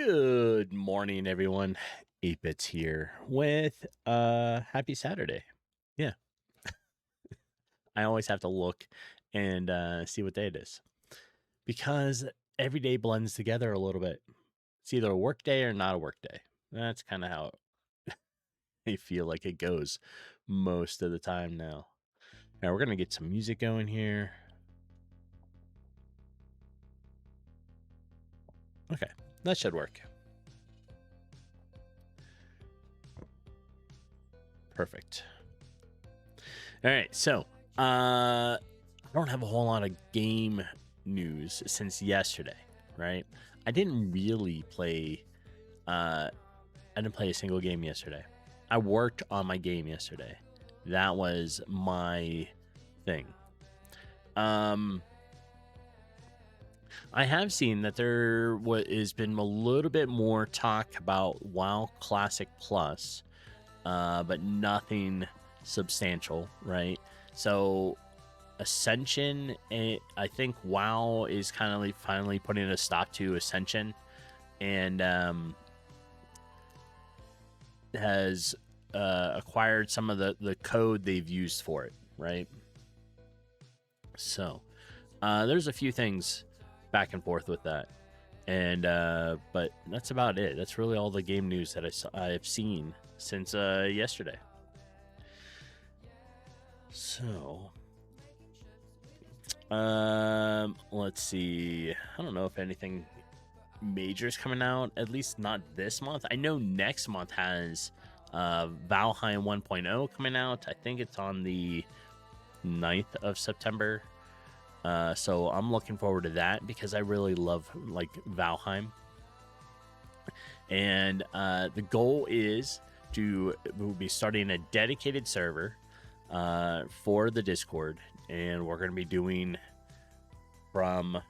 Good morning, everyone. 8bits here with happy Saturday. Yeah, I always have to look and see what day it is because every day blends together a little bit. It's either a work day or not a work day. That's kind of how I feel like it goes most of the time now. Now we're gonna get some music going here. Okay, that should work. Perfect. All right, so I don't have a whole lot of game news since yesterday, right? I didn't really play I didn't play a single game yesterday. I worked on my game yesterday. That was my thing. I have seen that there has been a little bit more talk about WoW Classic Plus, but nothing substantial, right? So Ascension, I think WoW is kind of like finally putting a stop to Ascension, and has acquired some of the code they've used for it, right? So there's a few things back and forth with that, and but that's about it. That's really all the game news that I've seen since yesterday. So let's see. I don't know if anything major is coming out, at least not this month. I know next month has Valheim 1.0 coming out. I think it's on the 9th of September. So I'm looking forward to that because I really love like Valheim. And the goal is we'll be starting a dedicated server for the Discord, and we're going to be doing from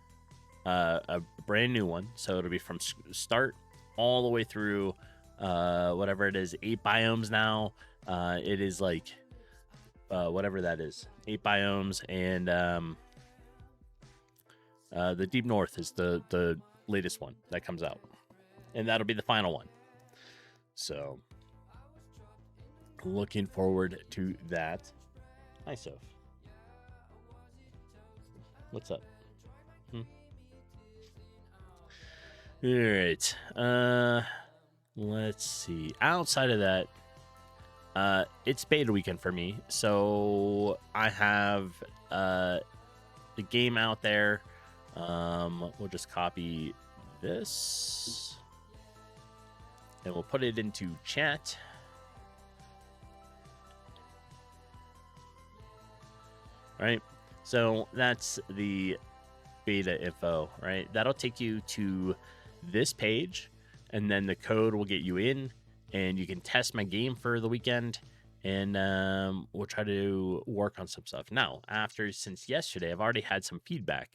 a brand new one, so it'll be from start all the way through whatever it is, 8 biomes now. It is like whatever that is, 8 biomes, and the Deep North is the latest one that comes out, and that'll be the final one. So looking forward to that. Hi, Soph. What's up? All right. let's see. Outside of that, it's beta weekend for me, so I have the game out there. We'll just copy this and we'll put it into chat. Right, so that's the beta info, right? That'll take you to this page, and then the code will get you in, and you can test my game for the weekend, and we'll try to work on some stuff. Now, since yesterday, I've already had some feedback,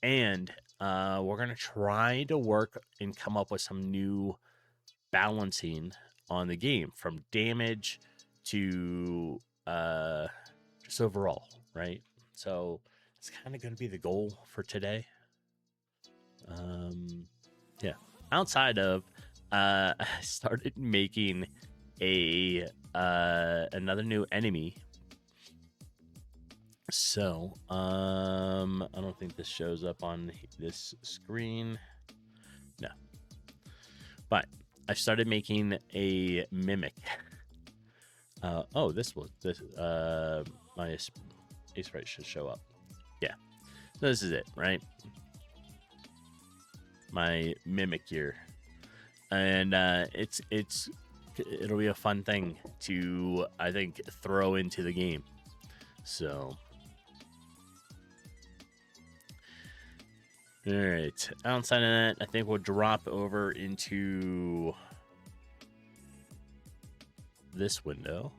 and we're gonna try to work and come up with some new balancing on the game, from damage to just overall, right? So it's kind of going to be the goal for today. Yeah. Outside of, I started making another new enemy. So I don't think this shows up on this screen. No. But I started making a mimic. Oh, my EightBitsaByte should show up. Yeah, so this is it, right? My mimic here, and it'll be a fun thing to, I think, throw into the game. So, all right. Outside of that, I think we'll drop over into this window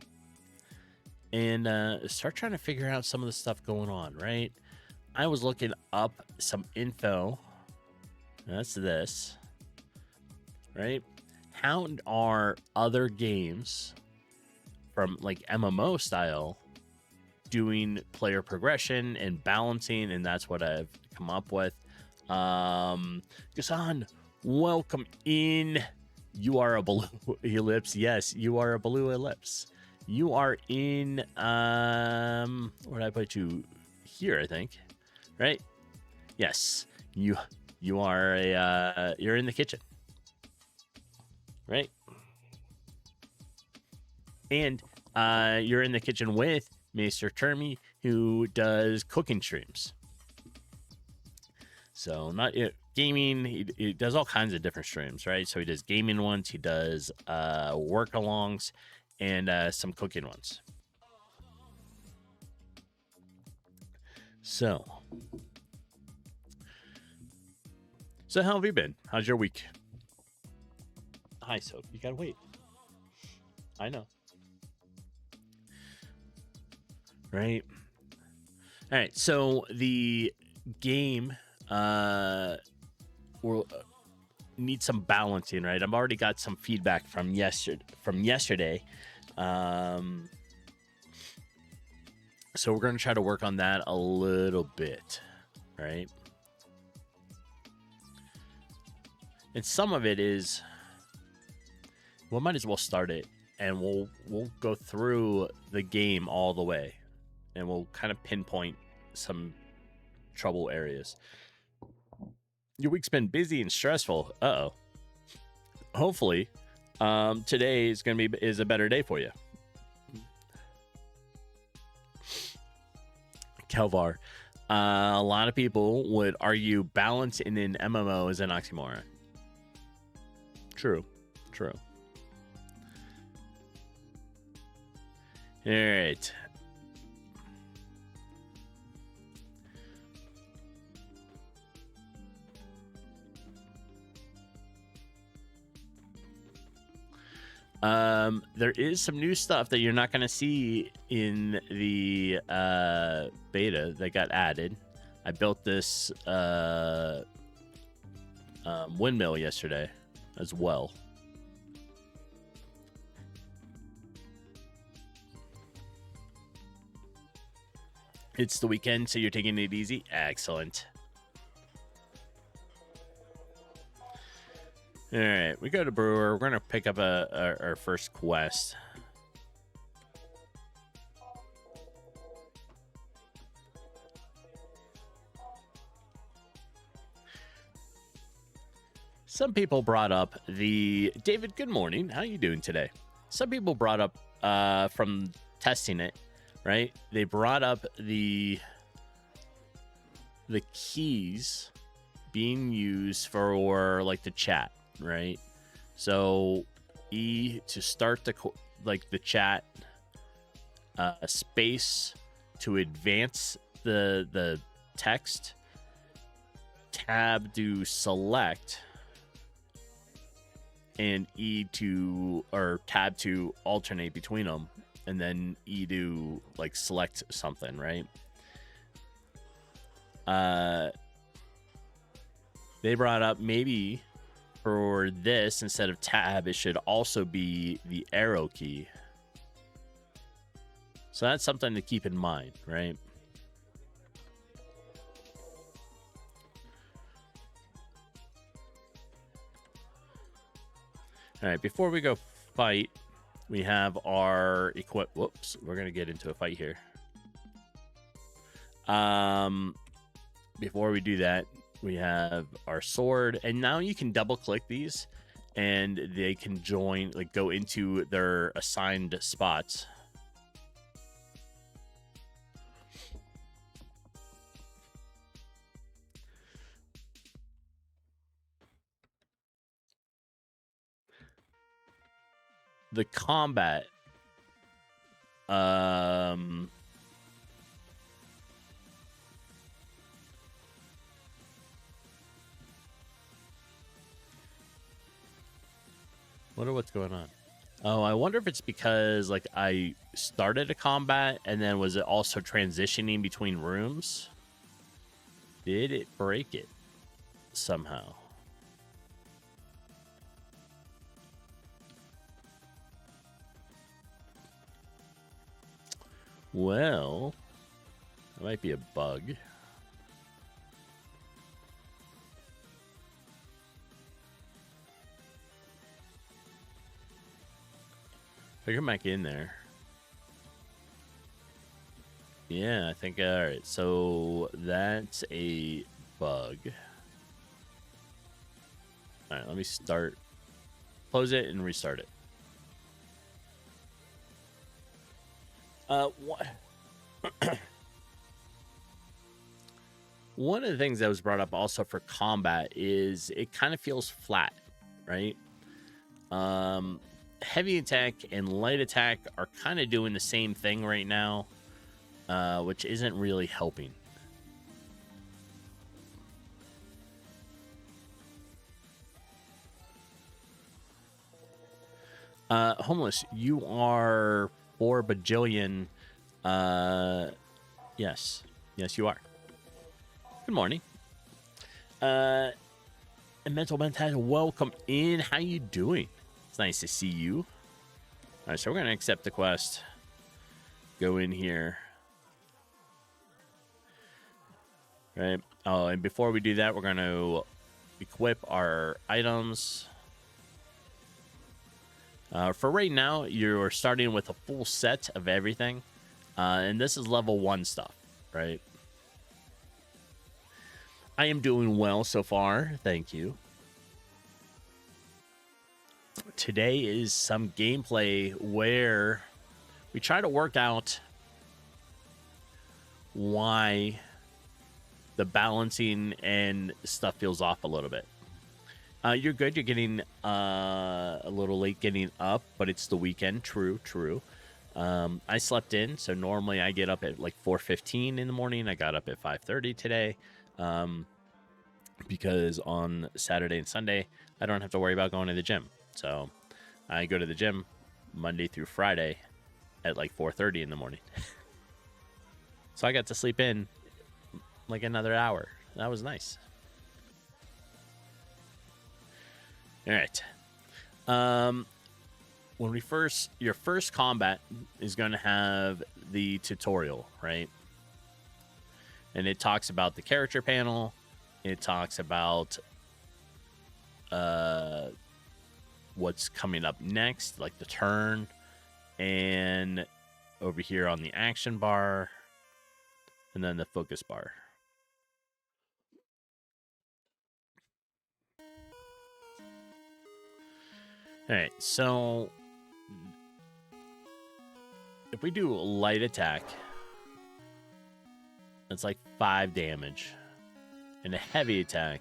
and start trying to figure out some of the stuff going on, right? I was looking up some info. That's this, right? How are other games from like MMO style doing player progression and balancing? And that's what I've come up with. Gasan, welcome in. You are a blue ellipse. Yes, you are a blue ellipse. You are in, where did I put you? Here, I think. Right? Yes. You are you're in the kitchen. Right? And you're in the kitchen with Mr. Termy, who does cooking streams. So not gaming, he does all kinds of different streams, right? So he does gaming ones, he does work alongs, and some cooking ones. So how have you been? How's your week? Hi, Soap. You gotta wait. I know. Right. All right. So the game will need some balancing, right? I've already got some feedback from yesterday. So we're going to try to work on that a little bit, right? And some of it is, we might as well start it, and we'll go through the game all the way, and we'll kind of pinpoint some trouble areas. Your week's been busy and stressful. Uh-oh. Hopefully, today is a better day for you. Kelvar, a lot of people would argue balance in an MMO is an oxymoron. True. All right. There is some new stuff that you're not going to see in the beta that got added. I built this windmill yesterday as well. It's the weekend, so you're taking it easy. Excellent. All right, we go to Brewer. We're going to pick up our first quest. Some people brought up the David. Good morning. How you doing today? Some people brought up from testing it, right? They brought up the keys being used for like the chat, right? So E to start the chat, space to advance the text, tab to select, and tab to alternate between them, and then E to like select something, right? They brought up maybe for this, instead of tab, it should also be the arrow key. So that's something to keep in mind, right? All right, before we go fight, we have our whoops, we're going to get into a fight here. Before we do that, we have our sword, and now you can double click these and they can join, like go into their assigned spots. The combat, wonder what's going on. Oh, I wonder if it's because like I started a combat and then was it also transitioning between rooms? Did it break it somehow? Well, that might be a bug. I come back in there. Yeah, I think, all right, so that's a bug. All right, let me start, close it and restart it. What? One of the things that was brought up also for combat is it kind of feels flat, right? Heavy attack and light attack are kind of doing the same thing right now, which isn't really helping. Homeless, you are 4 bajillion. Yes, you are. Good morning. And Mental Mental, welcome in. How you doing? It's nice to see you. All right, so we're gonna accept the quest. Go in here. Right. Oh, and before we do that, we're gonna equip our items. For right now, you're starting with a full set of everything, and this is level 1 stuff, right? I am doing well so far, thank you. Today is some gameplay where we try to work out why the balancing and stuff feels off a little bit. You're good. You're getting a little late getting up, but it's the weekend. True. I slept in, so normally I get up at like 4:15 in the morning. I got up at 5:30 today, because on Saturday and Sunday I don't have to worry about going to the gym. So I go to the gym Monday through Friday at like 4:30 in the morning. So I got to sleep in like another hour. That was nice. All right. When your first combat is going to have the tutorial, right? And it talks about the character panel. It talks about what's coming up next, like the turn, and over here on the action bar, and then the focus bar. All right, so if we do a light attack, that's like 5 damage, and a heavy attack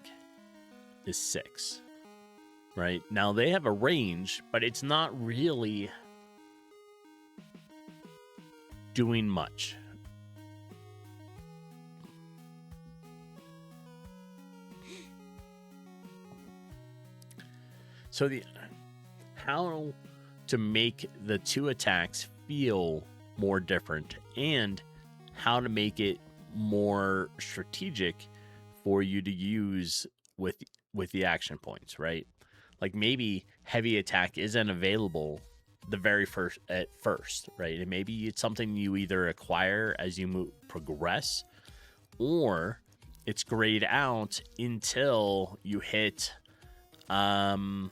is 6. Right? Now, they have a range, but it's not really doing much. So how to make the 2 attacks feel more different, and how to make it more strategic for you to use with the action points, right? Like maybe heavy attack isn't available the very first, right? And maybe it's something you either acquire as you progress, or it's grayed out until you hit certain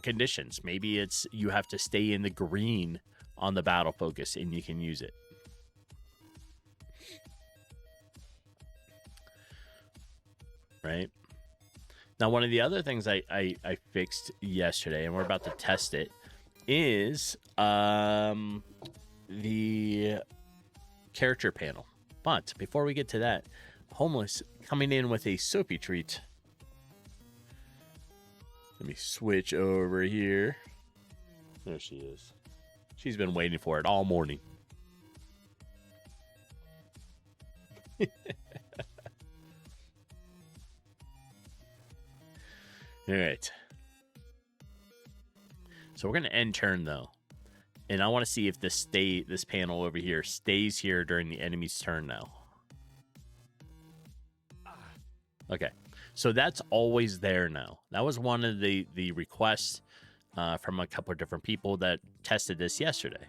conditions. Maybe it's you have to stay in the green on the battle focus and you can use it. Right? Now, one of the other things I fixed yesterday, and we're about to test it, is the character panel. But before we get to that, Homeless coming in with a Sophie treat. Let me switch over here. There she is. She's been waiting for it all morning. All right. So we're going to end turn, though. And I want to see if this panel over here stays here during the enemy's turn now. Okay. So that's always there now. That was one of the requests from a couple of different people that tested this yesterday.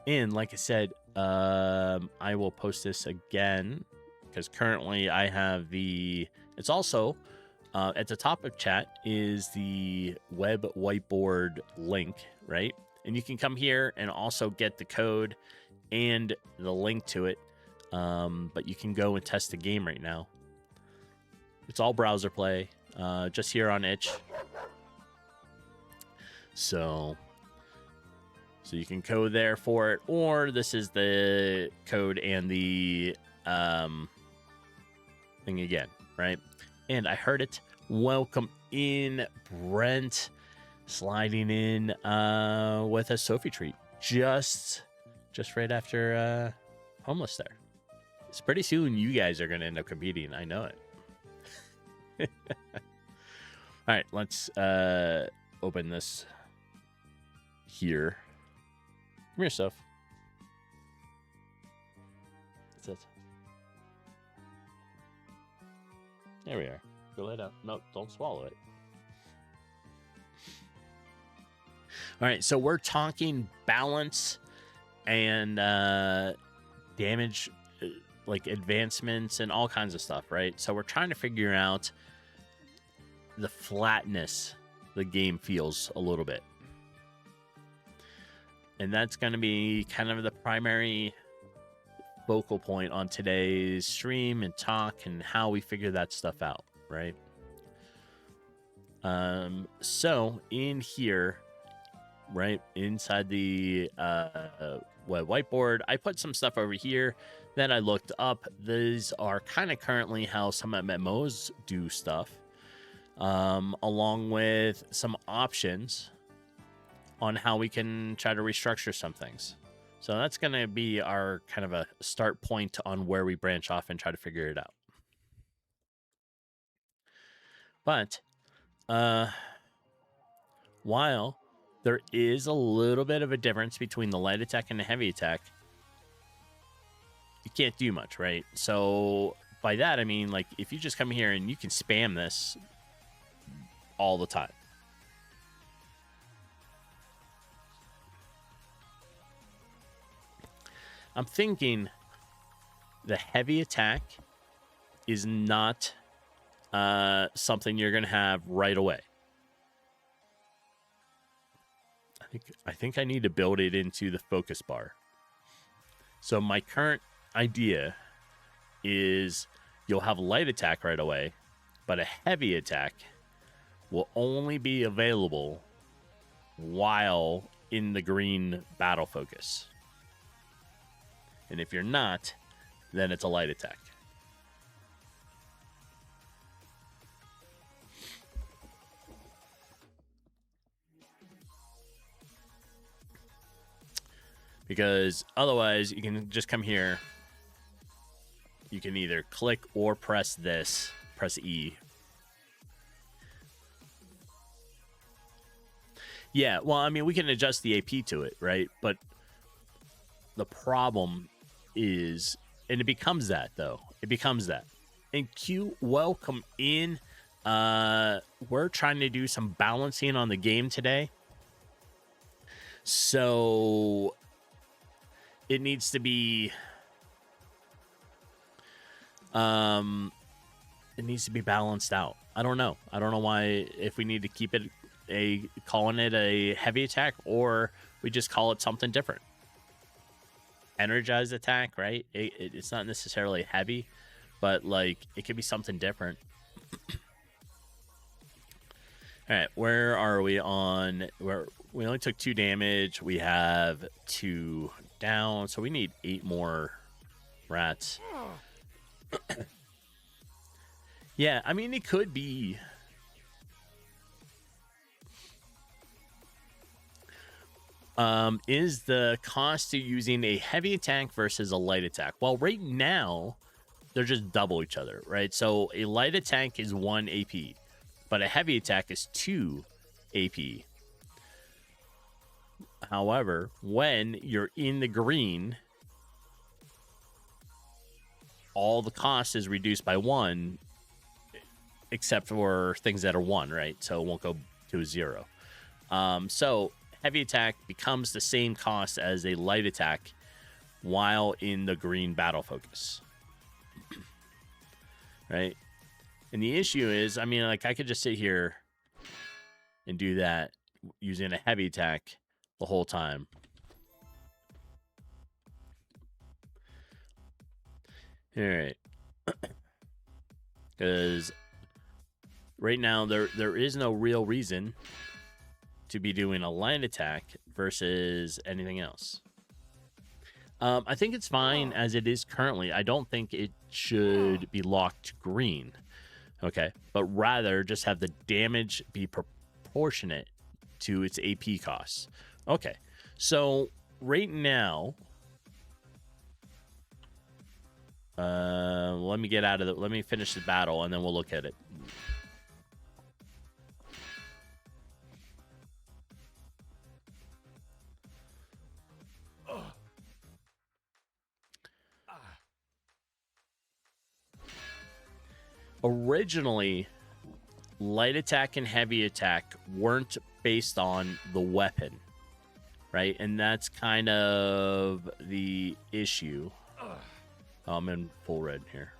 And like I said, I will post this again because currently I have the... It's also at the top of chat is the web whiteboard link, right? And you can come here and also get the code and the link to it. But you can go and test the game right now. It's all browser play, just here on itch. So you can code there for it, or this is the code and the thing again, right? And I heard it. Welcome in, Brent, sliding in with a Sophie treat just right after Homeless there. It's pretty soon you guys are going to end up competing. I know it. All right, let's open this here. Come here, Soph. That's it. There we are. Go lay down. No, don't swallow it. All right, so we're talking balance and damage, like advancements and all kinds of stuff, right? So we're trying to figure out the flatness the game feels a little bit. And that's going to be kind of the primary focal point on today's stream and talk and how we figure that stuff out, right? So in here, right, inside the web whiteboard, I put some stuff over here that I looked up. These are kind of currently how some MMOs do stuff, along with some options on how we can try to restructure some things. So that's going to be our kind of a start point on where we branch off and try to figure it out. But while there is a little bit of a difference between the light attack and the heavy attack, you can't do much, right? So by that, I mean, like, if you just come here and you can spam this all the time. I'm thinking the heavy attack is not something you're going to have right away. I think I need to build it into the focus bar. So my current idea is you'll have light attack right away, but a heavy attack will only be available while in the green battle focus. And if you're not, then it's a light attack. Because otherwise, you can just come here. You can either click or press this. Press E. Yeah, well, I mean, we can adjust the AP to it, right? But the problem is, and it becomes that, though. It becomes that. And Q, welcome in. We're trying to do some balancing on the game today. So it needs to be balanced out. I don't know why, if we need to keep it calling it a heavy attack, or we just call it something different. Energized attack, right? It's not necessarily heavy, but like it could be something different. All right, where are we on? Where we only took 2 damage. We have 2 down, so we need 8 more rats. Yeah, I mean, it could be. Is the cost to using a heavy attack versus a light attack? Well, right now, they're just double each other, right? So a light attack is 1 AP, but a heavy attack is 2 AP. However, when you're in the green, all the cost is reduced by 1, except for things that are 1, right? So it won't go to a 0. So heavy attack becomes the same cost as a light attack while in the green battle focus. Right? And the issue is, I mean, like, I could just sit here and do that using a heavy attack the whole time. All right. Because right now, there is no real reason to be doing a light attack versus anything else. I think it's fine as it is currently. I don't think it should be locked green. Okay. But rather just have the damage be proportionate to its AP costs. Okay. So right now, let me get out of let me finish the battle and then we'll look at it. Originally, light attack and heavy attack weren't based on the weapon, right? And that's kind of the issue. Oh, I'm in full red here.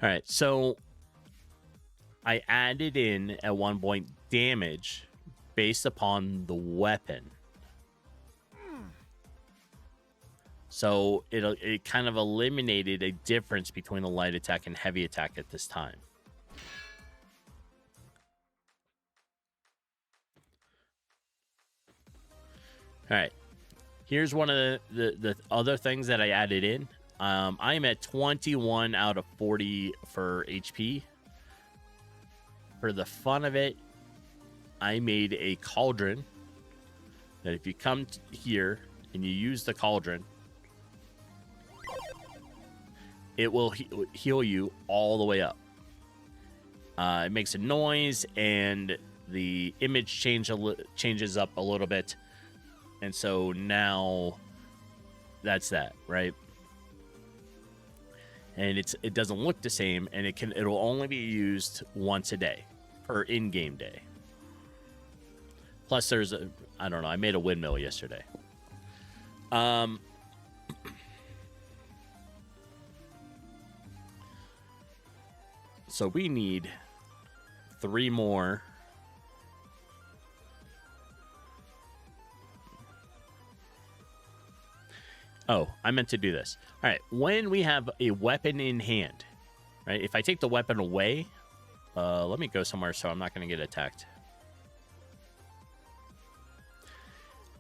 All right, so I added in at one point damage based upon the weapon. So it kind of eliminated a difference between the light attack and heavy attack at this time. All right. Here's one of the other things that I added in. I'm at 21 out of 40 for HP. For the fun of it, I made a cauldron that if you come here and you use the cauldron, it will heal you all the way up. It makes a noise and the image changes up a little bit. And so now that's that, right? And it doesn't look the same, and it'll only be used once a day per in-game day. Plus, there's I don't know. I made a windmill yesterday. So we need 3 more Oh, I meant to do this. All right, when we have a weapon in hand, right? If I take the weapon away, let me go somewhere so I'm not going to get attacked.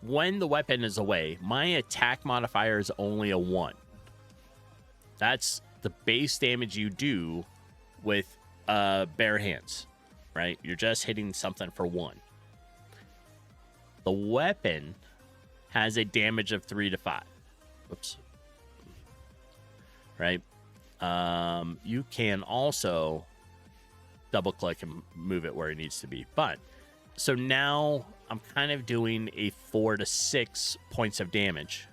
When the weapon is away, my attack modifier is only a 1. That's the base damage you do with bare hands, right? You're just hitting something for 1. The weapon has a damage of 3 to 5. Whoops. Right? You can also double click and move it where it needs to be. But so now I'm kind of doing a 4 to 6 points of damage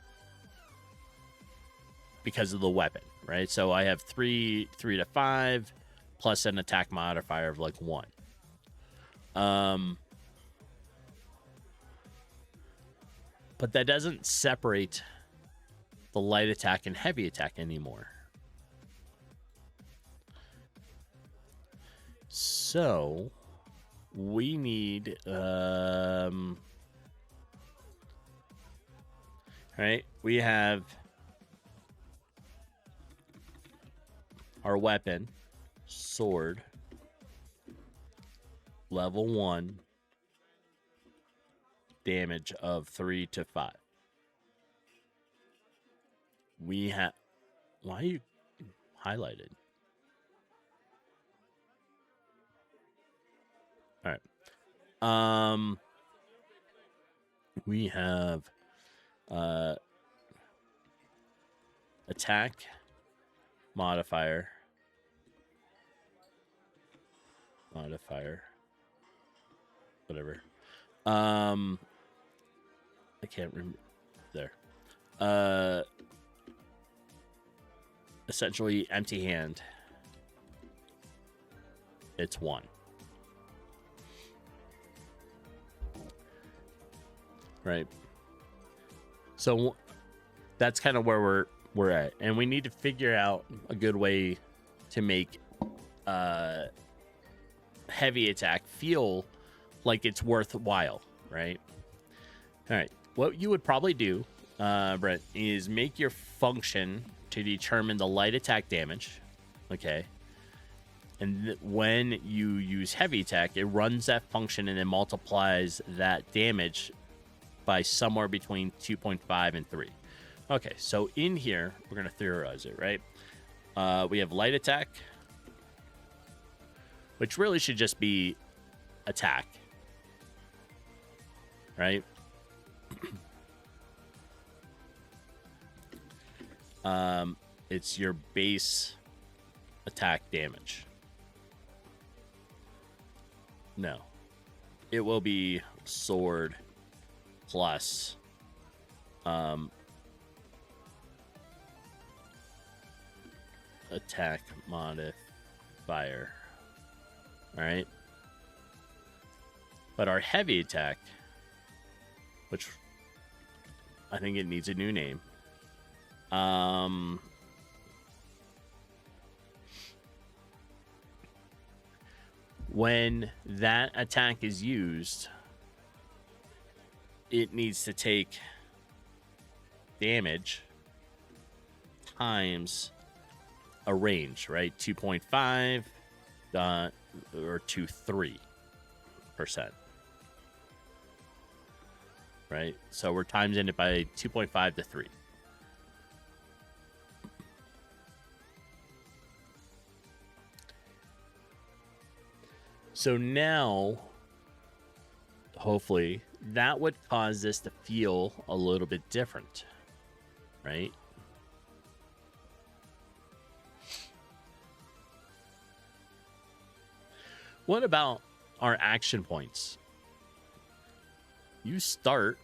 because of the weapon, right? So I have 3 to 5 plus an attack modifier of like 1. But that doesn't separate the light attack and heavy attack anymore. So we need right, we have our weapon, sword, level 1, damage of 3 to 5. We have, why are you highlighted? All right. We have attack modifier, whatever. I can't remember there. Essentially empty hand. It's 1. Right. So that's kind of where we're at, and we need to figure out a good way to make heavy attack feel like it's worthwhile, right? All right. What you would probably do, Brent, is make your function to determine the light attack damage. Okay. And when you use heavy attack, it runs that function and then multiplies that damage by somewhere between 2.5 and 3. Okay, so in here, we're going to theorize it, right? We have light attack, which really should just be attack, right? It's your base attack damage. No. It will be sword plus attack modifier. All right. But our heavy attack, which I think it needs a new name. When that attack is used, it needs to take damage times a range, right? 2.5 or to 3%. Right? So we're timesing it by 2.5 to 3. So now, hopefully, that would cause this to feel a little bit different, right? What about our action points? You start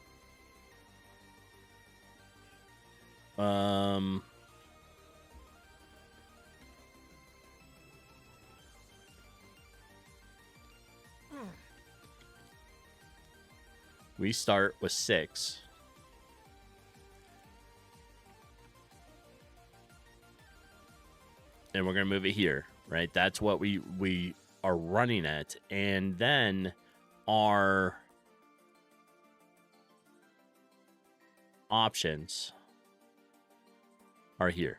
we start with 6. And we're going to move it here, right? That's what we are running at. And then our options are here.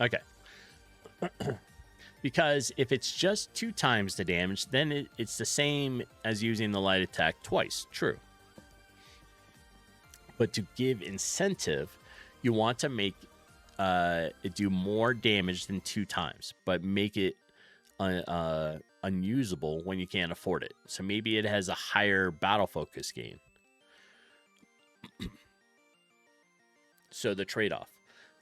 Okay. Because if it's just 2 times the damage, then it's the same as using the light attack twice. True. But to give incentive, you want to make it do more damage than 2 times, but make it unusable when you can't afford it. So maybe it has a higher battle focus gain. So the trade-off.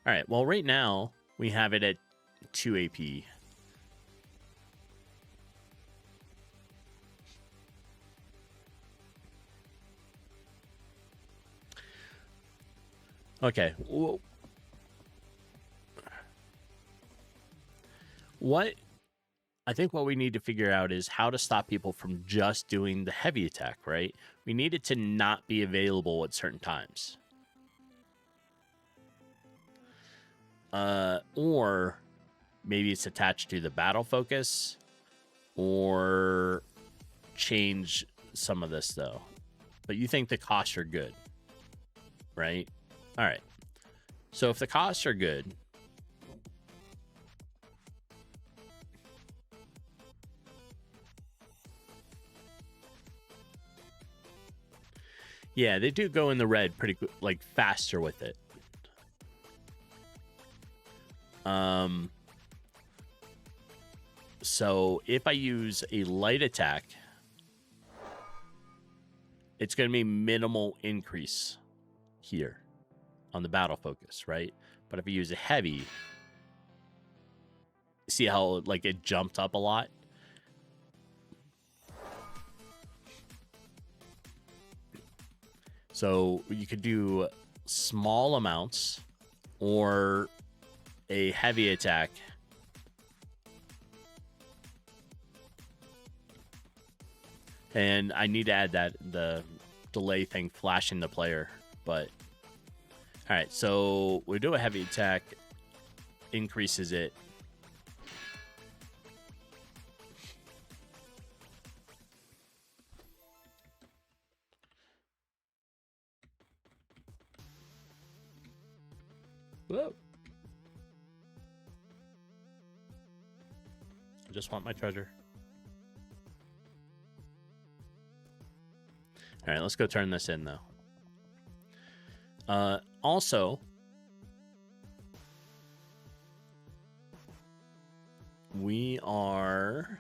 All right, well, right now we have it at 2 AP. Okay. What I think what we need to figure out is how to stop people from just doing the heavy attack, right? We need it to not be available at certain times. Or maybe it's attached to the battle focus, or change some of this, though. But you think the costs are good, right? All right. So if the costs are good, yeah, they do go in the red pretty like faster with it. So if I use a light attack, it's going to be minimal increase here on the battle focus, right? But if I use a heavy, see how like it jumped up a lot? So you could do small amounts or a heavy attack. And I need to add that the delay thing flashing the player, but all right, so we do a heavy attack, increases it. Whoa. I just want my treasure. All right, let's go turn this in, though. Also, we are...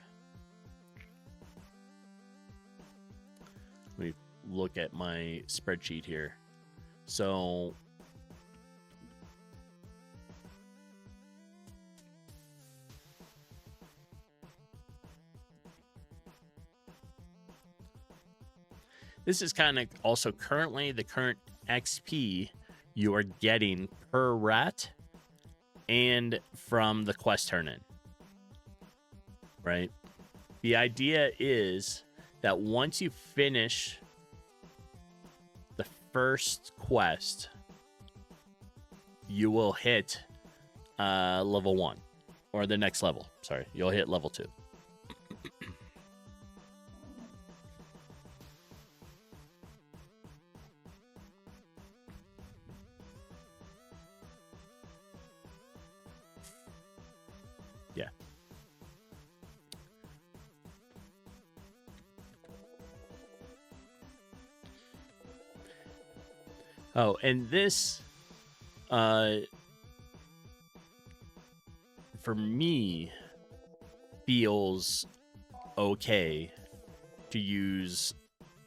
Let me look at my spreadsheet here. So... This is kind of also currently the current XP you are getting per rat and from the quest turn-in, right? The idea is that once you finish the first quest, you will hit level 1, or the next level. Sorry, you'll hit level 2. Yeah. Oh, and this, for me, feels okay to use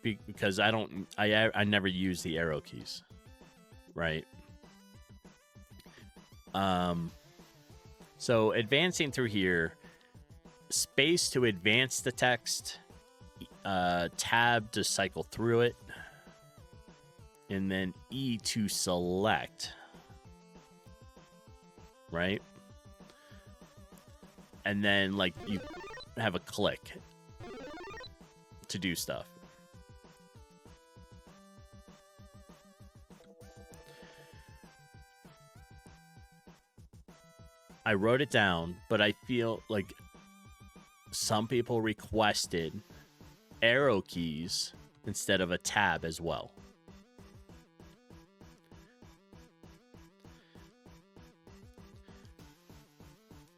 because I never use the arrow keys, right? So advancing through here, space to advance the text, tab to cycle through it, and then E to select, right? And then like you have a click to do stuff. I wrote it down, but I feel like some people requested arrow keys instead of a tab as well.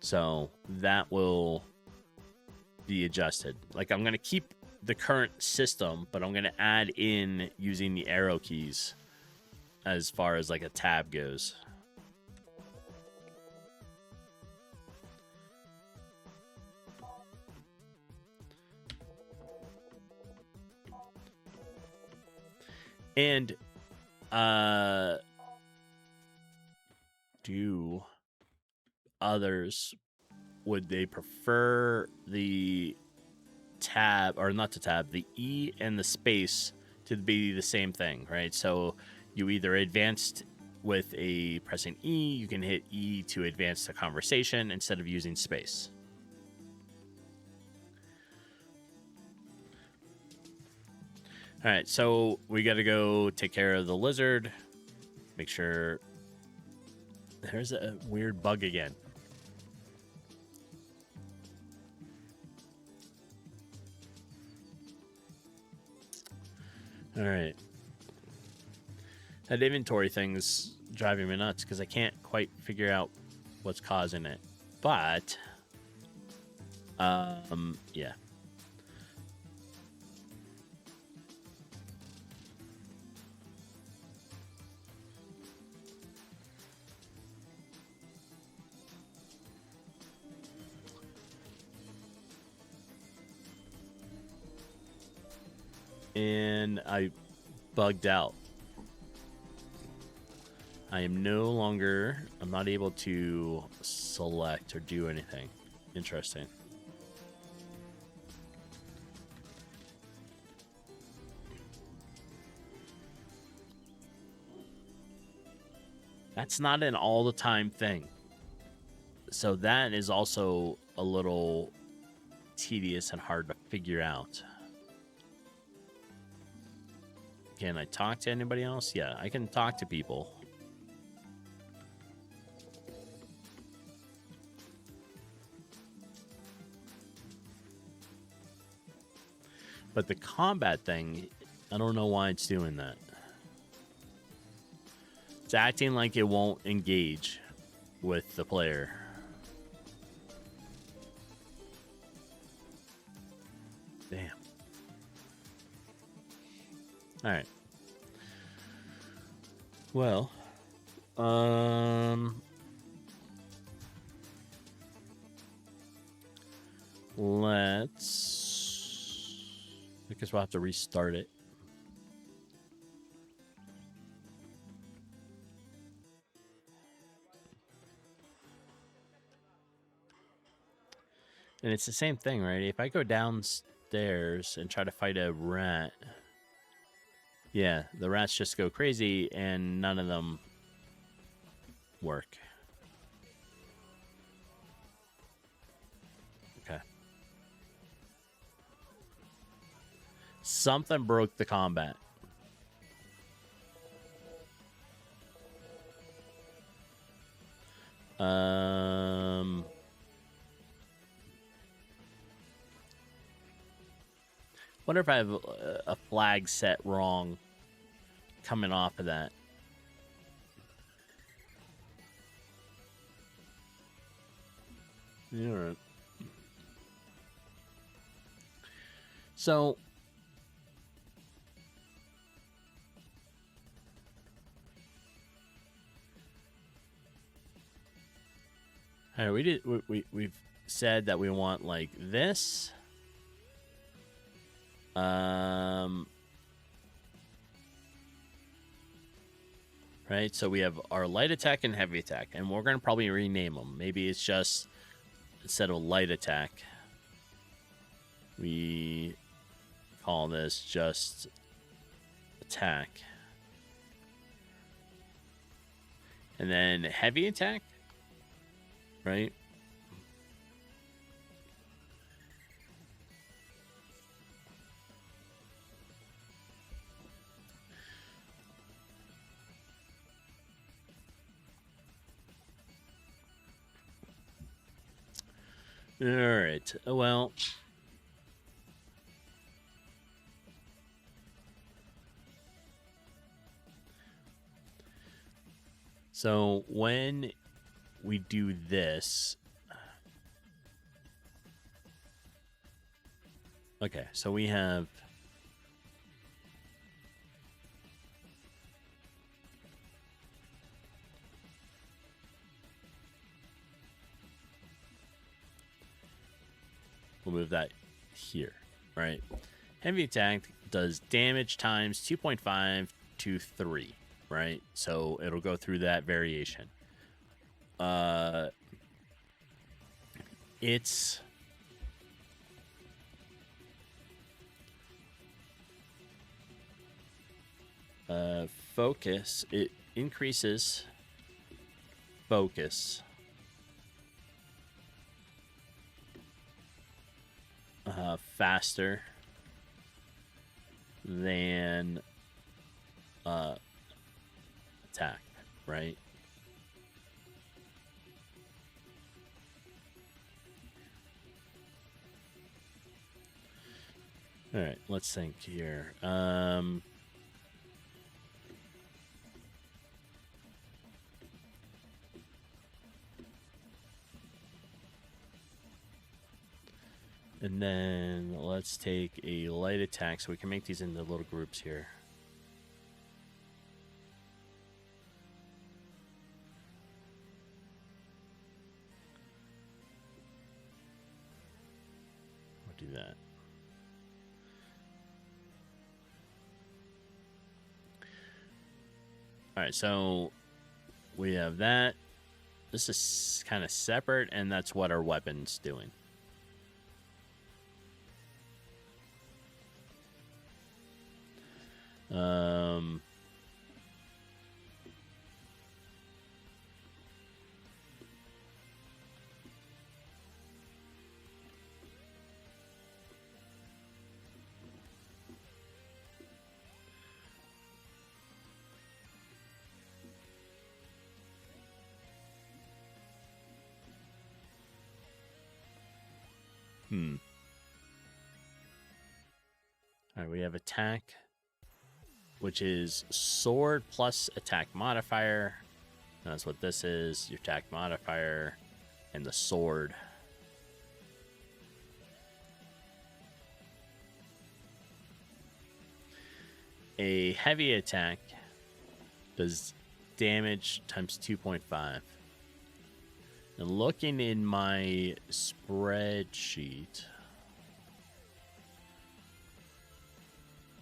So that will be adjusted. Like, I'm going to keep the current system, but I'm going to add in using the arrow keys as far as like a tab goes. And do others, would they prefer the tab, or not the tab, the E and the space to be the same thing, right? So you either advanced with a pressing E, you can hit E to advance the conversation instead of using space. All right, so we got to go take care of the lizard. Make sure. There's a weird bug again. All right. That inventory thing's driving me nuts because I can't quite figure out what's causing it. But, yeah. And I bugged out. I am no longer, I'm not able to select or do anything. Interesting. That's not an all the time thing. So that is also a little tedious and hard to figure out. Can I talk to anybody else? Yeah, I can talk to people. But the combat thing, I don't know why it's doing that. It's acting like it won't engage with the player. Damn. All right. Well, let's. I guess we'll have to restart it. And it's the same thing, right? If I go downstairs and try to fight a rat, yeah, the rats just go crazy and none of them work. Okay. Something broke the combat. Wonder if I have a flag set wrong coming off of that. All right. So all right, we've said that we want like this. Right, so we have our light attack and heavy attack, and we're gonna probably rename them. Maybe it's just, instead of light attack, we call this just attack. And then heavy attack, right? All right. Well, so when we do this, Okay, so we have we'll move that here, right? Heavy attack does damage times 2.5 to 3, right? So it'll go through that variation. It's focus. It increases focus faster than attack, right? All right, let's think here. And then let's take a light attack so we can make these into little groups here. We'll do that. All right, so we have that. This is kind of separate, and that's what our weapon's doing. All right, we have attack, which is sword plus attack modifier. That's what this is, your attack modifier, and the sword. A heavy attack does damage times 2.5. And looking in my spreadsheet,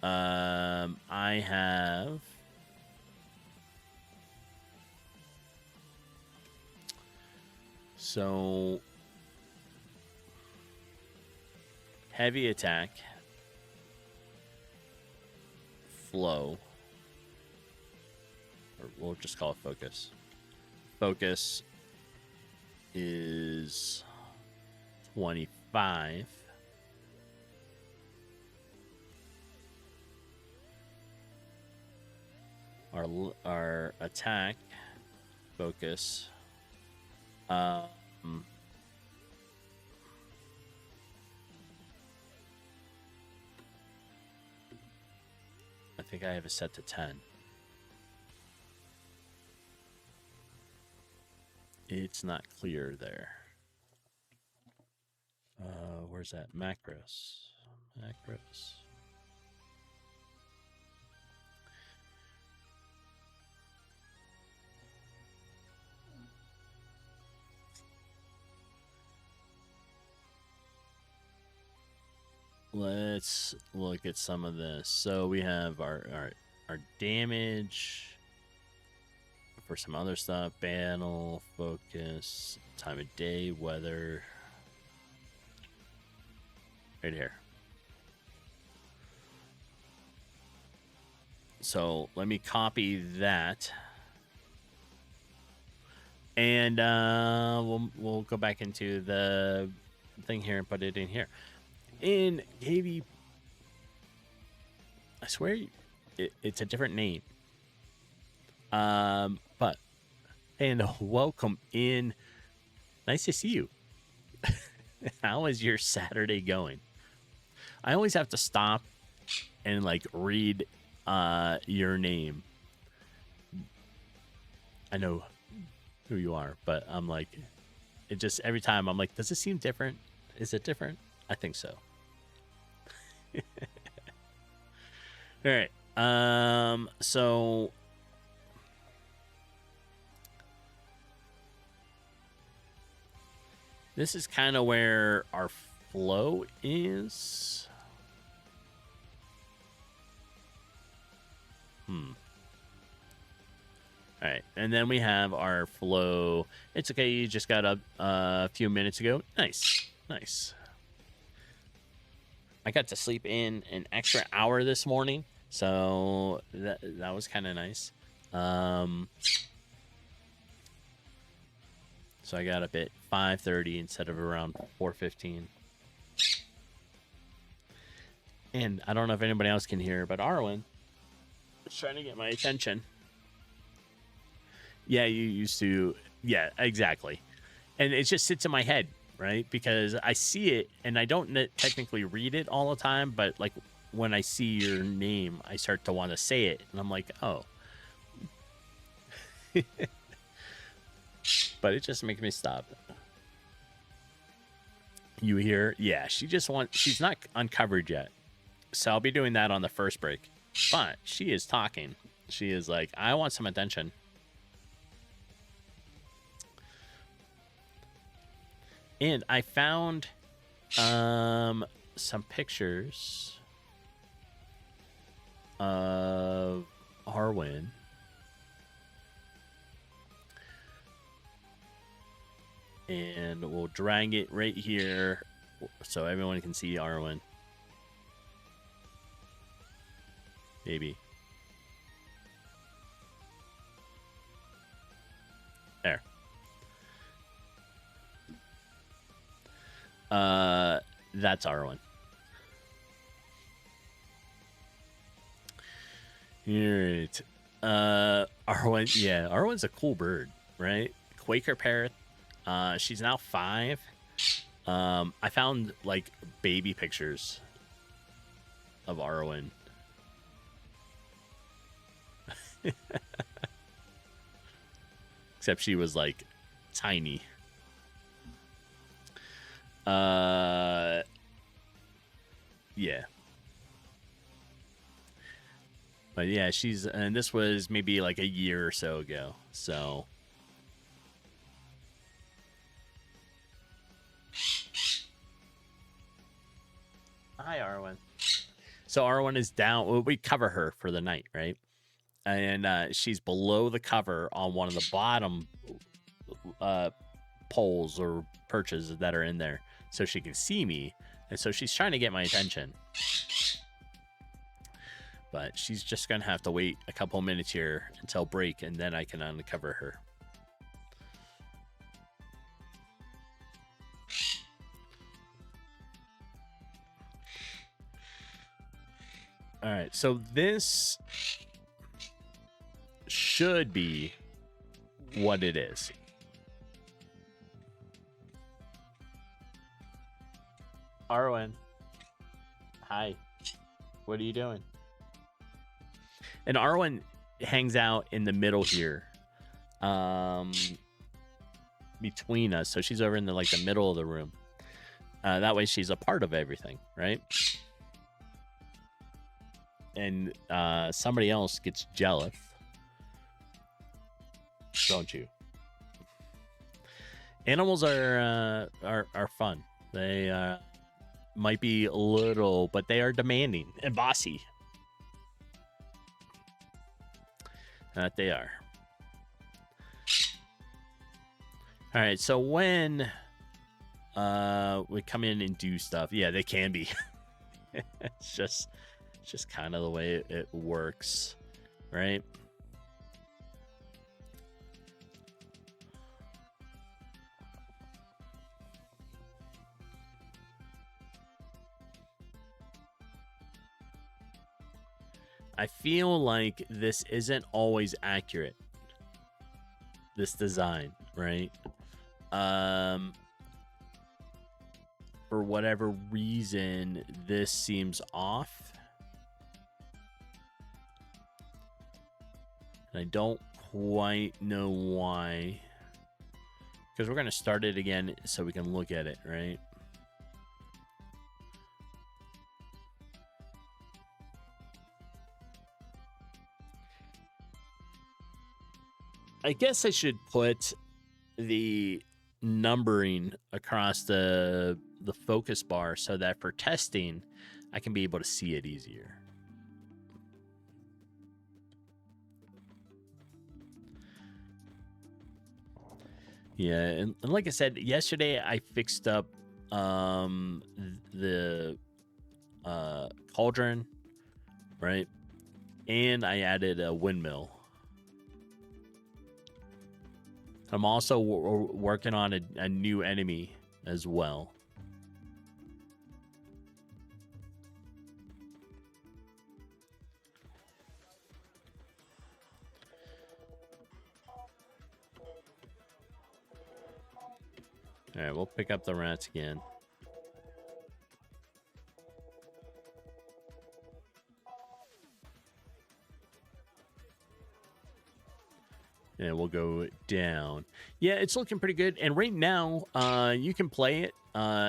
I have so heavy attack, flow, or we'll just call it focus. Focus is 25. Our attack focus I think I have it set to 10. It's not clear there. Where's that? Macros. Let's look at some of this. So we have our damage for some other stuff. Battle, focus, time of day, weather. Right here. So let me copy that. And we'll go back into the thing here and put it in here. In KV, I swear it's a different name. But and welcome in. Nice to see you. How is your Saturday going? I always have to stop and like read your name. I know who you are, but I'm like, it just every time I'm like, does it seem different? Is it different? I think so. All right. So this is kind of where our flow is. All right, and then we have our flow. It's okay, you just got up a few minutes ago. Nice, nice. I got to sleep in an extra hour this morning, so that was kind of nice. So I got up at 5:30 instead of around 4:15. And I don't know if anybody else can hear, but Arwen is trying to get my attention. Yeah, you used to. Yeah, exactly. And it just sits in my head, right? Because I see it and I don't technically read it all the time, but like when I see your name, I start to want to say it. And I'm like, oh. But it just makes me stop. You hear? Yeah, she's not uncovered yet. So I'll be doing that on the first break. But she is talking. She is like, I want some attention. And I found some pictures of Arwen. And we'll drag it right here so everyone can see Arwen. Maybe. There. That's Arwen. Alright. Arwen, yeah, Arwen's a cool bird, right? Quaker parrot. She's now 5. I found like baby pictures of Arwen. Except she was like tiny. Yeah. But yeah, and this was maybe like a year or so ago. So hi, Arwen. So Arwen is down. Well, we cover her for the night, right? And she's below the cover on one of the bottom poles or perches that are in there, so she can see me, and so she's trying to get my attention. But she's just gonna have to wait a couple minutes here until break, and then I can uncover her. All right, so this should be what it is. Arwen, hi. What are you doing? And Arwen hangs out in the middle here, between us. So she's over in the middle of the room. That way she's a part of everything, right? And somebody else gets jealous, don't you? Animals are fun. They might be little, but they are demanding and bossy. That they are. All right, so when we come in and do stuff, yeah, they can be. It's just kind of the way it works, right? I feel like this isn't always accurate, this design, right? For whatever reason, this seems off. And I don't quite know why. Because we're going to start it again so we can look at it, right? I guess I should put the numbering across the focus bar so that for testing, I can be able to see it easier. Yeah, and like I said, yesterday I fixed up the cauldron, right? And I added a windmill. I'm also working on a new enemy as well. All right, we'll pick up the rats again. And we'll go down. Yeah, it's looking pretty good. And right now, you can play it.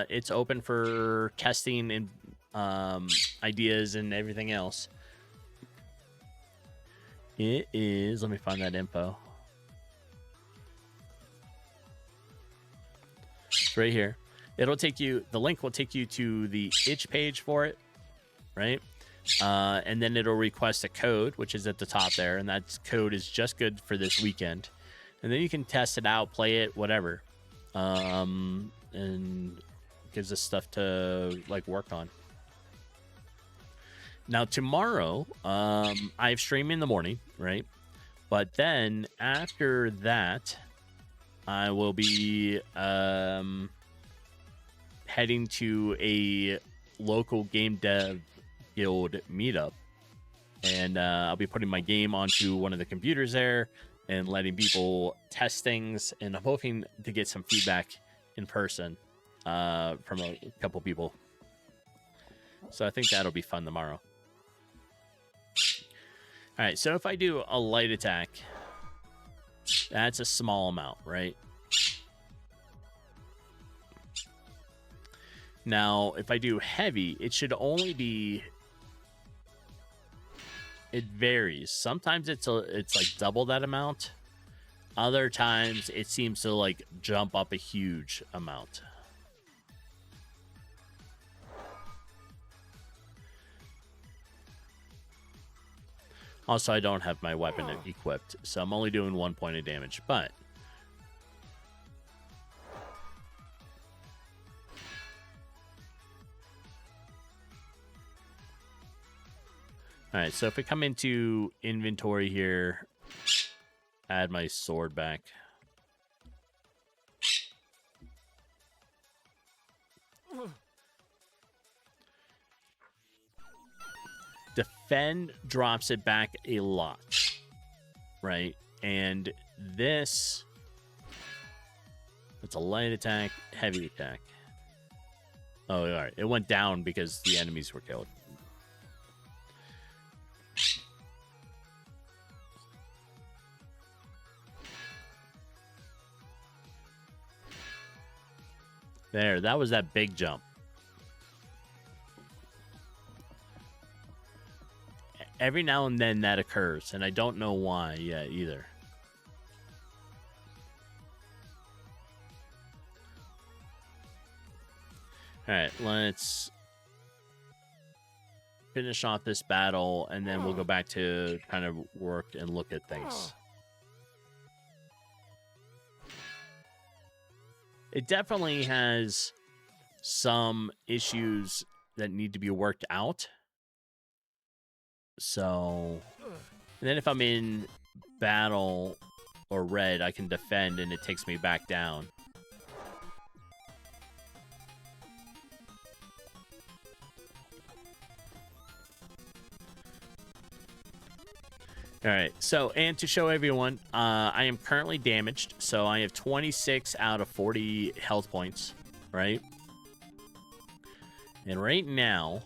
It's open for testing and ideas and everything else. It is. Let me find that info. It's right here. It'll take you. The link will take you to the itch page for it, right? And then it'll request a code, which is at the top there, and that code is just good for this weekend. And then you can test it out, play it, whatever, and gives us stuff to like work on. Now tomorrow, I have stream in the morning, right? But then after that, I will be heading to a local game dev guild meetup, and I'll be putting my game onto one of the computers there and letting people test things, and I'm hoping to get some feedback in person from a couple people. So I think that'll be fun tomorrow. All right, so if I do a light attack, that's a small amount, right? Now, if I do heavy, it should only be... It varies. Sometimes it's like double that amount. Other times it seems to like jump up a huge amount. Also, I don't have my weapon equipped, so I'm only doing 1 point of damage, but... Alright, so if we come into inventory here, add my sword back. Defend drops it back a lot, right? And this, it's a light attack, heavy attack. Oh, all right. It went down because the enemies were killed. There, that was that big jump. Every now and then that occurs, and I don't know why yet either. All right, let's finish off this battle, and then we'll go back to kind of work and look at things. It definitely has some issues that need to be worked out. So, and then if I'm in battle or red, I can defend and it takes me back down. All right, so, and to show everyone, I am currently damaged, so I have 26 out of 40 health points, right? And right now,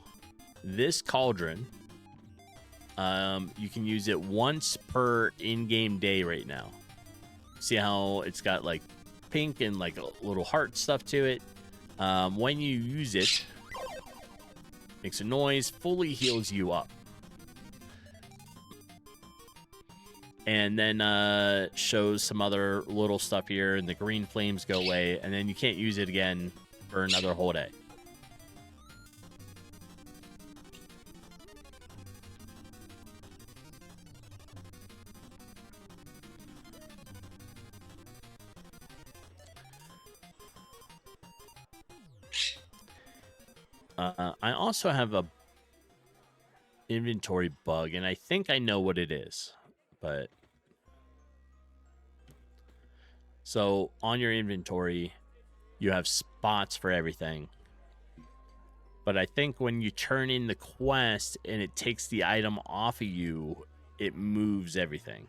this cauldron, you can use it once per in-game day right now. See how it's got like pink and like a little heart stuff to it? When you use it, makes a noise, fully heals you up. and then shows some other little stuff here, and the green flames go away, and then you can't use it again for another whole day. I also have a inventory bug, and I think I know what it is, but so on your inventory you have spots for everything, but I think when you turn in the quest and it takes the item off of you, it moves everything.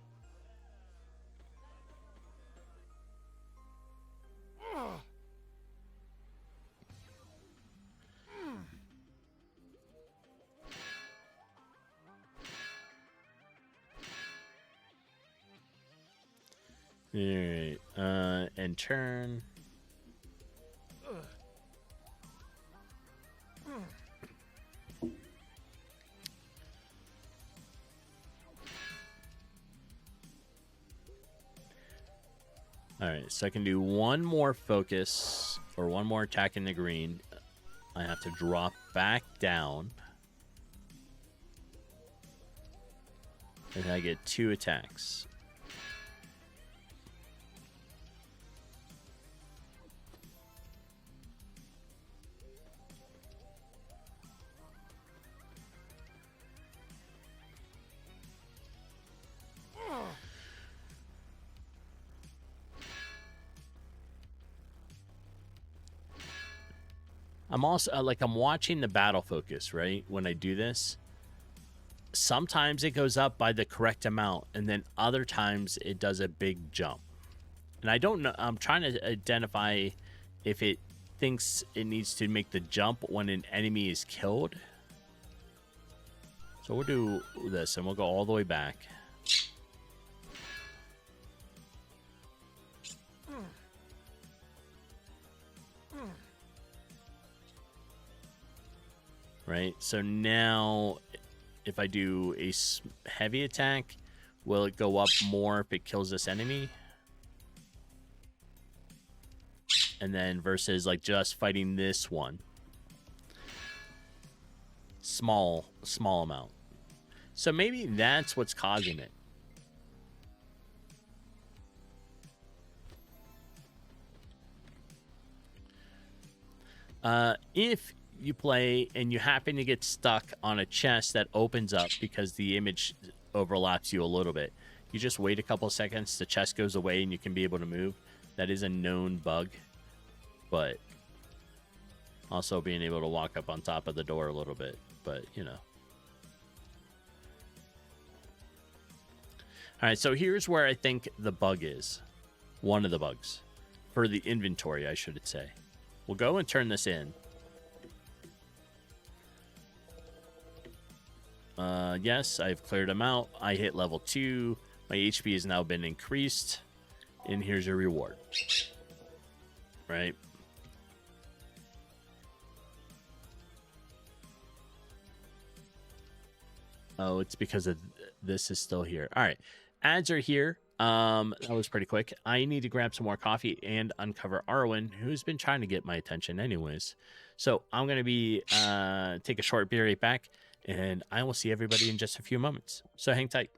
All right, and turn. All right, so I can do one more focus or one more attack in the green. I have to drop back down, and I get 2 attacks. I'm also I'm watching the battle focus, right? When I do this, sometimes it goes up by the correct amount, and then other times it does a big jump. And I don't know, I'm trying to identify if it thinks it needs to make the jump when an enemy is killed. So we'll do this, and we'll go all the way back. Right, so now if I do a heavy attack, will it go up more if it kills this enemy? And then versus like just fighting this one, small amount. So maybe that's what's causing it. If you play and you happen to get stuck on a chest that opens up because the image overlaps you a little bit, you just wait a couple seconds, the chest goes away, and you can be able to move. That is a known bug, but also being able to walk up on top of the door a little bit, but you know. All right, so here's where I think the bug is. One of the bugs. For the inventory, I should say. We'll go and turn this in. Yes, I've cleared them out. I hit level 2. My HP has now been increased. And here's your reward. Right? Oh, it's because of this is still here. All right. Ads are here. That was pretty quick. I need to grab some more coffee and uncover Arwen, who's been trying to get my attention anyways. So I'm going to be take a short break back, and I will see everybody in just a few moments. So hang tight.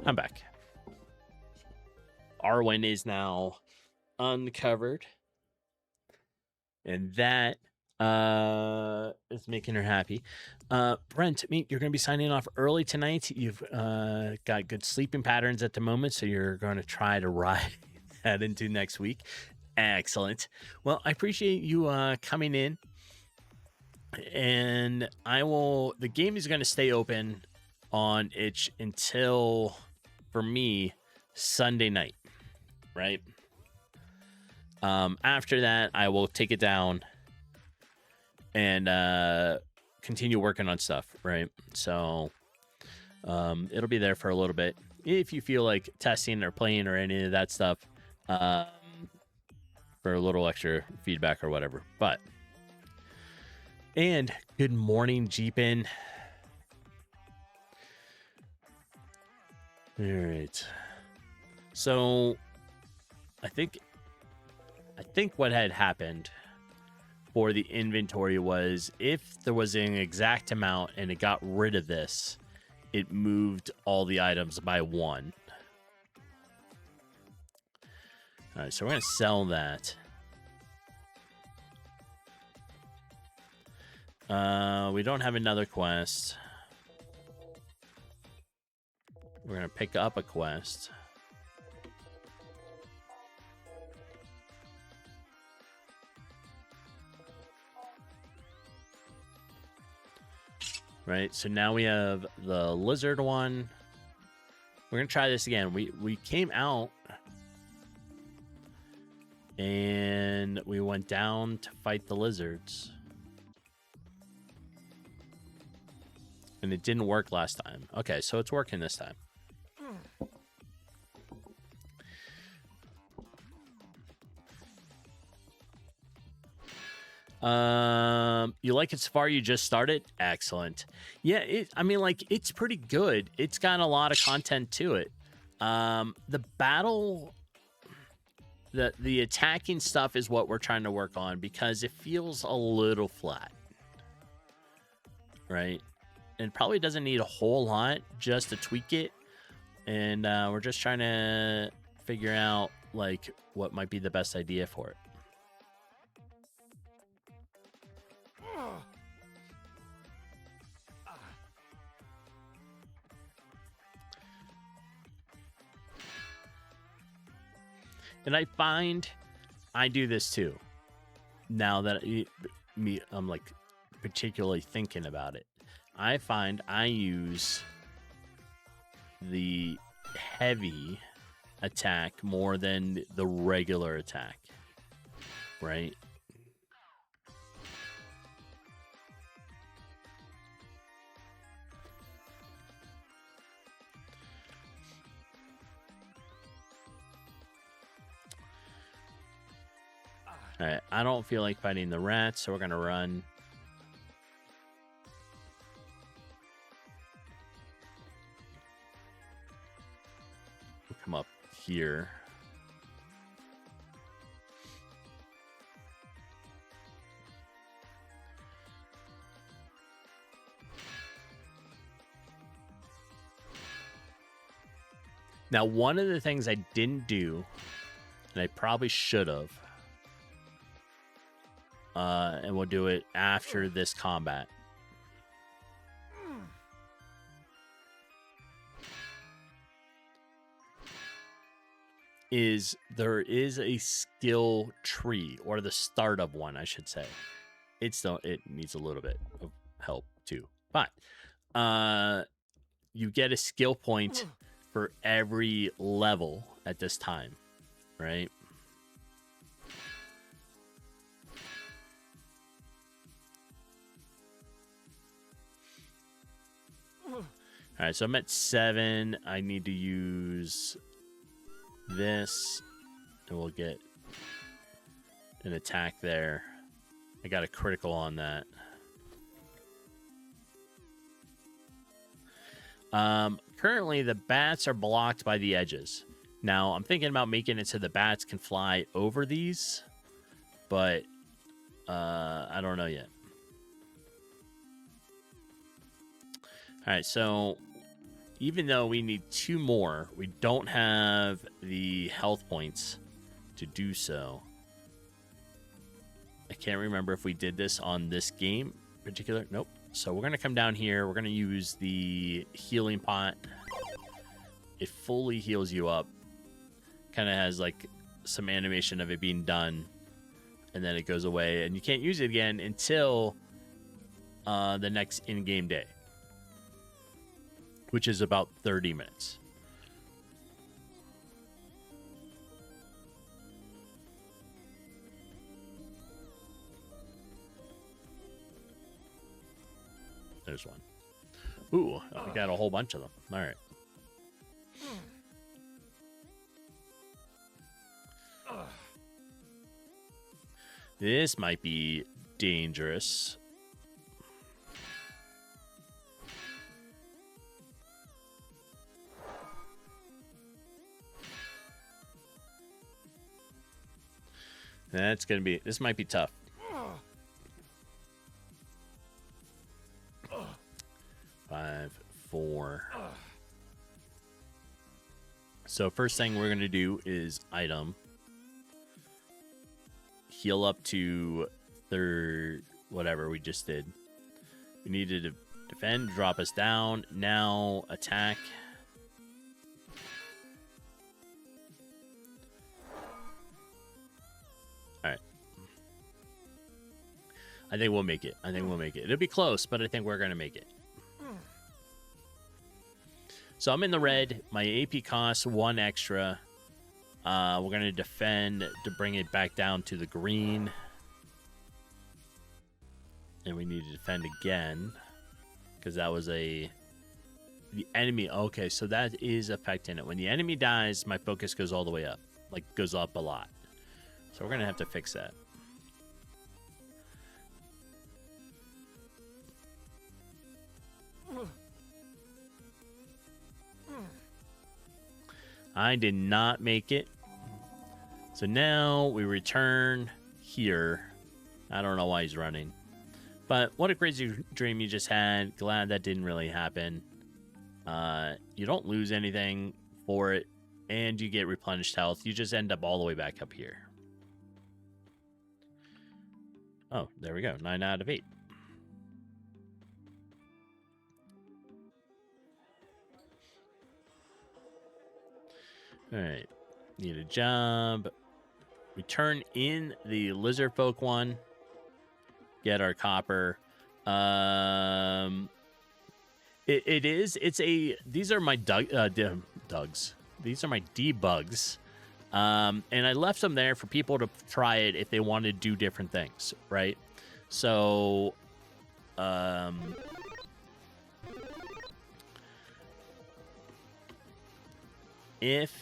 I'm back. Arwen is now uncovered, and that is making her happy. Brent, you're going to be signing off early tonight. You've got good sleeping patterns at the moment, so you're going to try to ride that into next week. Excellent. Well, I appreciate you coming in, and the game is going to stay open on itch until, for me, Sunday night, right? After that, I will take it down and continue working on stuff, right? So it'll be there for a little bit. If you feel like testing or playing or any of that stuff, for a little extra feedback or whatever. And good morning, Jeepin. All right. So I think what had happened for the inventory was, if there was an exact amount and it got rid of this, it moved all the items by 1. All right, so we're going to sell that. We don't have another quest. We're going to pick up a quest. Right, so now we have the lizard one. We're going to try this again. We came out and we went down to fight the lizards. And it didn't work last time. Okay, so it's working this time. You like it so far? You just started? Excellent. Yeah, it's pretty good. It's got a lot of content to it. The battle, the attacking stuff is what we're trying to work on, because it feels a little flat, right? And probably doesn't need a whole lot just to tweak it. And we're just trying to figure out like what might be the best idea for it. And I find I do this too. Now that I'm like particularly thinking about it, I find I use the heavy attack more than the regular attack, right? All right, I don't feel like fighting the rats, so we're gonna run. We'll come up here. Now, one of the things I didn't do, and I probably should have, and we'll do it after this combat, is there is a skill tree, or the start of one, I should say. It needs a little bit of help too, but you get a skill point for every level at this time, right? All right, so I'm at 7. I need to use this, and we'll get an attack there. I got a critical on that. Currently, the bats are blocked by the edges. Now, I'm thinking about making it so the bats can fly over these, but I don't know yet. All right, so even though we need 2 more, we don't have the health points to do so. I can't remember if we did this on this game in particular. Nope. So we're going to come down here. We're going to use the healing pot. It fully heals you up. Kind of has like some animation of it being done. And then it goes away. And you can't use it again until the next in-game day, which is about 30 minutes. There's one. Ooh, we got a whole bunch of them. All right. This might be dangerous. That's going to be... This might be tough. 5, 4. So first thing we're going to do is item. Heal up to third, whatever we just did. We needed to defend, drop us down. Now attack. All right. I think we'll make it. It'll be close, but I think we're going to make it. So I'm in the red. My AP costs 1 extra. We're going to defend to bring it back down to the green. And we need to defend again. Because that was the enemy. Okay, so that is affecting it. When the enemy dies, my focus goes all the way up. Like, goes up a lot. So we're going to have to fix that. I did not make it. So now we return here. I don't know why he's running. But what a crazy dream you just had. Glad that didn't really happen. You don't lose anything for it. And you get replenished health. You just end up all the way back up here. Oh, there we go. 9 out of 8. All right, need a job. We turn in the lizard folk one. Get our copper. These are my Dugs. These are my debugs. And I left them there for people to try it if they want to do different things, right? So, if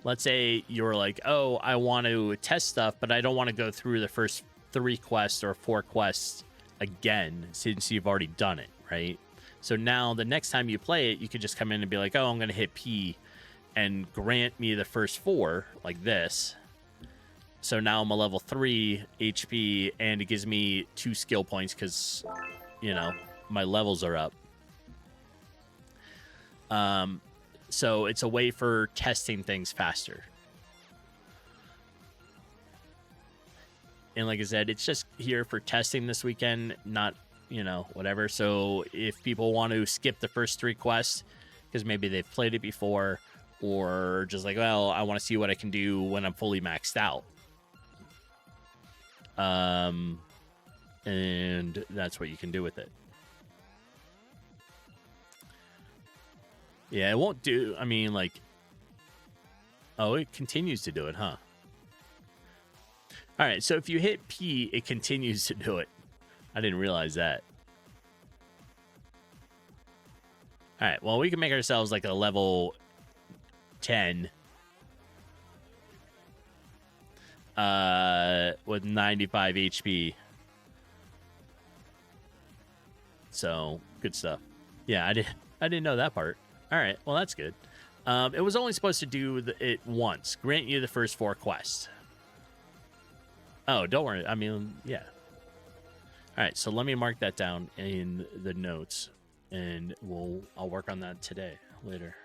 let's say you're like, oh, I want to test stuff, but I don't want to go through the first 3 quests or 4 quests again since you've already done it, right? So now the next time you play it, you could just come in and be like, oh, I'm going to hit P and grant me the first 4 like this. So now I'm a level 3 HP and it gives me 2 skill points because, you know, my levels are up. So it's a way for testing things faster. And like I said, it's just here for testing this weekend, not, you know, whatever. So if people want to skip the first 3 quests because maybe they've played it before, or just like, well, I want to see what I can do when I'm fully maxed out. And that's what you can do with it. Yeah, it won't do, I mean, like, oh, it continues to do it, huh? All right, so if you hit P, it continues to do it. I didn't realize that. All right, well, we can make ourselves like a level 10 with 95 HP. So, good stuff. Yeah, I didn't know that part. All right, well, that's good. It was only supposed to do it once. Grant you the first 4 quests. Oh, don't worry. I mean, yeah. All right, so let me mark that down in the notes. and I'll work on that today later.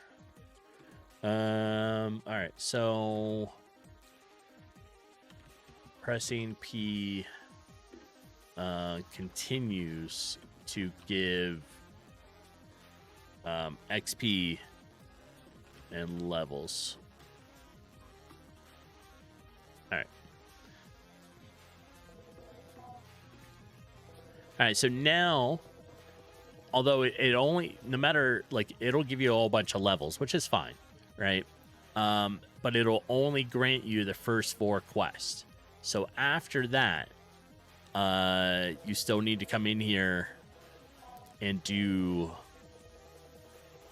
All right, so pressing P continues to give XP and levels. All right, so now, although it only, no matter, like, it'll give you a whole bunch of levels, which is fine, right? But it'll only grant you the first 4 quests. So after that, you still need to come in here and do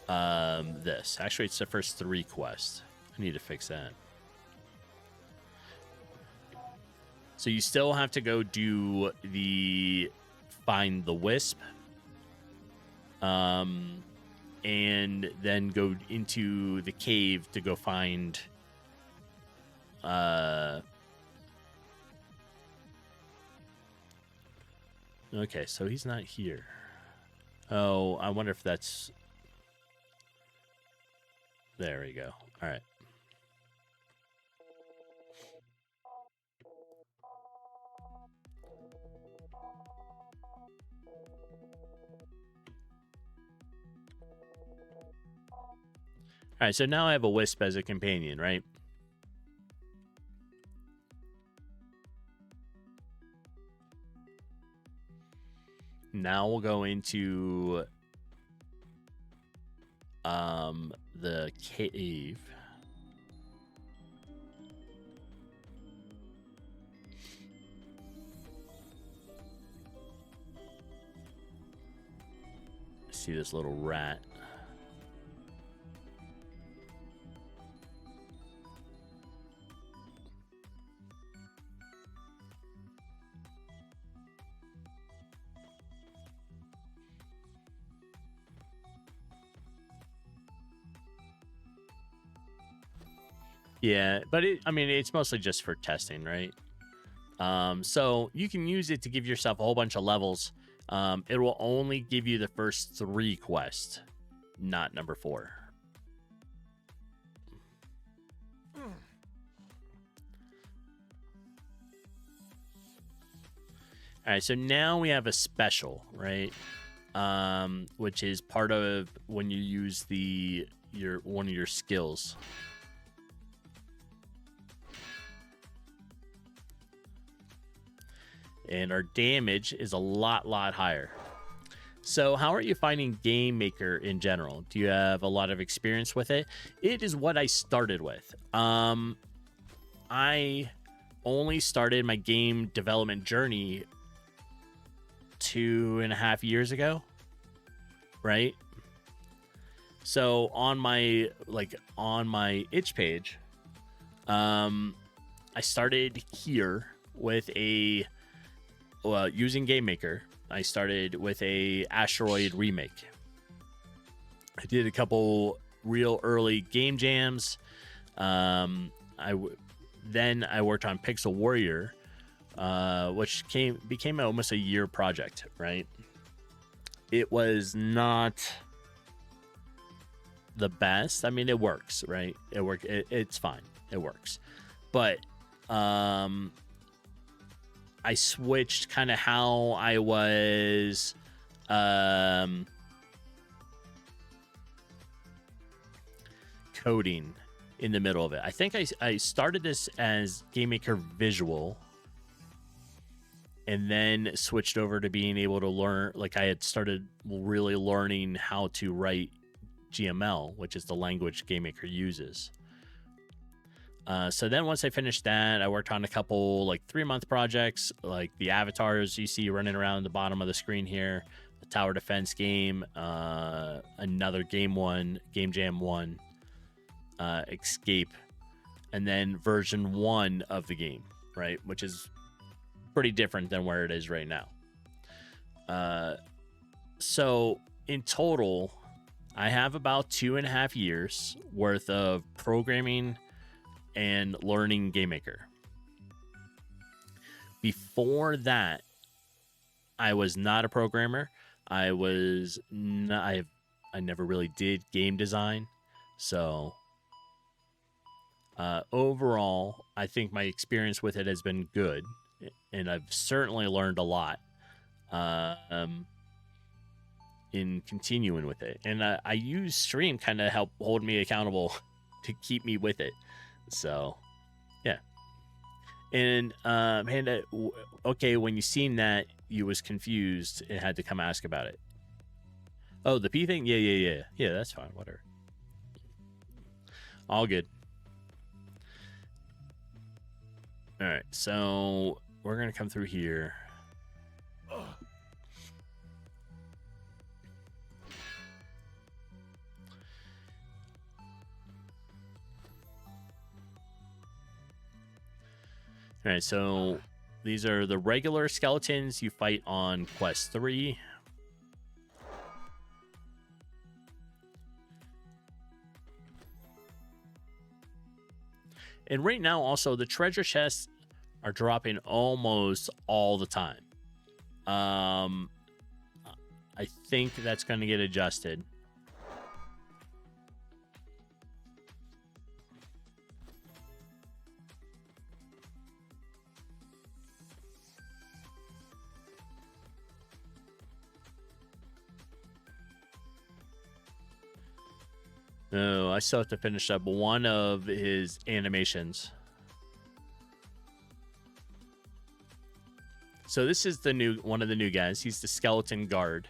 this. Actually, it's the first 3 quests. I need to fix that. So you still have to go do the find the wisp, and then go into the cave to go find okay, so he's not here. Oh, I wonder if that's... There we go. All right. All right, so now I have a wisp as a companion, right? Now we'll go into the cave. See this little rat. Yeah, but I mean, it's mostly just for testing, right? So you can use it to give yourself a whole bunch of levels. It will only give you the first 3 quests, not number 4. All right, so now we have a special, right? Which is part of when you use one of your skills. And our damage is a lot higher. So how are you finding GameMaker in general? Do you have a lot of experience with it? It is what I started with. I only started my game development journey 2.5 years ago, right? So on my itch page, I started here with using GameMaker. I started with a Asteroid remake. I did a couple real early game jams. Then I worked on Pixel Warrior, which became almost a year project, right? It was not the best. I mean, it works, right? It's fine. It works. But I switched kind of how I was coding in the middle of it. I think I started this as GameMaker Visual and then switched over to being able to learn, like I had started really learning how to write GML, which is the language GameMaker uses. So then once I finished that, I worked on a couple 3-month projects, like the avatars you see running around the bottom of the screen here, the tower defense game, another Game Jam 1, Escape, and then version 1 of the game, right? Which is pretty different than where it is right now. So in total, I have about 2.5 years worth of programming and learning GameMaker. Before that, I was not a programmer. I never really did game design, so overall, I think my experience with it has been good, and I've certainly learned a lot in continuing with it. And I use stream kind of help hold me accountable to keep me with it. So, yeah. And Panda, okay, when you seen that, you was confused and had to come ask about it. Oh, the P thing? Yeah. That's fine. Whatever. All good. All right, so we're gonna come through here. All right, so these are the regular skeletons you fight on quest 3. And right now, also, the treasure chests are dropping almost all the time. I think that's going to get adjusted. No, I still have to finish up one of his animations. So this is the one of the new guys. He's the skeleton guard.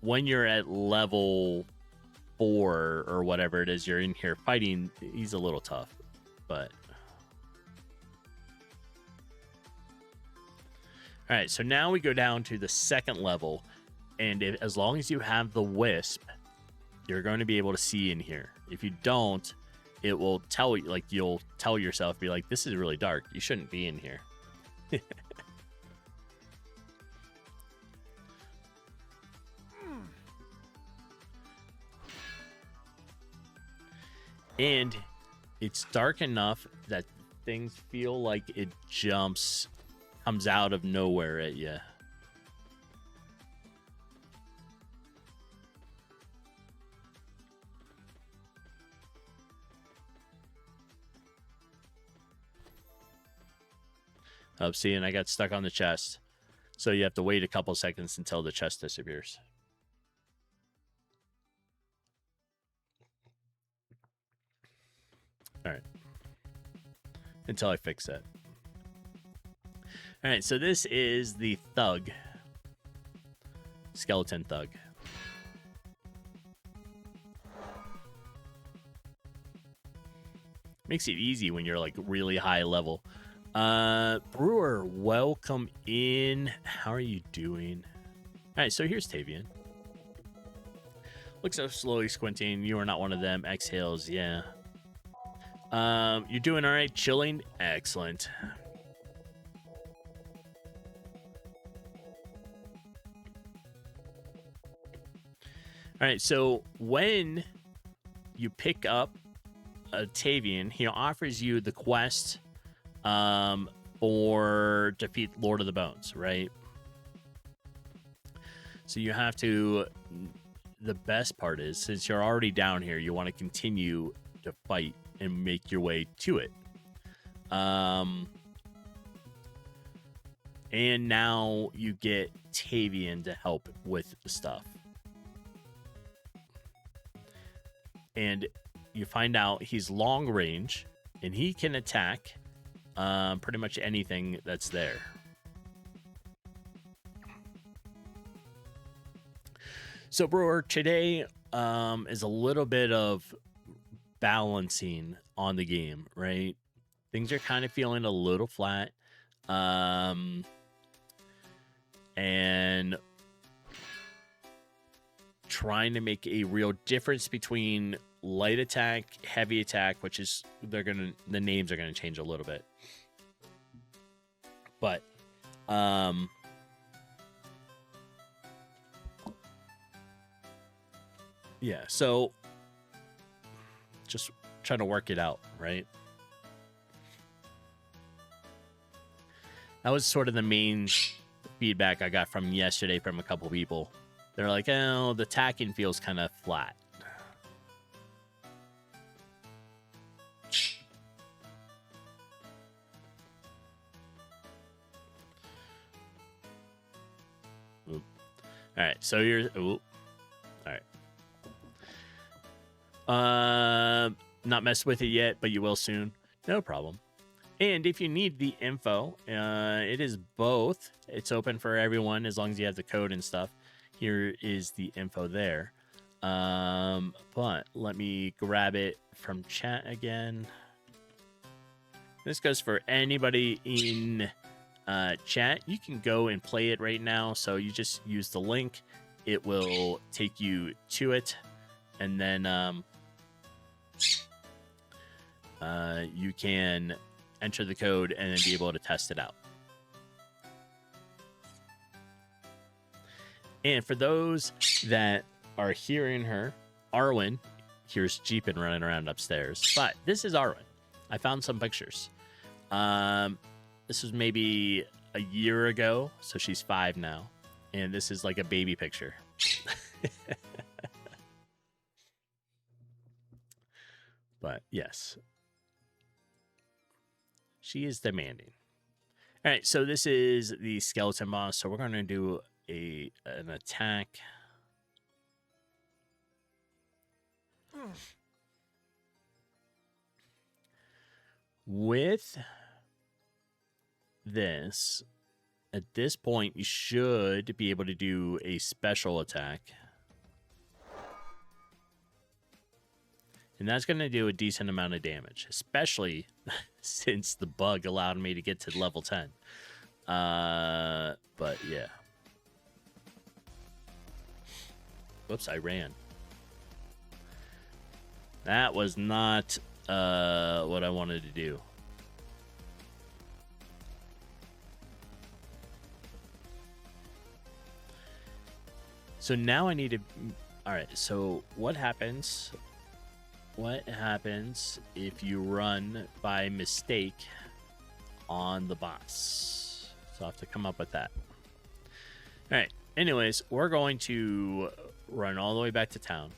When you're at level 4 or whatever it is you're in here fighting, he's a little tough, but all right, so now we go down to the 2nd level, and as long as you have the wisp, you're going to be able to see in here. If you don't, it will tell you, like, you'll tell yourself, be like, this is really dark, you shouldn't be in here. And it's dark enough that things feel like it comes out of nowhere at you. Oh, see, and I got stuck on the chest. So you have to wait a couple seconds until the chest disappears. All right. Until I fix that. All right, so this is the thug. Skeleton thug. Makes it easy when you're like really high level. Brewer, welcome in. How are you doing? All right, so here's Tavian. Looks so slowly squinting. You are not one of them. Exhales, yeah. You're doing all right. Chilling, excellent. All right, so when you pick up a Tavian, he offers you the quest for defeat Lord of the Bones, right? So you have to, the best part is, since you're already down here, you want to continue to fight and make your way to it. And now you get Tavian to help with the stuff. And you find out he's long range, and he can attack pretty much anything that's there. So, Brewer, today is a little bit of balancing on the game, right? Things are kind of feeling a little flat. And trying to make a real difference between light attack, heavy attack, which is the names are gonna change a little bit. But yeah, so just trying to work it out, right? That was sort of the main feedback I got from yesterday from a couple people. They're like, oh, the tacking feels kind of flat. Oop. All right, so you're... Oop. All right. Not messed with it yet, but you will soon. No problem. And if you need the info, it is both. It's open for everyone as long as you have the code and stuff. Here is the info there. But let me grab it from chat again. This goes for anybody in chat. You can go and play it right now. So you just use the link. It will take you to it. And then you can enter the code and then be able to test it out. And for those that are hearing her, Arwen, here's Jeepin running around upstairs. But this is Arwen. I found some pictures. This was maybe a year ago, so she's 5 now. And this is like a baby picture. But yes. She is demanding. All right, so this is the skeleton boss. So we're going to do an attack. With this, at this point, you should be able to do a special attack. And that's going to do a decent amount of damage, especially since the bug allowed me to get to level 10. But yeah. Whoops, I ran. That was not what I wanted to do. So now I need to... All right, so what happens... What happens if you run by mistake on the boss? So I'll have to come up with that. All right. Anyways, we're going to run all the way back to town.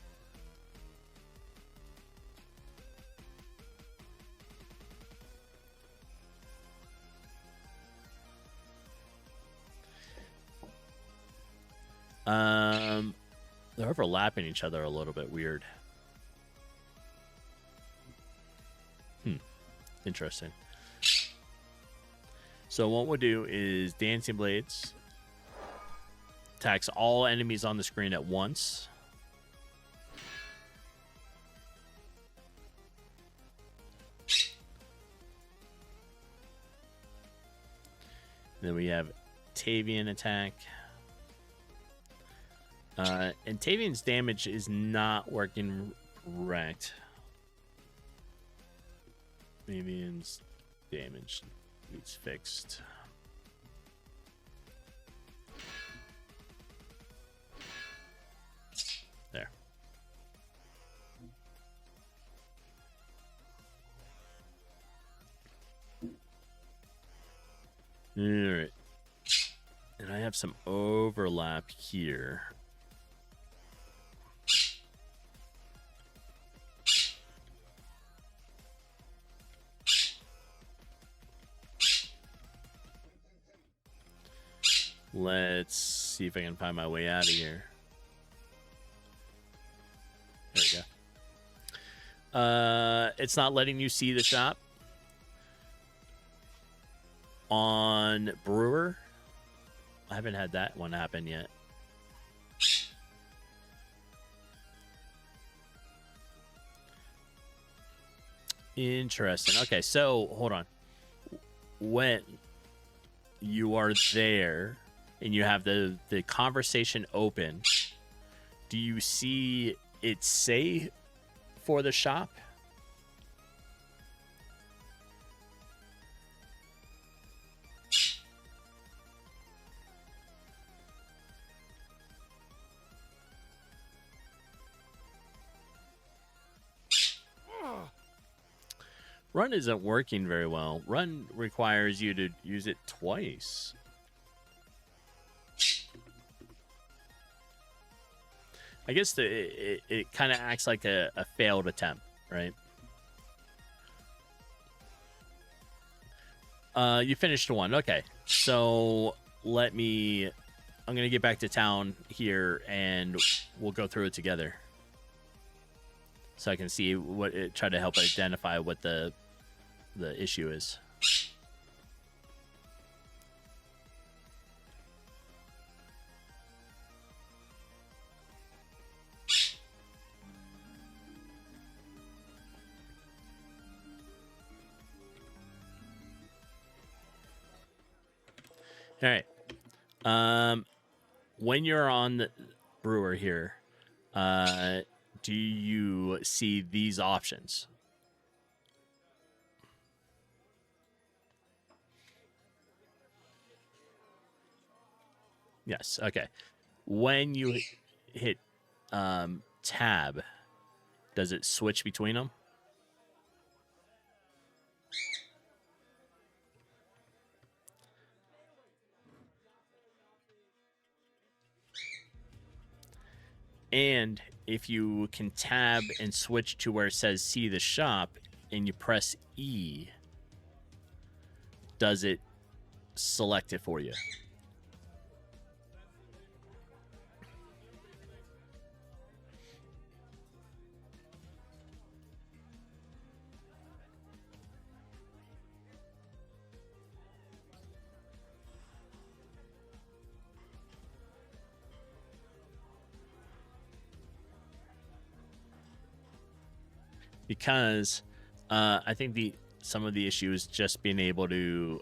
They're overlapping each other a little bit weird. Interesting. So what we'll do is Dancing Blades attacks all enemies on the screen at once. Then we have Tavian attack. And Tavian's damage is not working correct. Tavian's damage needs fixed. There. All right. And I have some overlap here. Let's see if I can find my way out of here. There we go. It's not letting you see the shop. On Brewer, I haven't had that one happen yet. Interesting. Okay, so hold on. When you are there and you have the conversation open, do you see it say for the shop? Run isn't working very well. Run requires you to use it twice. I guess it kind of acts like a failed attempt, right? You finished one. Okay. So I'm going to get back to town here and we'll go through it together. So I can see try to help identify what the issue is. All right. When you're on the brewer here, do you see these options? Yes. Okay. When you hit tab, does it switch between them? And if you can tab and switch to where it says see the shop and you press E, does it select it for you? Because I think some of the issue is just being able to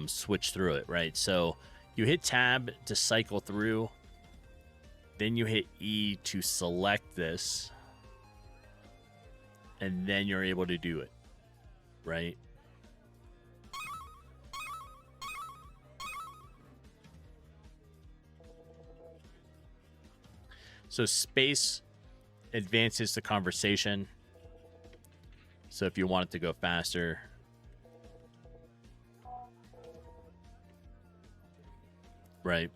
switch through it, right? So you hit tab to cycle through, then you hit E to select this, and then you're able to do it, right? So space advances the conversation. So if you want it to go faster, right?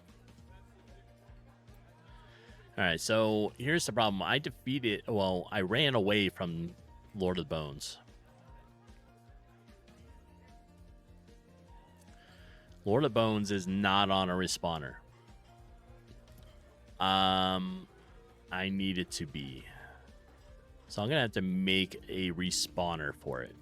All right, so here's the problem. I ran away from Lord of the Bones. Lord of the Bones is not on a respawner. I need it to be. So I'm going to have to make a respawner for it.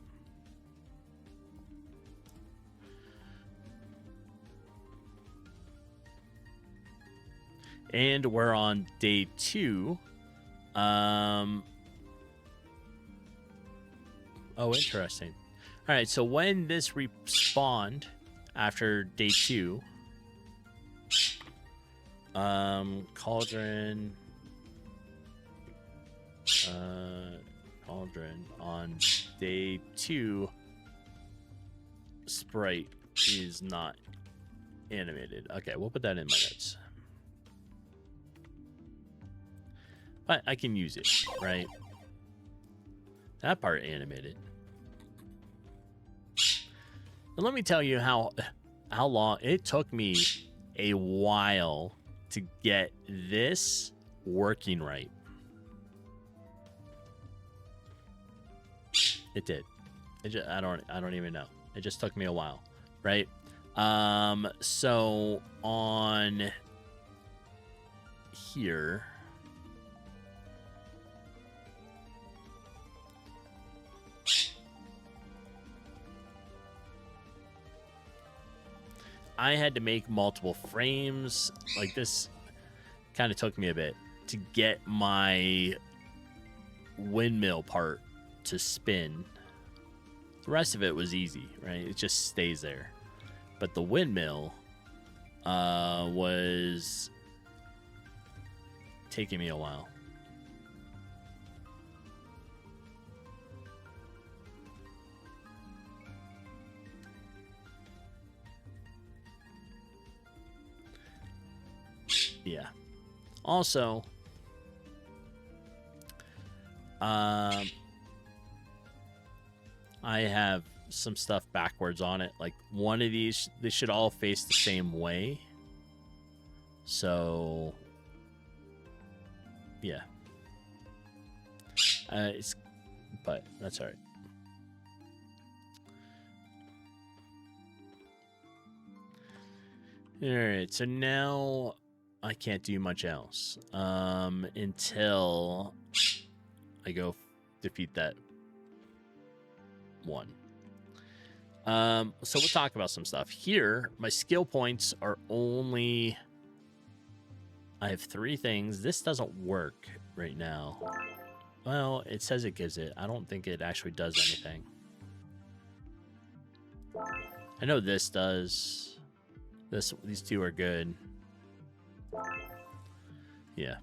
And we're on day 2. Oh, interesting. All right, so when this respawned after day 2, Cauldron on day 2, sprite is not animated. Okay, we'll put that in my notes. But I can use it, right? That part animated. And let me tell you how long it took me a while to get this working right. It did. I don't even know. It just took me a while, right? So on here, I had to make multiple frames. Like, this kind of took me a bit to get my windmill part to spin. The rest of it was easy, right? It just stays there. But the windmill was taking me a while. Yeah. Also, I have some stuff backwards on it. Like one of these, they should all face the same way. So, yeah. But that's all right. All right, so now I can't do much else until I go defeat that one. So we'll talk about some stuff here. My skill points are only, I have 3 things. This doesn't work right now. Well, it says it gives it. I don't think it actually does anything. I know this does. These 2 are good. Yeah.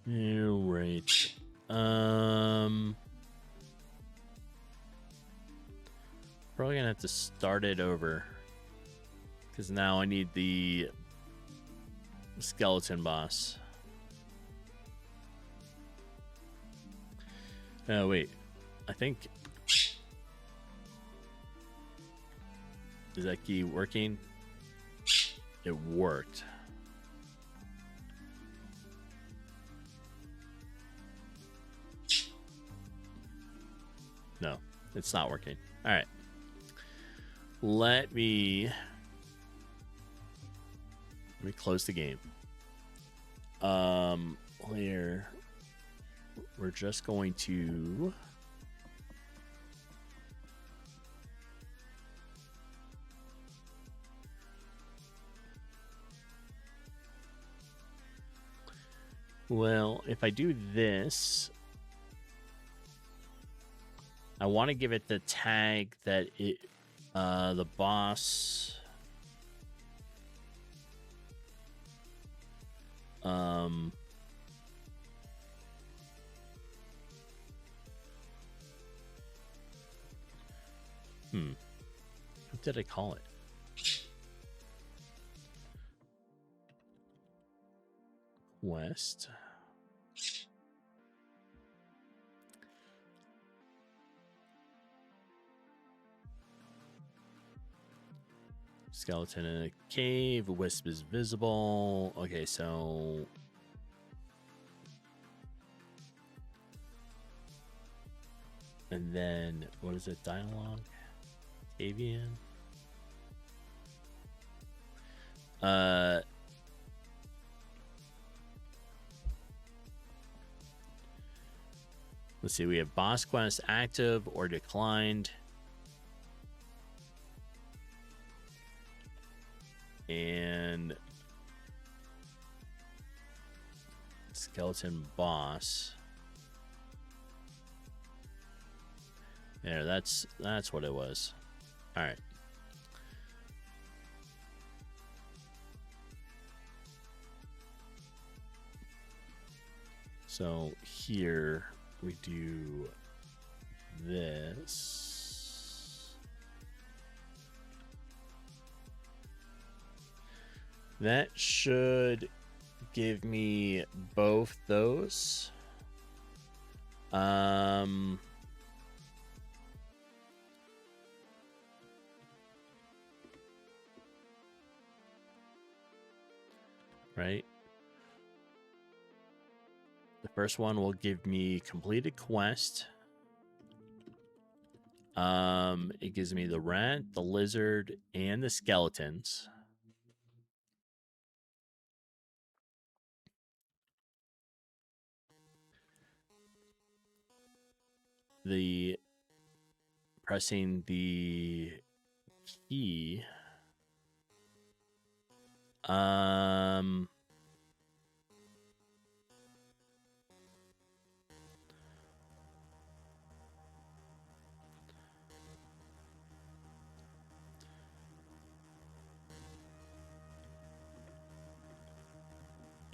All right. Probably gonna have to start it over because now I need the skeleton boss. Oh wait, I think, is that key working? It worked. No, it's not working. All right. Let me close the game. Here we're just going to if I do this, I want to give it the tag that it the boss what did I call it? Quest. Skeleton in a cave. Wisp is visible. Okay, so and then what is it? Dialogue. Avian. Let's see. We have boss quest active or declined. And skeleton boss. There, that's what it was. All right. So here we do this. That should give me both those. Right. The first one will give me completed quest. It gives me the rat, the lizard, and the skeletons. The pressing the key.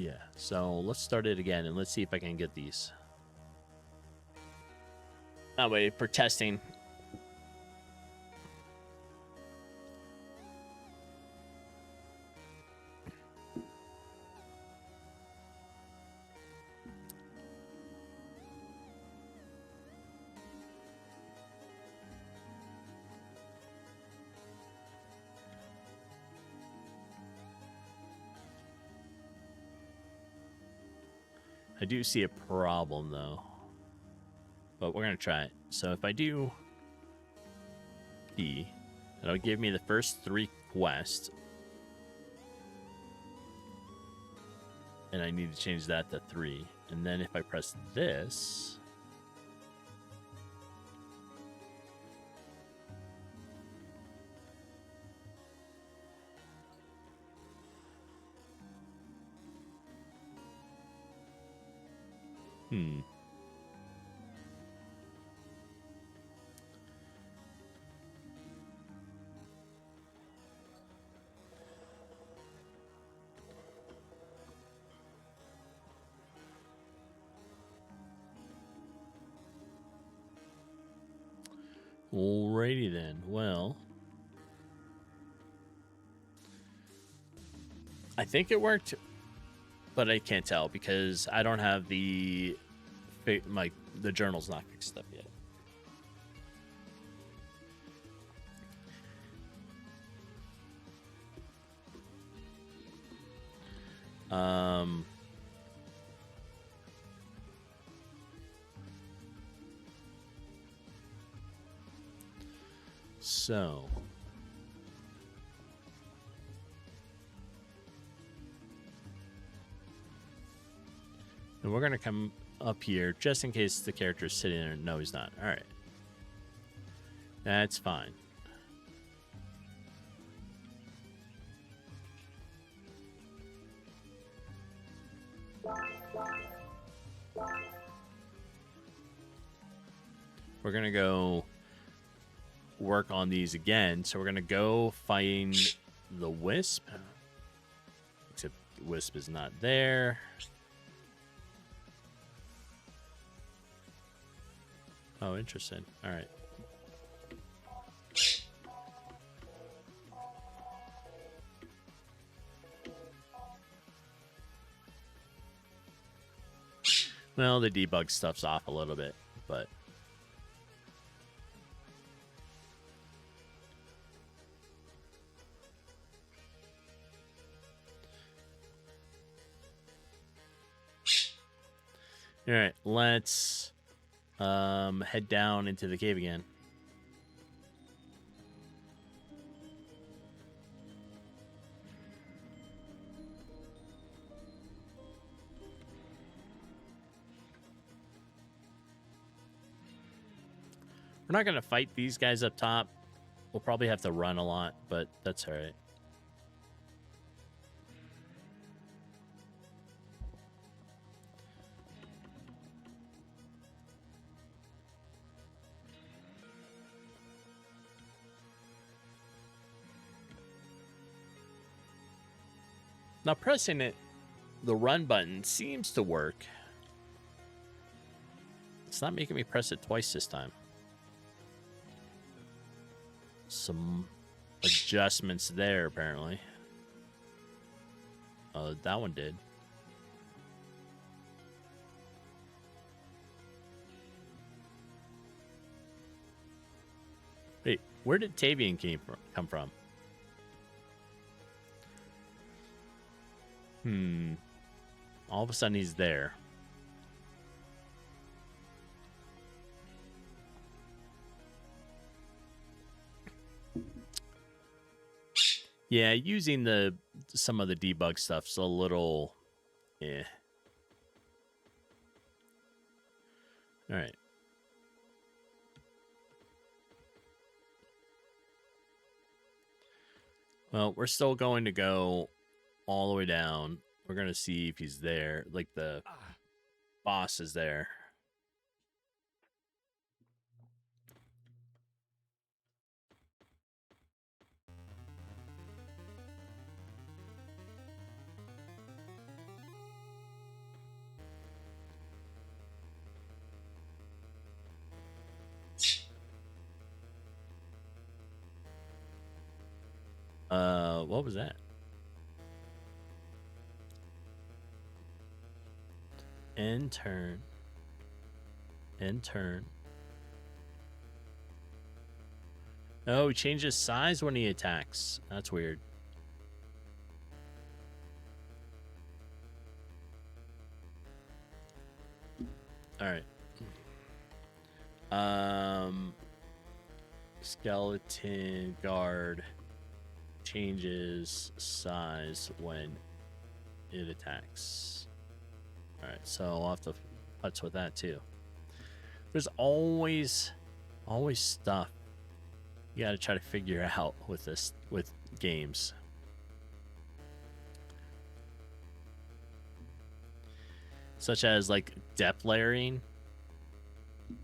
Yeah, so let's start it again and let's see if I can get these. That way, for testing. I do see a problem, though. But we're going to try it. So if I do P, that'll give me the first 3 quests. And I need to change that to 3. And then if I press this... Alrighty then. Well, I think it worked, but I can't tell because I don't have the journal's not fixed up yet. So and we're gonna come up here just in case the character is sitting there. No, he's not. All right, that's fine. We're gonna go work on these again. So we're gonna go find the Wisp. Except Wisp is not there. Oh, interesting. All right. Well, the debug stuff's off a little bit, but all right, let's head down into the cave again. We're not going to fight these guys up top. We'll probably have to run a lot, but that's all right. Now pressing the run button seems to work. It's not making me press it twice this time. Some adjustments there, apparently. That one did. Wait, where did Tavian come from? All of a sudden he's there. Yeah, using some of the debug stuff's a little eh. All right. Well, we're still going to go all the way down. We're going to see if he's there. Like the boss is there. What was that? End turn. End turn. Oh, he changes size when he attacks. That's weird. All right. Skeleton guard changes size when it attacks. All right, so I'll have to putz with that too. There's always stuff you got to try to figure out with this, with games. Such as like depth layering.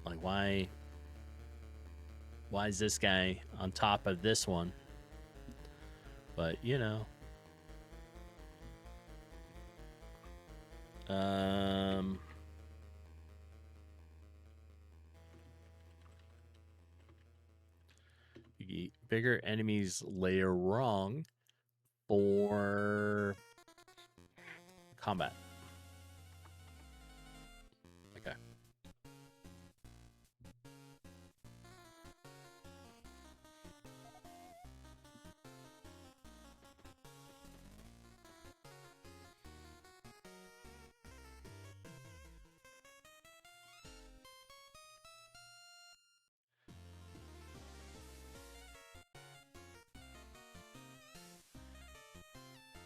Like why is this guy on top of this one? But you know. Bigger enemies layer wrong for combat. Okay.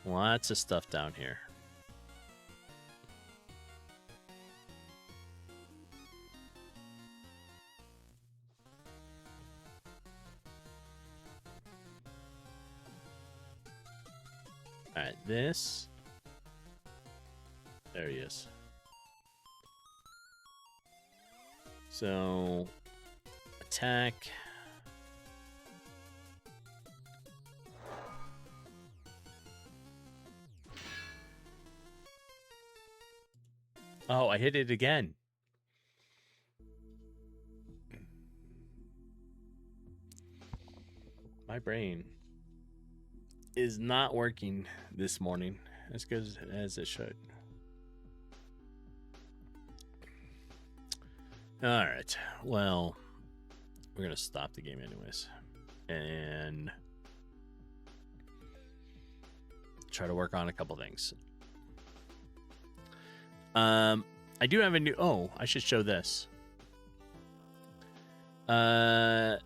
Lots of stuff down here. All right, this. There he is. So, attack. Oh, I hit it again. My brain is not working this morning as good as it should. All right. Well, we're going to stop the game anyways. And try to work on a couple things. I do have a new... Oh, I should show this. Hassan,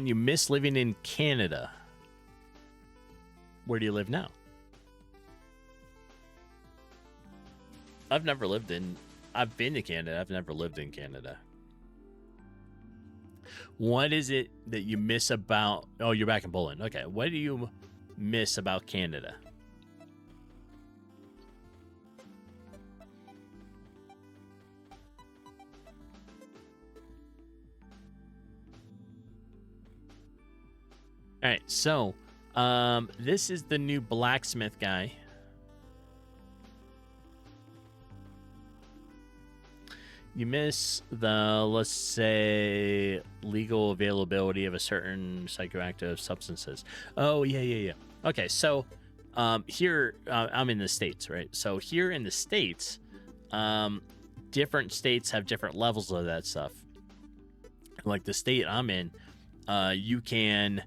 you miss living in Canada. Where do you live now? I've never lived in... I've been to Canada. I've never lived in Canada. What is it that you miss about... Oh, you're back in Poland. Okay. What do you miss about Canada? All right, so this is the new blacksmith guy. You miss the, let's say, legal availability of a certain psychoactive substances. Oh, yeah. Okay, so here, I'm in the States, right? So here in the States, different states have different levels of that stuff. Like the state I'm in, you can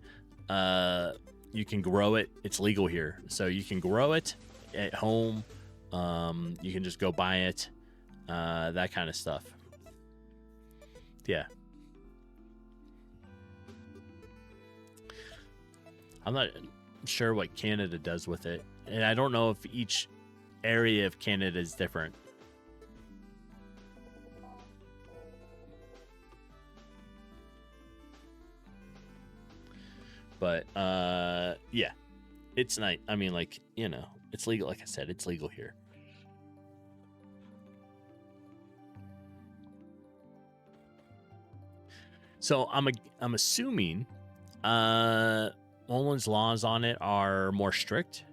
grow it. It's legal here, so you can grow it at home. You can just go buy it, that kind of stuff. Yeah, I'm not sure what Canada does with it, and I don't know if each area of Canada is different. But yeah, it's nice. I mean, like, you know, it's legal. Like I said, it's legal here. So I'm assuming Poland's laws on it are more strict.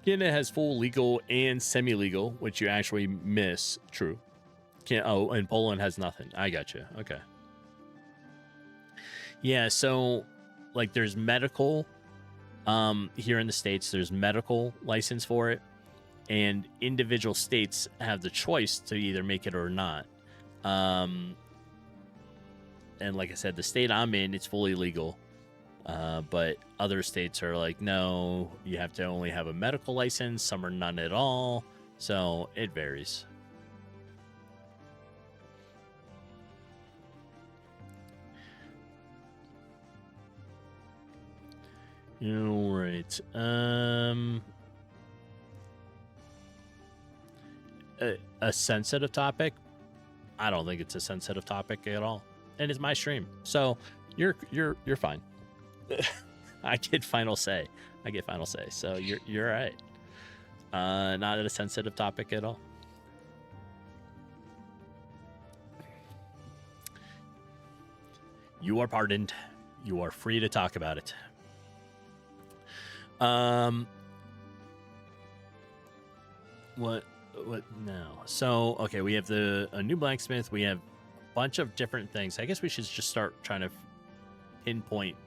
Canada has full legal and semi-legal, which you actually miss. True. Oh, and Poland has nothing. I got you. Okay. Yeah, so like there's medical here in the States, there's medical license for it, and individual states have the choice to either make it or not. And like I said, the state I'm in, it's fully legal. But other states are like, no, you have to only have a medical license. Some are none at all. So it varies. All right. A sensitive topic? I don't think it's a sensitive topic at all. And it's my stream. So you're fine. I get final say. So you're all right. Not a sensitive topic at all. You are pardoned. You are free to talk about it. What now? So okay, we have a new blacksmith. We have a bunch of different things. I guess we should just start trying to pinpoint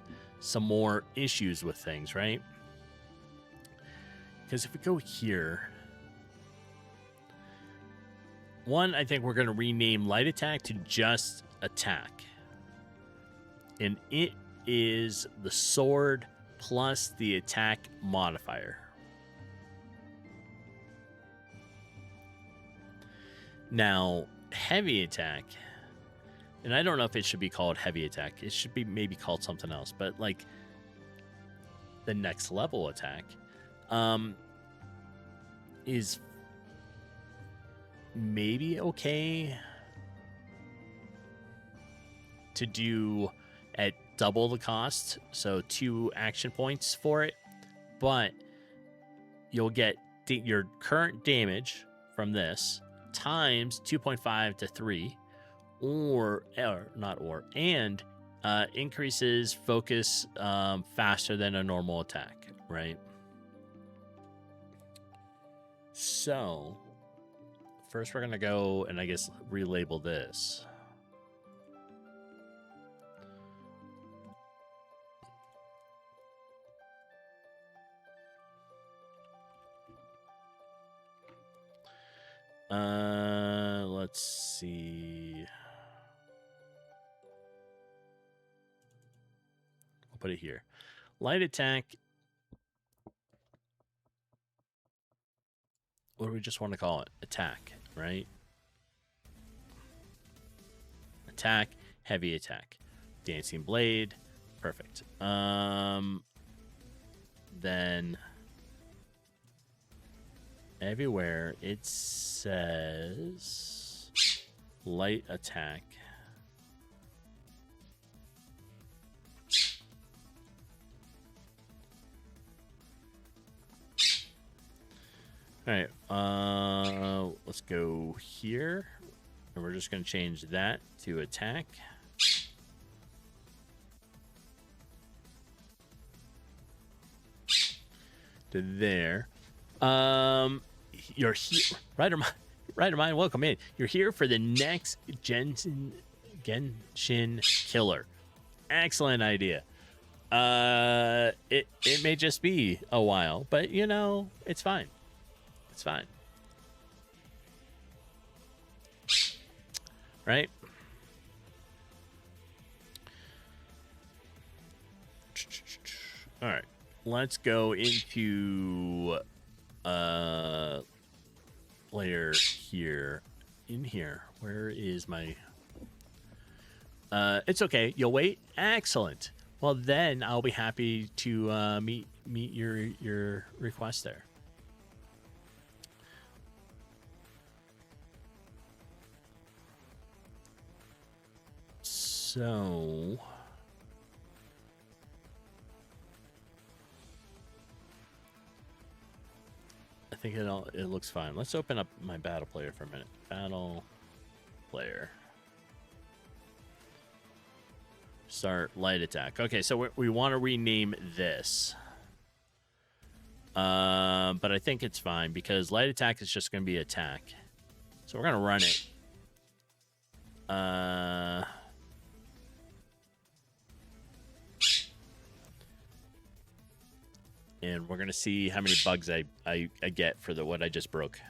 some more issues with things, right? Because if we go here, one, I think we're going to rename light attack to just attack, and it is the sword plus the attack modifier. Now, heavy attack, and I don't know if it should be called heavy attack. It should be maybe called something else, but like the next level attack is maybe okay to do at double the cost, so 2 action points for it, but you'll get your current damage from this times 2.5 to 3, and increases focus faster than a normal attack, right? So first we're gonna go and I guess relabel this. Let's see. I'll put it here. Light attack. What do we just want to call it? Attack, right? Attack, heavy attack. Dancing blade. Perfect. Then everywhere it says light attack. All right, let's go here, and we're just going to change that to attack. To there. You're here, Rider Mine. Welcome in. You're here for the next Genshin killer. Excellent idea. It may just be a while, but you know, it's fine. It's fine. Right? All right. Let's go into player here. In here. Where is my it's okay. You'll wait? Excellent. Well, then I'll be happy to meet your request there. So I think it looks fine. Let's open up my battle player for a minute. Battle player. Start light attack. Okay, so we want to rename this. But I think it's fine because light attack is just going to be attack. So we're going to run it. and we're gonna see how many bugs I get for what I just broke.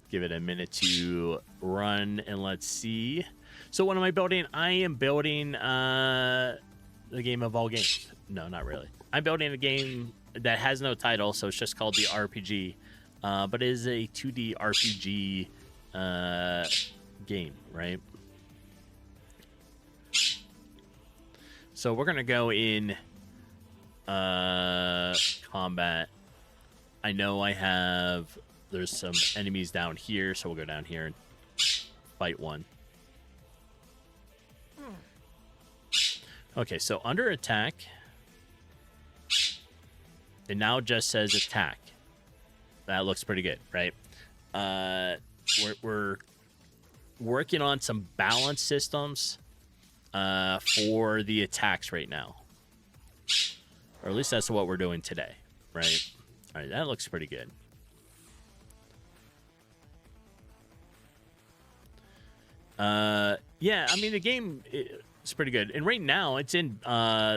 Give it a minute to run, and let's see. So what am I building? I am building the game of all games. No, not really. I'm building a game that has no title, so it's just called the RPG, but it is a 2D RPG game, right? So we're gonna go in combat. I know there's some enemies down here, so we'll go down here and fight one. Okay, so under attack, it now just says attack. That looks pretty good, right? We're working on some balance systems for the attacks right now. Or at least that's what we're doing today, right? All right, that looks pretty good. Yeah, I mean, the game is pretty good. And right now, it's in,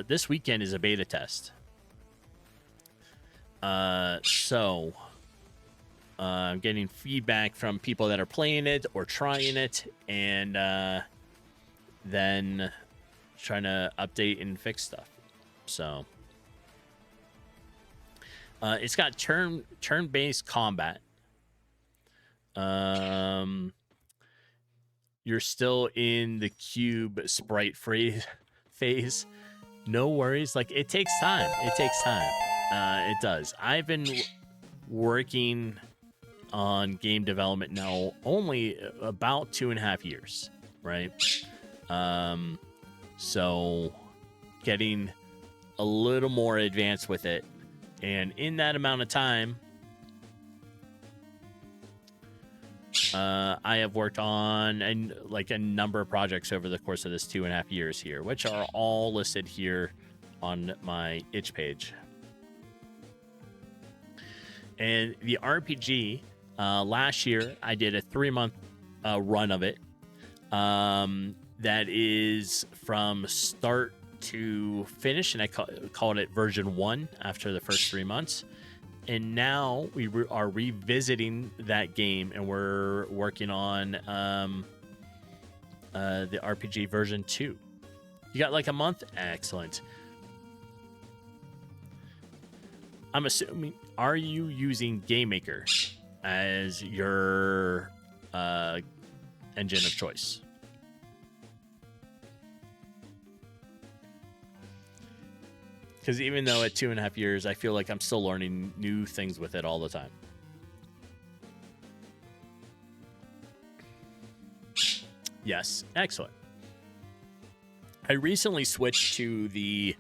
this weekend is a beta test. So I'm getting feedback from people that are playing it or trying it, and then trying to update and fix stuff. So it's got turn-based combat. You're still in the cube sprite phase. No worries. Like, it takes time. It takes time. It does. I've been working on game development now only about 2.5 years, right? So getting a little more advanced with it. And in that amount of time, I have worked on a number of projects over the course of this 2.5 years here, which are all listed here on my itch page. And the RPG, last year I did a 3-month run of it. That is from start to finish, and I called it version 1 after the first 3 months. And now we are revisiting that game, and we're working on the RPG version 2. You got like a month? Excellent. I'm assuming, are you using GameMaker as your engine of choice? Because even though at 2.5 years, I feel like I'm still learning new things with it all the time. Yes, excellent. I recently switched to the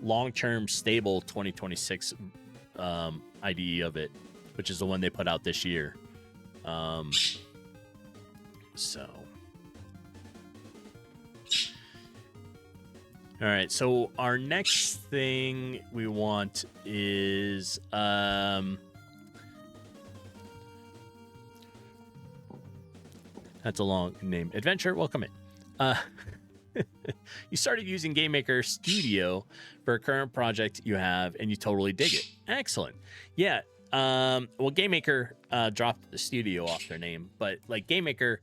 long-term stable 2026 IDE of it, which is the one they put out this year. All right, so our next thing we want is that's a long name. Adventure, welcome in. You started using GameMaker Studio for a current project you have, and you totally dig it. Excellent. Yeah. Well, GameMaker dropped the Studio off their name, but like GameMaker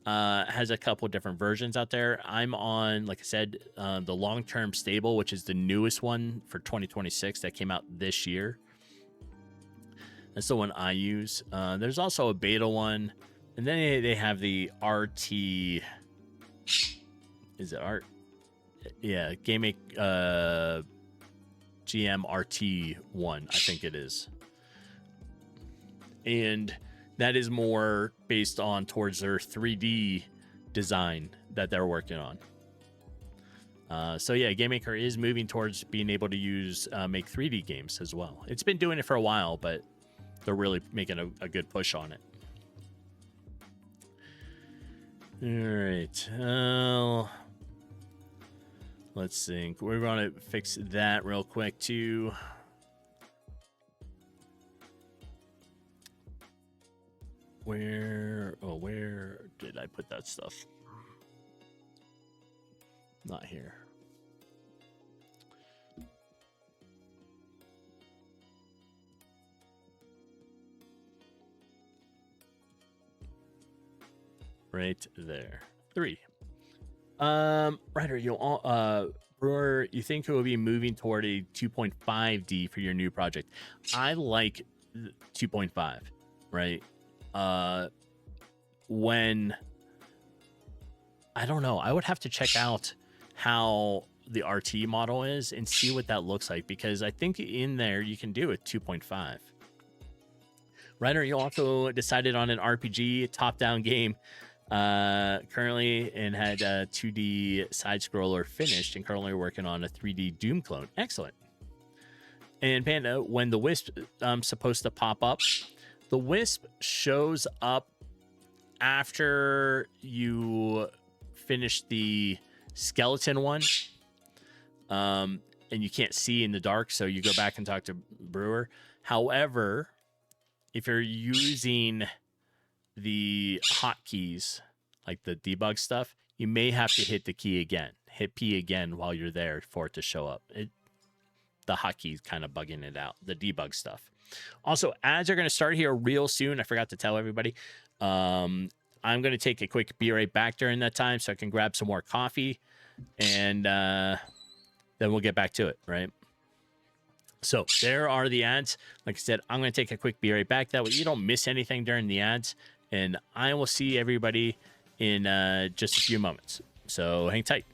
has a couple different versions out there. I'm on, like I said, the long-term stable, which is the newest one for 2026 that came out this year. That's the one I use. There's also a beta one, and then they have the RT. Is it art? Yeah, GameMaker GMRT one, I think it is. And that is more based on towards their 3D design that they're working on. So yeah, GameMaker is moving towards being able to make 3D games as well. It's been doing it for a while, but they're really making a good push on it. All right. Let's think. We're going to fix that real quick too. Where did I put that stuff? Not here. Right there. 3. Ryder, Brewer, you think it will be moving toward a 2.5D for your new project? I like 2.5, right? When I don't know, I would have to check out how the RT model is and see what that looks like, because I think in there you can do it 2.5. Ryder, you also decided on an RPG top-down game currently, and had a 2D side scroller finished, and currently working on a 3D Doom clone. Excellent. And Panda, when the Wisp supposed to pop up, the Wisp shows up after you finish the skeleton one, and you can't see in the dark, so you go back and talk to Brewer. However, if you're using the hotkeys, like the debug stuff, you may have to hit the key again. Hit P again while you're there for it to show up. The hotkeys kind of bugging it out, the debug stuff. Also, ads are going to start here real soon. I forgot to tell everybody. I'm going to take a quick be right back during that time so I can grab some more coffee, and then we'll get back to it, right? So there are the ads. Like I said, I'm going to take a quick be right back. That way you don't miss anything during the ads. And I will see everybody in just a few moments. So hang tight.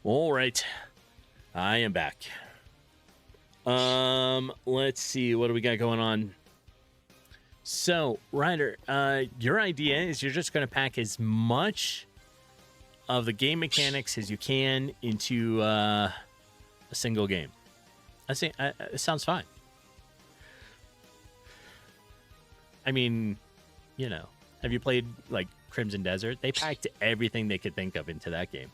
All right, I am back. Let's see, what do we got going on? So, Ryder, your idea is you're just going to pack as much of the game mechanics as you can into a single game. I think it sounds fine. I mean, you know, have you played like Crimson Desert? They packed everything they could think of into that game.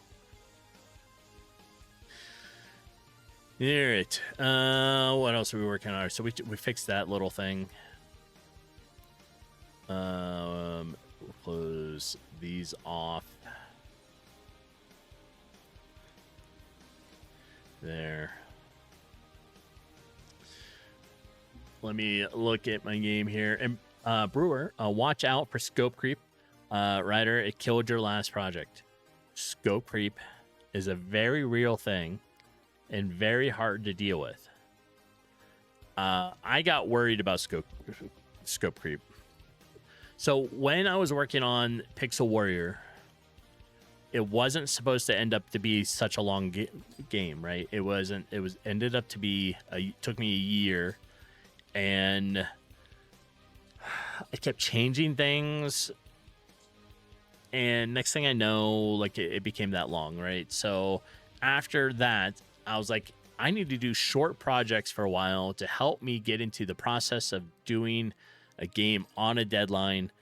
All right. What else are we working on? So we fixed that little thing. We'll close these off. There. let me look at my game here. And Brewer, watch out for scope creep. Ryder, it killed your last project. Scope creep is a very real thing and very hard to deal with. I got worried about scope creep. So when I was working on Pixel Warrior, it wasn't supposed to end up to be such a long game, right? It wasn't. It was ended up to be. Took me a year, and I kept changing things. And next thing I know, like it became that long, right? So after that, I was like, I need to do short projects for a while to help me get into the process of doing a game on a deadline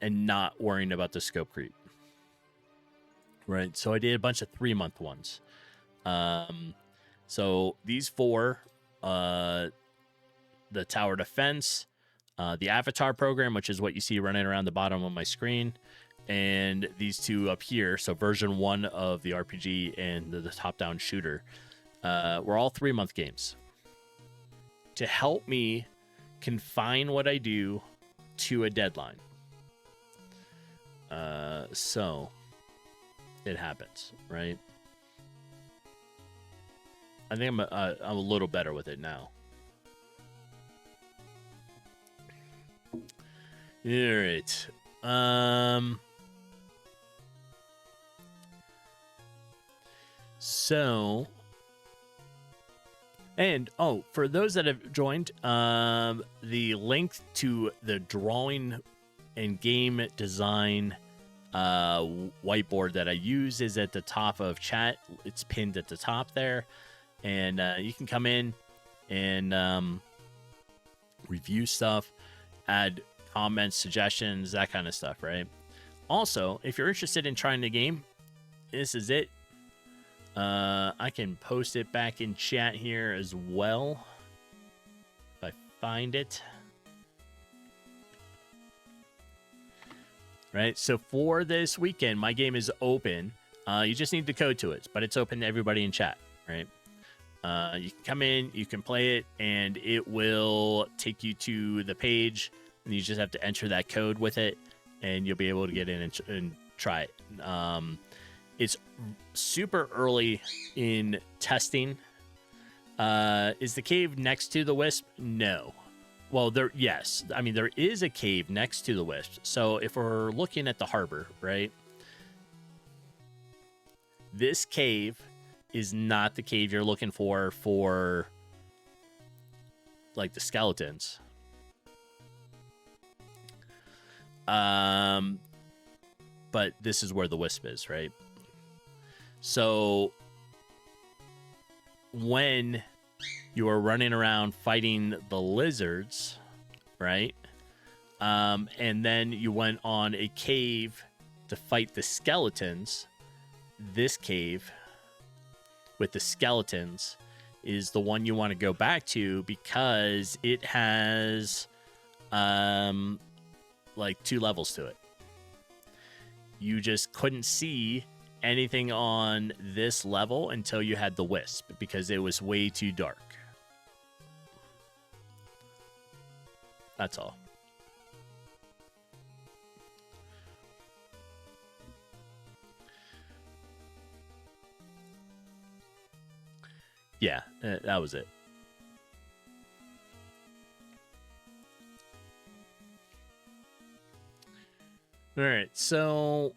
and not worrying about the scope creep. Right. So I did a bunch of 3-month ones. So these 4, the tower defense, the avatar program, which is what you see running around the bottom of my screen, and these 2 up here. So version 1 of the RPG and the top-down shooter were all 3-month games to help me confine what I do to a deadline. So it happens, right? I think I'm a little better with it now. All right. So, and for those that have joined, the link to the drawing and game design whiteboard that I use is at the top of chat. It's pinned at the top there, and you can come in and review stuff, add comments, suggestions, that kind of stuff, right? Also, if you're interested in trying the game, this is it. I can post it back in chat here as well if I find it. Right, so for this weekend, my game is open. You just need the code to it, but it's open to everybody in chat, right? You can come in, you can play it, and it will take you to the page, and you just have to enter that code with it, and you'll be able to get in and try it. It's super early in testing. Is the cave next to the Wisp? No. Well, yes. I mean, there is a cave next to the Wisp. So if we're looking at the harbor, right? This cave is not the cave you're looking for like the skeletons. But this is where the Wisp is, right? So when you are running around fighting the lizards, right? And then you went on a cave to fight the skeletons. This cave with the skeletons is the one you want to go back to because it has like 2 levels to it. You just couldn't see anything on this level until you had the Wisp because it was way too dark. That's all. Yeah, that was it. All right, so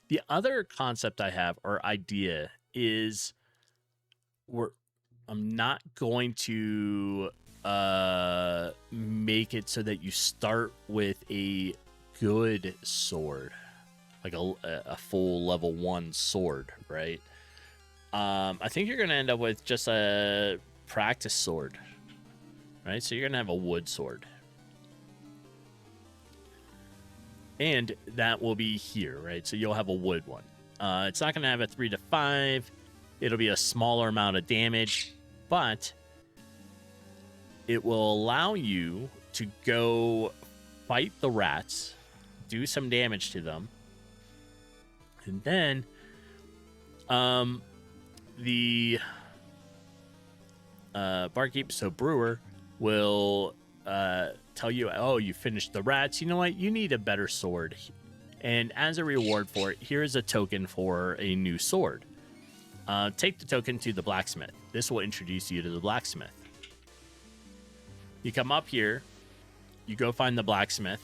the other concept I have or idea is I'm not going to make it so that you start with a good sword, like a full level 1 sword, right? I think you're going to end up with just a practice sword, right? So you're going to have a wood sword. And that will be here, right? So you'll have a wood one. It's not going to have a 3 to 5. It'll be a smaller amount of damage, but it will allow you to go fight the rats, do some damage to them, and then barkeep, so brewer, will tell you, oh, you finished the rats. You know what? You need a better sword. And as a reward for it, here is a token for a new sword. Take the token to the blacksmith. This will introduce you to the blacksmith. You come up here, you go find the blacksmith,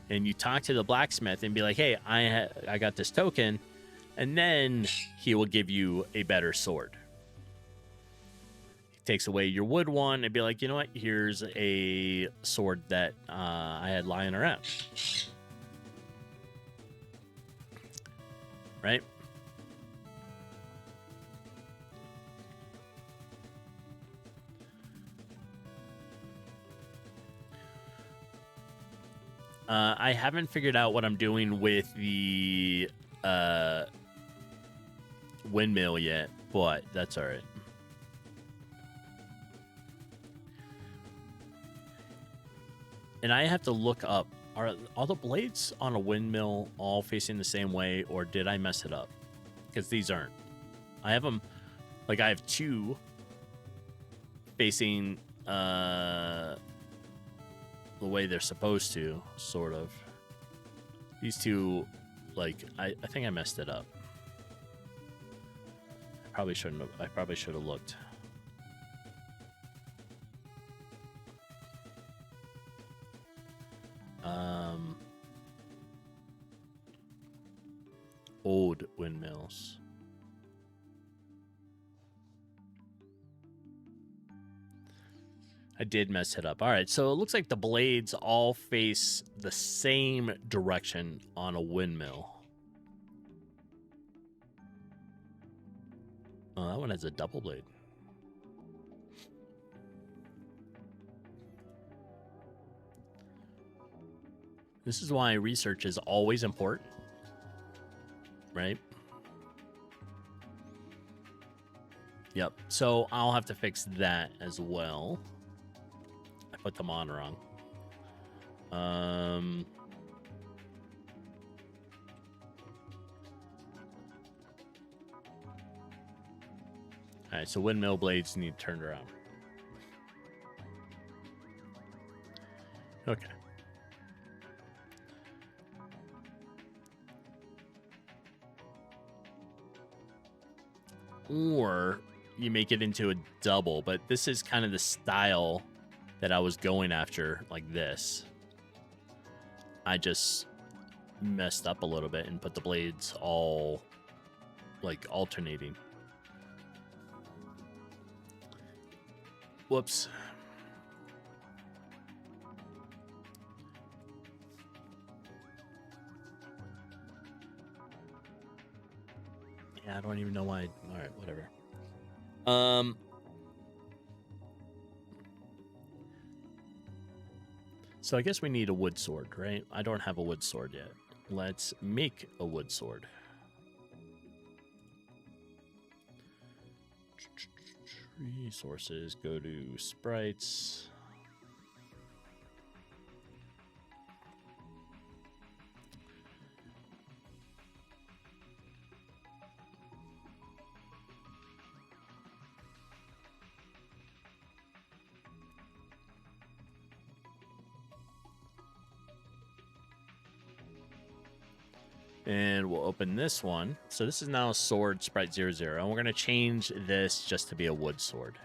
and you talk to the blacksmith and be like, hey, I got this token, and then he will give you a better sword. He takes away your wood one and be like, you know what? Here's a sword that I had lying around. Right? I haven't figured out what I'm doing with the windmill yet, but that's all right. And I have to look up, are all the blades on a windmill all facing the same way, or did I mess it up? Because these aren't. I have them, like I have two facing the way they're supposed to, sort of. These two, like, I think I messed it up. I probably shouldn't have. I probably should have looked. Old windmills. I did mess it up. All right, so it looks like the blades all face the same direction on a windmill. Oh, that one has a double blade. This is why research is always important, right? Yep, so I'll have to fix that as well. I put them on wrong. All right, so windmill blades need turned around. Okay. Or you make it into a double, but this is kind of the style that I was going after, like this. I just messed up a little bit and put the blades all like alternating. Whoops. Yeah, I don't even know why. All right, whatever. So I guess we need a wood sword, right? I don't have a wood sword yet. Let's make a wood sword. Resources, go to sprites. And we'll open this one. So this is now sword sprite 00, and we're going to change this just to be a wood sword.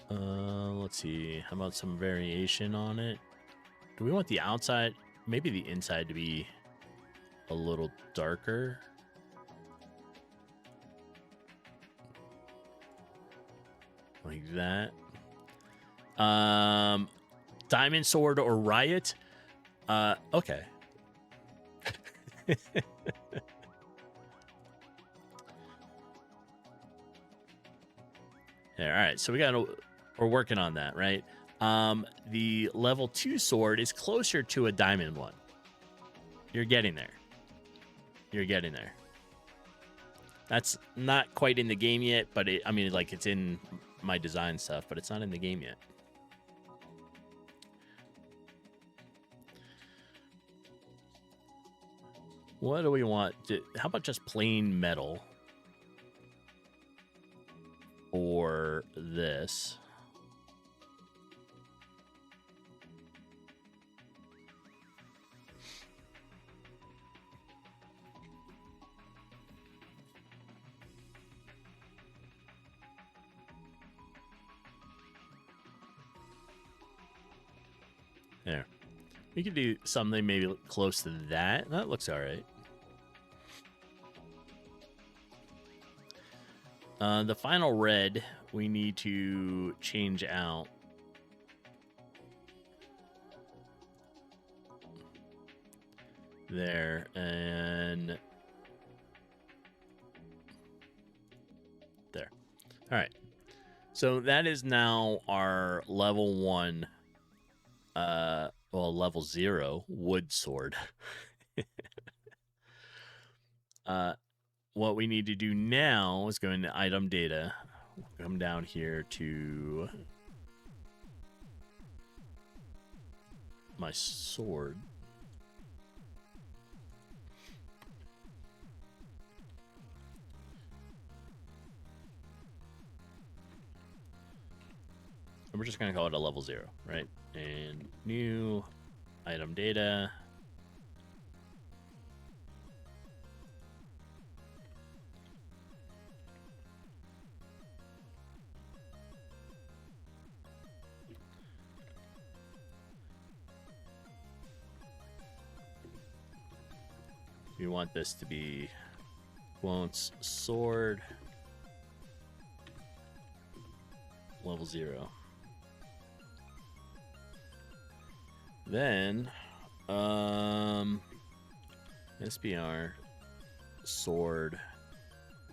Let's see. How about some variation on it? Do we want the outside, maybe the inside, to be a little darker? Like that. Diamond sword or riot? Okay. Yeah, all right, so we're working on that, right? The level 2 sword is closer to a diamond one. You're getting there. You're getting there. That's not quite in the game yet, but I mean, like, it's in my design stuff, but it's not in the game yet. What do we want? How about just plain metal? Or this? There. We could do something maybe close to that. That looks all right. The final red we need to change out. There, and there. All right. So that is now our level 1, well, level 0 wood sword. What we need to do now is go into item data. Come down here to my sword. And we're just going to call it a level 0, right? And new item data. We want this to be quotes sword level 0. Then SBR sword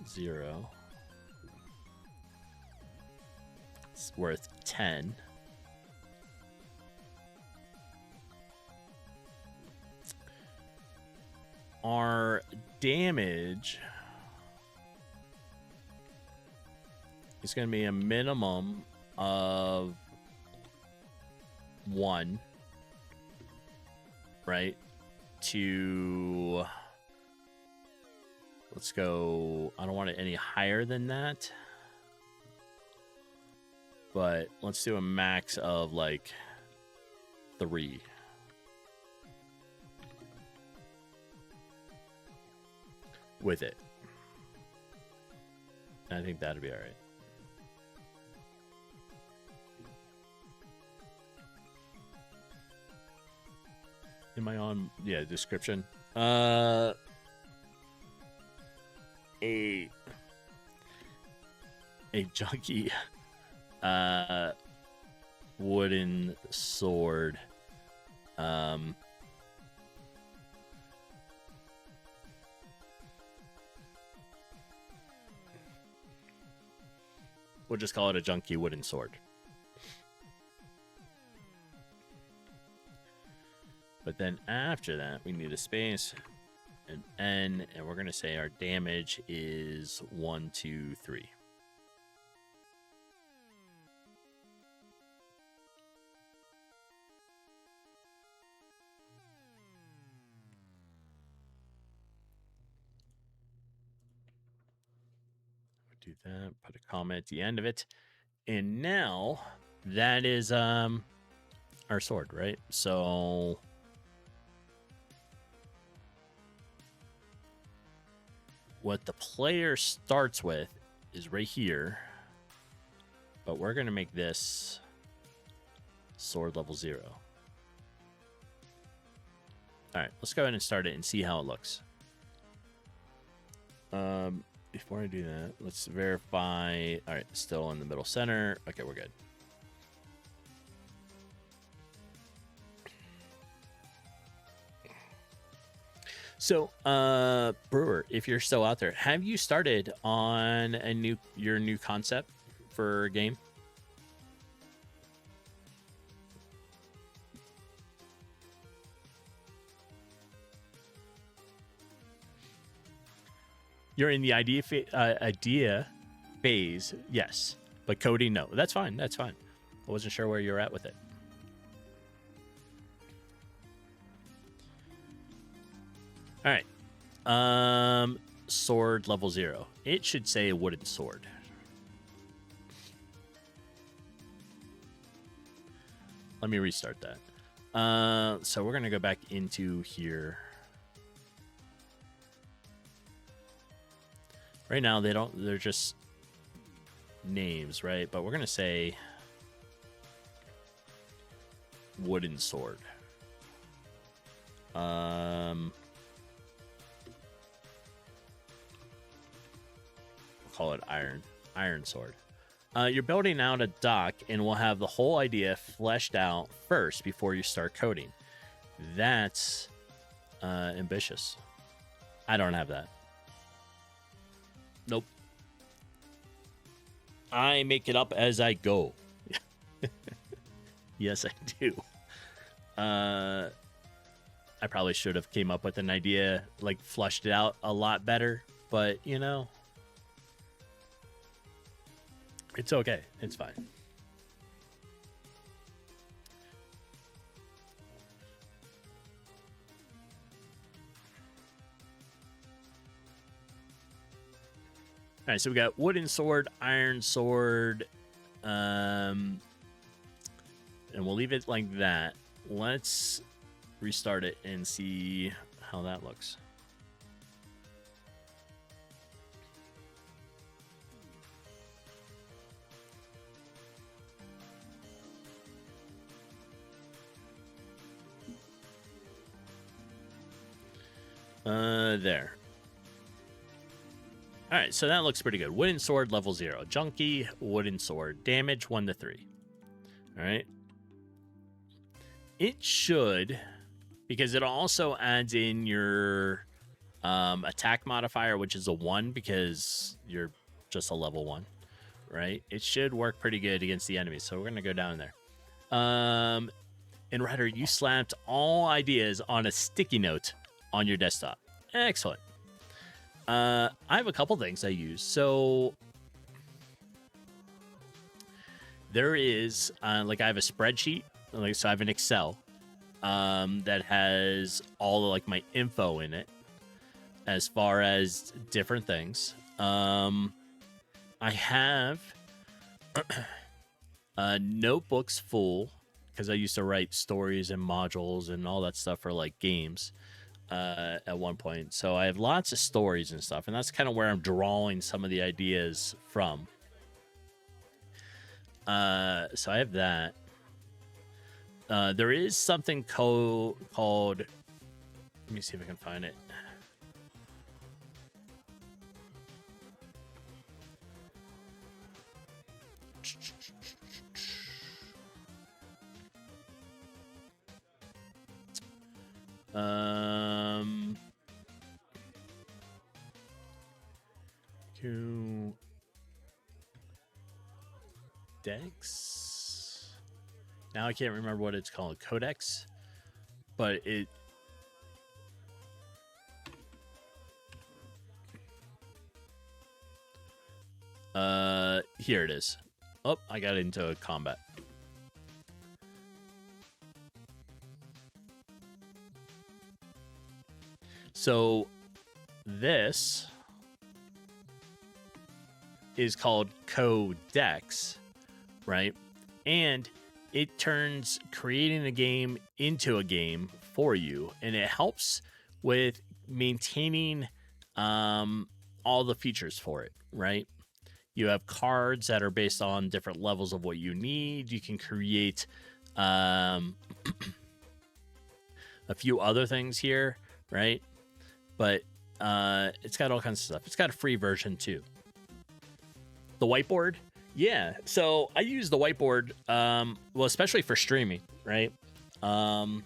0. It's worth 10. Our damage is going to be a minimum of 1, right? To, let's go, I don't want it any higher than that, but let's do a max of like 3. With it. I think that'd be all right. Am I on? Yeah, description. A junky wooden sword. We'll just call it a junky wooden sword. But then after that, we need a space, an N, and we're going to say our damage is 1, 2, 3. Do that, put a comment at the end of it. And now that is our sword, right? So what the player starts with is right here, but we're going to make this sword level 0. All right, let's go ahead and start it and see how it looks. Before I do that, let's verify. All right, still in the middle center. Okay, we're good. So, Brewer, if you're still out there, have you started on your new concept for a game? You're in the idea phase, yes. But coding, no. That's fine. That's fine. I wasn't sure where you're at with it. All right. Sword level 0. It should say wooden sword. Let me restart that. So we're gonna go back into here. Right now they're just names, right? But we're gonna say wooden sword. We'll call it iron sword. You're building out a dock and we'll have the whole idea fleshed out first before you start coding. That's ambitious. I don't have that. Nope. I make it up as I go. Yes, I do. I probably should have came up with an idea, like flushed it out a lot better, but you know, it's okay. It's fine. All right, so we got wooden sword, iron sword, and we'll leave it like that. Let's restart it and see how that looks. There. All right, so that looks pretty good. Wooden sword, level 0. Junkie, wooden sword. Damage, 1 to 3. All right. It should, because it also adds in your attack modifier, which is a 1 because you're just a level 1, right? It should work pretty good against the enemies, so we're going to go down there. And Ryder, you slapped all ideas on a sticky note on your desktop. Excellent. I have a couple things I use. So there is like I have a spreadsheet, like so I have an Excel that has all of, like my info in it as far as different things. I have notebooks full because I used to write stories and modules and all that stuff for like games at one point. So I have lots of stories and stuff, and that's kind of where I'm drawing some of the ideas from. So I have that. There is something called, let me see if I can find it. Codex. Now I can't remember what it's called. Codex, but it. Here it is. Oh, I got into combat. So this is called Codex, right? And it turns creating a game into a game for you, and it helps with maintaining all the features for it, right? You have cards that are based on different levels of what you need. You can create a few other things here, right? But it's got all kinds of stuff. It's got a free version too. The whiteboard, yeah. So I use the whiteboard, well, especially for streaming, right? And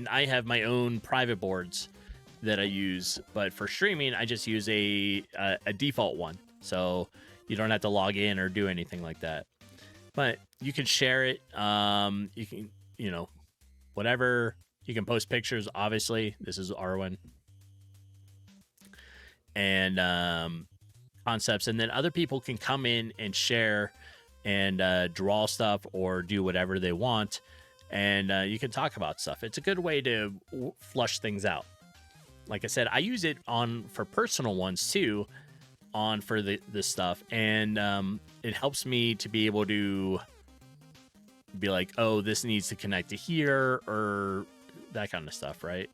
I have my own private boards that I use, but for streaming, I just use a default one. So you don't have to log in or do anything like that. But you can share it. You can, you know, whatever. You can post pictures. Obviously, this is Arwen. And concepts, and then other people can come in and share and draw stuff or do whatever they want, and you can talk about stuff. It's a good way to flush things out. Like I said, I use it on for personal ones too, on for this stuff, and it helps me to be able to be like, oh, this needs to connect to here, or that kind of stuff, right?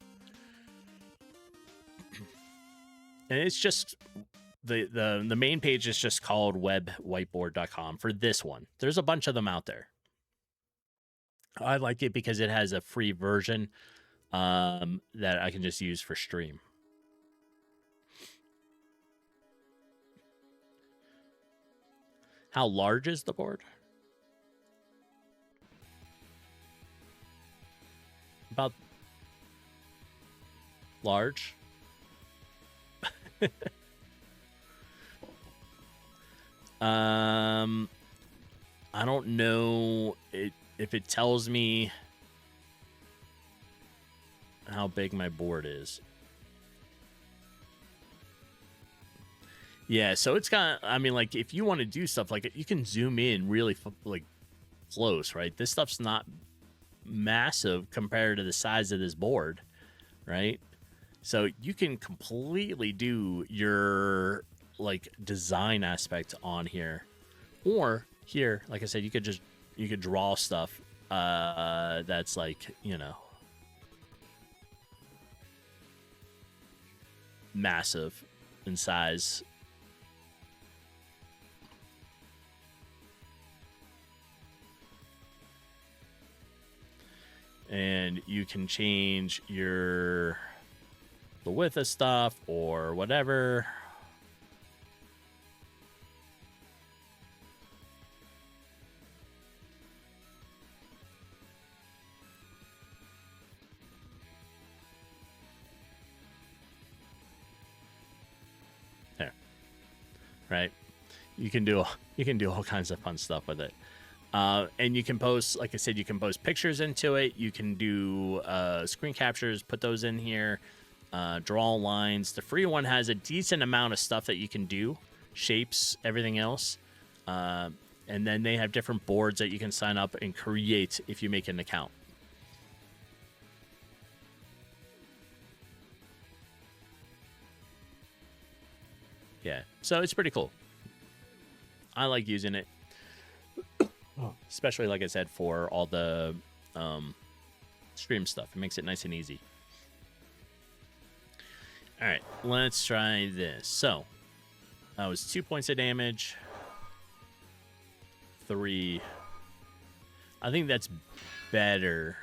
And it's just the main page is just called webwhiteboard.com for this one. There's a bunch of them out there. I like it because it has a free version that I can just use for stream. How large is the board? About large. I don't know if it tells me how big my board is. Yeah, so it's got, I mean, like, if you want to do stuff like it, you can zoom in really like close, right? This stuff's not massive compared to the size of this board, right? So you can completely do your like design aspect on here, or here, like I said, you could draw stuff that's like, you know, massive in size. And you can change the width of stuff or whatever. There. Right? You can do all kinds of fun stuff with it. And you can post, like I said, you can post pictures into it. You can do screen captures, put those in here, draw lines. The free one has a decent amount of stuff that you can do, shapes, everything else. And then they have different boards that you can sign up and create if you make an account. Yeah, so it's pretty cool. I like using it. Especially, like I said, for all the stream stuff. It makes it nice and easy. All right, let's try this. So, that was 2 points of damage. 3. I think that's better.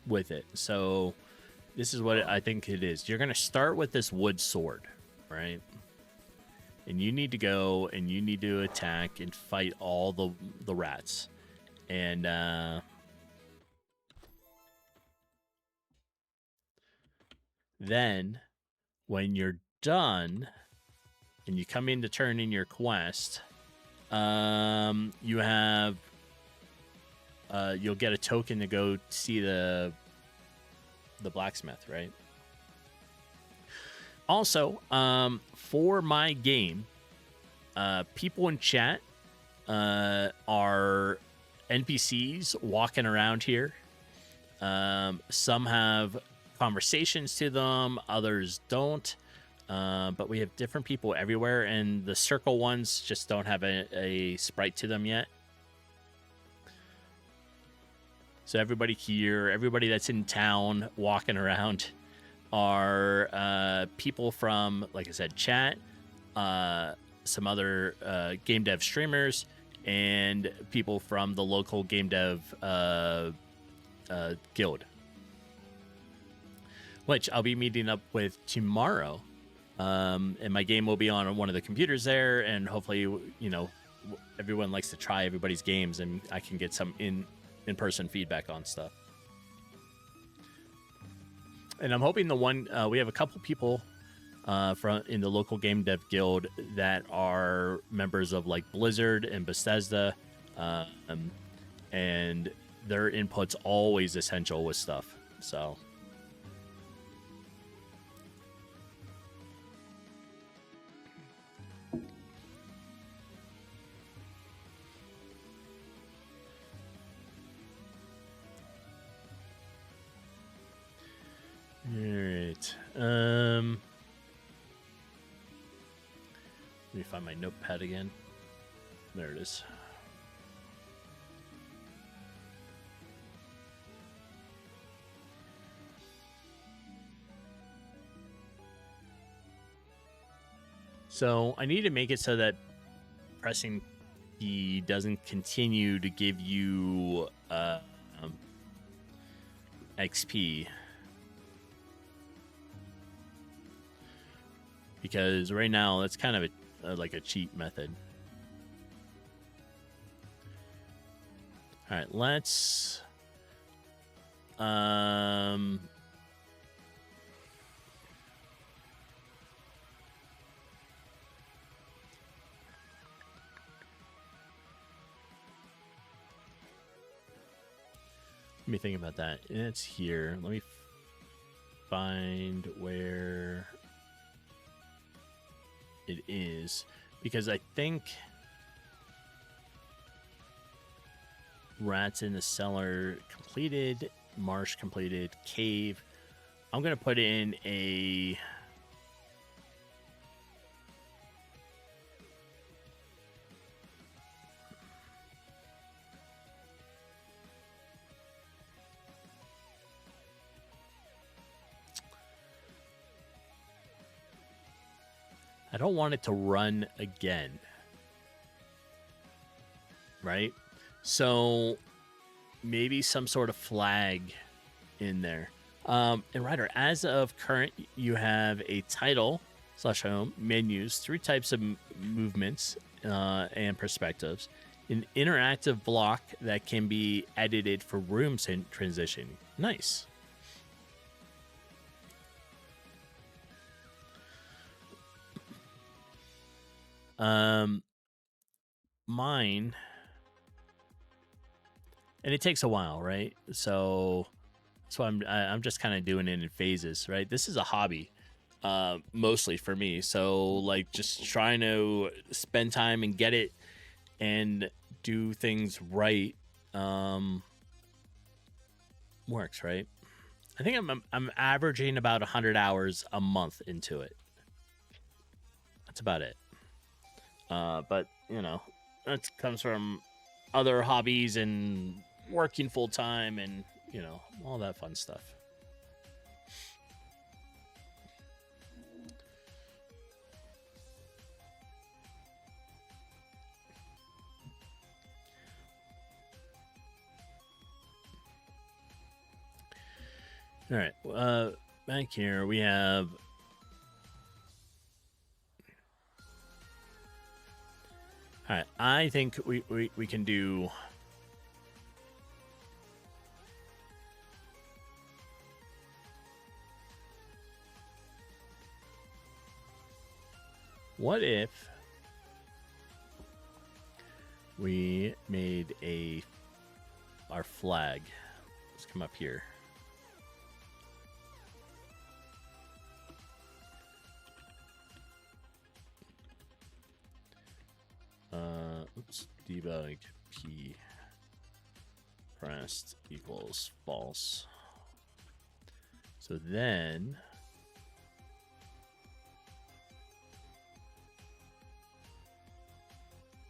With it. So, this is what I think it is. You're going to start with this wood sword, right? And you need to go and you need to attack and fight all the rats. And then when you're done and you come in to turn in your quest, you have you'll get a token to go see the blacksmith, right? Also, for my game, people in chat are NPCs walking around here. Some have conversations to them, others don't. But we have different people everywhere, and the circle ones just don't have a sprite to them yet. So everybody here, everybody that's in town walking around, are people from, like I said, chat, some other game dev streamers, and people from the local game dev guild, which I'll be meeting up with tomorrow. And my game will be on one of the computers there, and hopefully, you know, everyone likes to try everybody's games, and I can get some in-person feedback on stuff. And I'm hoping we have a couple people in the local game dev guild that are members of like Blizzard and Bethesda, and their input's always essential with stuff. So right. Let me find my notepad again. There it is. So I need to make it so that pressing P doesn't continue to give you XP. Because right now that's kind of like a cheat method. All right, let's let me think about that. It's here. Let me find where it is, because I think rats in the cellar completed, marsh completed, cave. I'm gonna put in a I don't want it to run again. Right? So maybe some sort of flag in there. And Ryder, as of current, you have a title / home, menus, 3 types of movements and perspectives, an interactive block that can be edited for room transition. Nice. Mine, and it takes a while, right? So I'm just kind of doing it in phases, right? This is a hobby, mostly for me. So like just trying to spend time and get it and do things right, works, right? I think I'm averaging about 100 hours a month into it. That's about it. But you know, that comes from other hobbies and working full time and, you know, all that fun stuff. All right. Back here we have all right, I think we can do what if we made our flag. Let's come up here. Oops, debug P pressed equals false. So then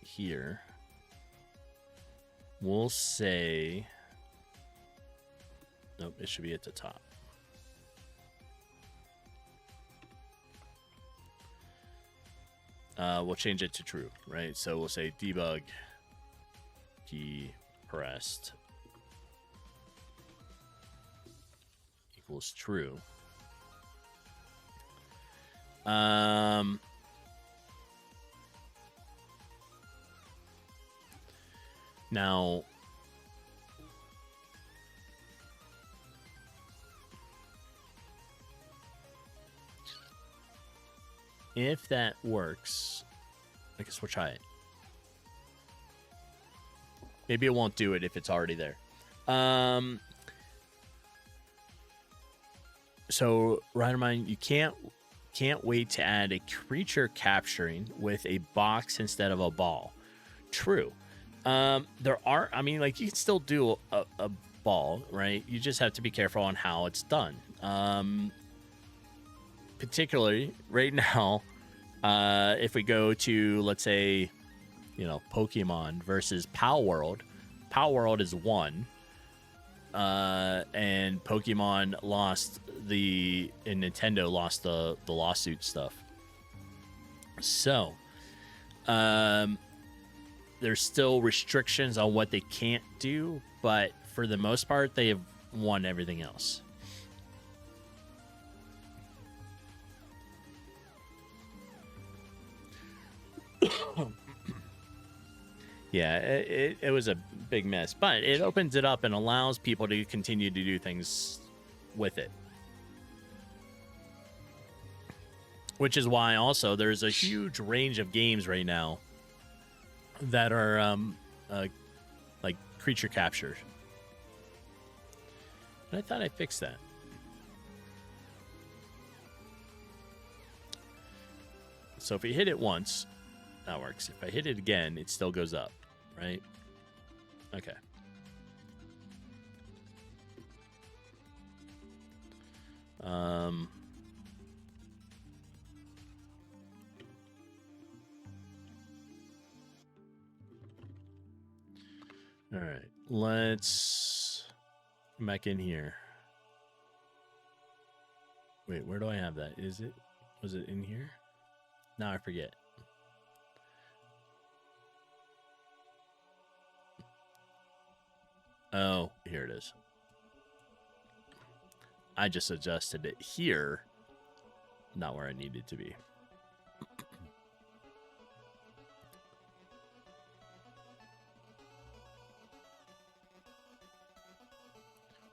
here we'll say, nope, it should be at the top. We'll change it to true, right? So we'll say debug key pressed equals true. Now, if that works, I guess we'll try it. Maybe it won't do it if it's already there. So, Ridermine, you can't wait to add a creature capturing with a box instead of a ball. True. There are, I mean, like, you can still do a ball, right? You just have to be careful on how it's done. particularly right now, if we go to, let's say, Pokemon versus Pal World. Pal World is 1. And Pokemon lost and Nintendo lost the lawsuit stuff. So, there's still restrictions on what they can't do, but for the most part, they have won everything else. Yeah, it was a big mess, but it opens it up and allows people to continue to do things with it. Which is why also there's a huge range of games right now that are like creature capture. And I thought I fixed that. So if we hit it once, that works. If I hit it again, it still goes up, right? Okay. All right, let's come back in here. Wait, where do I have that? Was it in here? Now I forget. Oh, here it is. I just adjusted it here, not where I needed to be.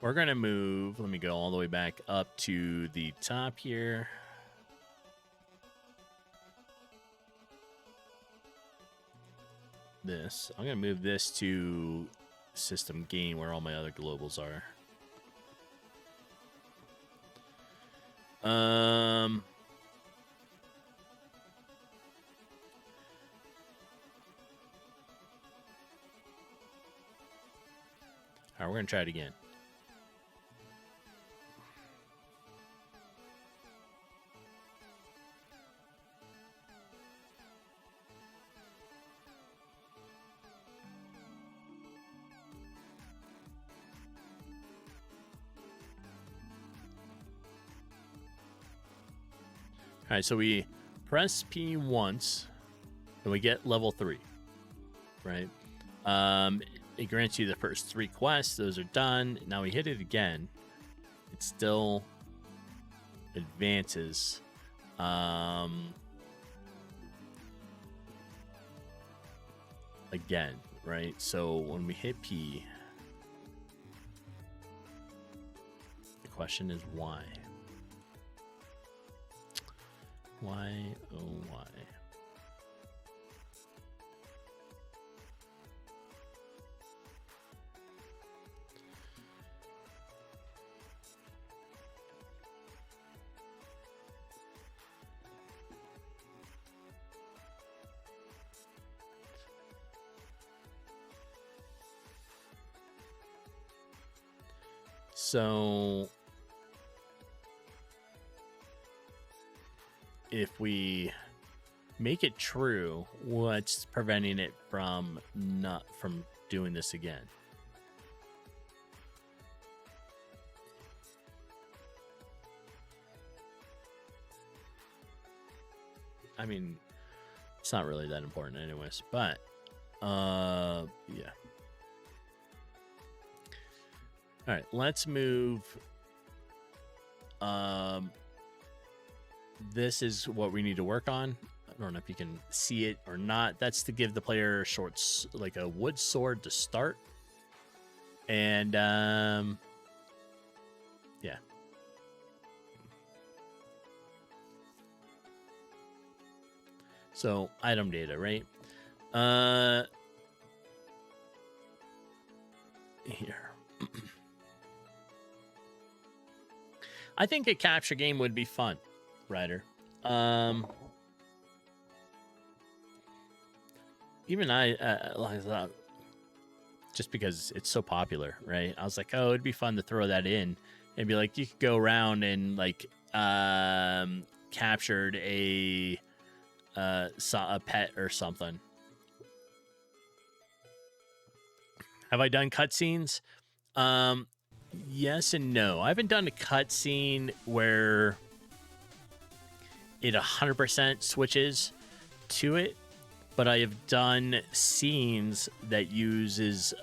We're going to move, let me go all the way back up to the top here. I'm going to move this to system gain where all my other globals are. All right, we're going to try it again. All right, so we press P once, and we get level 3, right? It grants you the first 3 quests. Those are done. Now we hit it again. It still advances. Again, right? So when we hit P, the question is why? Why, oh why? So if we make it true, what's preventing it from doing this again? I mean, it's not really that important anyways, but yeah. All right, let's move. This is what we need to work on. I don't know if you can see it or not. That's to give the player like a wood sword to start. And yeah. So item data, right? Here. I think a capture game would be fun, Ryder. Even I thought, just because it's so popular, right? I was like, oh, it'd be fun to throw that in and be like, you could go around and like captured a pet or something. Have I done cutscenes? Yes and no. I haven't done a cutscene where it 100% switches to it, but I have done scenes that uses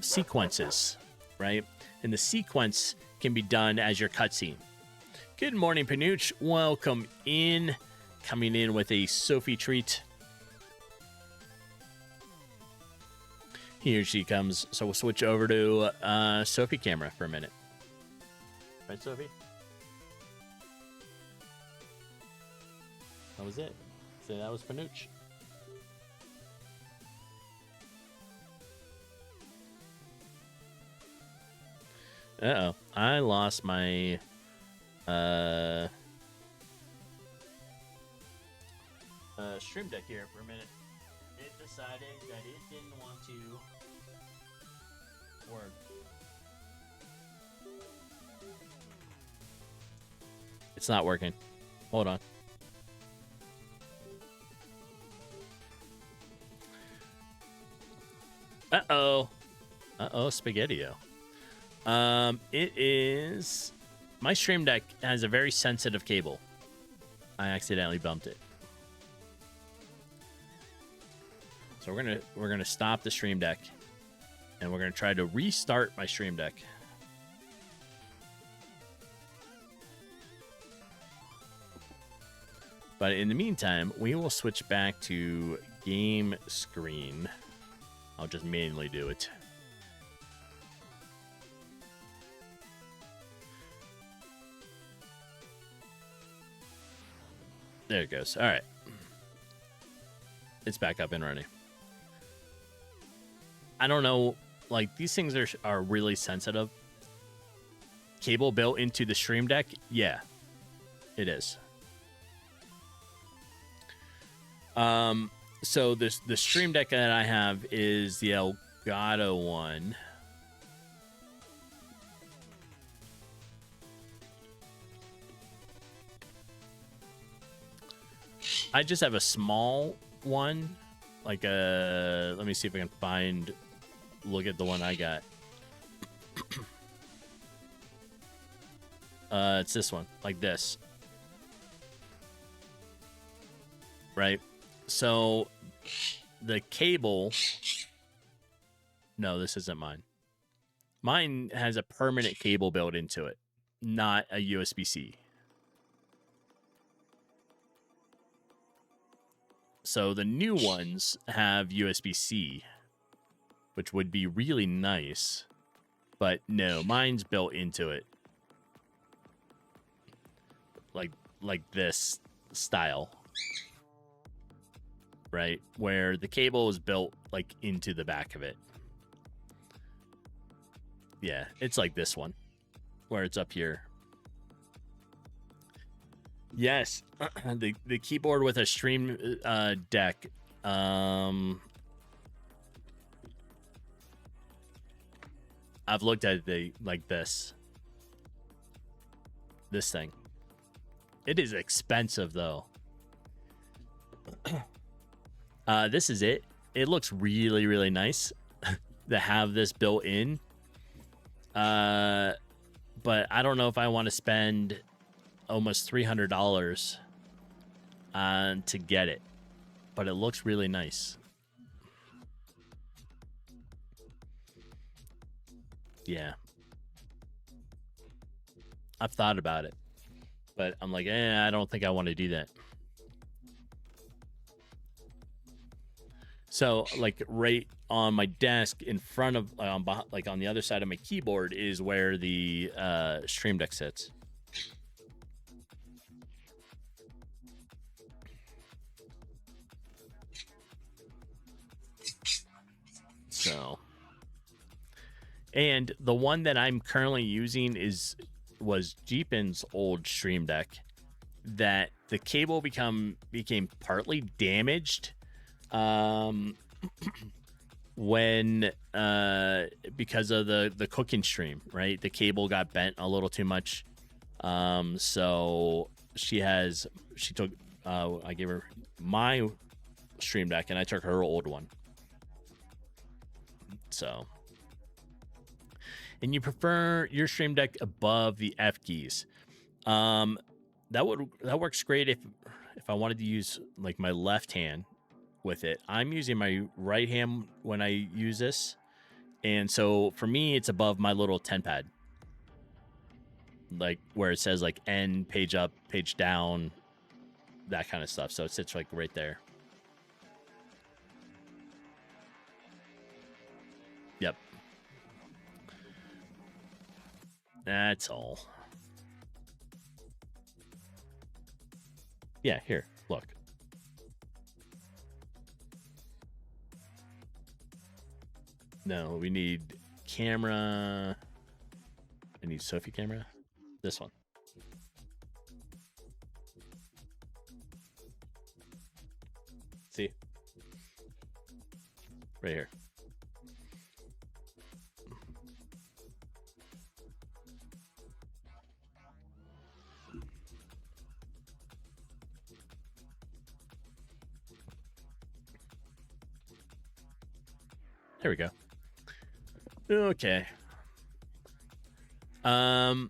sequences, right? And the sequence can be done as your cutscene. Good morning, Panuch. Welcome in. Coming in with a Sophie treat. Here she comes. So we'll switch over to Sophie camera for a minute. Right, Sophie? That was it. So that was Panuch. Uh-oh. I lost my Stream Deck here for a minute. It decided that it didn't want to work. It's not working. Hold on. Uh-oh. Uh-oh, Spaghetti-O. It is... My Stream Deck has a very sensitive cable. I accidentally bumped it. So we're gonna stop the Stream Deck, and we're gonna try to restart my Stream Deck. But in the meantime, we will switch back to game screen. I'll just manually do it. There it goes. All right. It's back up and running. I don't know. Like, these things are really sensitive. Cable built into the Stream Deck? Yeah, it is. So the Stream Deck that I have is the Elgato one. I just have a small one, like a. Let me see if I can look at the one I got. It's this one, like this, right? So the cable. No, this isn't mine. Mine has a permanent cable built into it, not a USB-C. So the new ones have USB-C, which would be really nice. But no, mine's built into it. Like this style. Right? Where the cable is built like into the back of it. Yeah, it's like this one. Where it's up here. Yes, the keyboard with a Stream Deck. I've looked at it like this thing. It is expensive though. This is it. It looks really, really nice to have this built in. But I don't know if I want to spend almost $300 to get it, but it looks really nice. Yeah, I've thought about it, but I'm like, I don't think I want to do that. So like right on my desk in front of like on the other side of my keyboard is where the Stream Deck sits. So, and the one that I'm currently using was Jeepin's old Stream Deck that the cable became partly damaged when because of the cooking stream, right? The cable got bent a little too much. So she took I gave her my Stream Deck and I took her old one. So, and you prefer your Stream Deck above the F keys. That works great if I wanted to use like my left hand with it. I'm using my right hand when I use this, and so for me it's above my little 10 pad, like where it says like N, page up, page down, that kind of stuff. So it sits like right there. Yep. That's all. Yeah, here, look. No, we need camera. I need Sophie camera. This one. See? Right here. There we go. Okay. I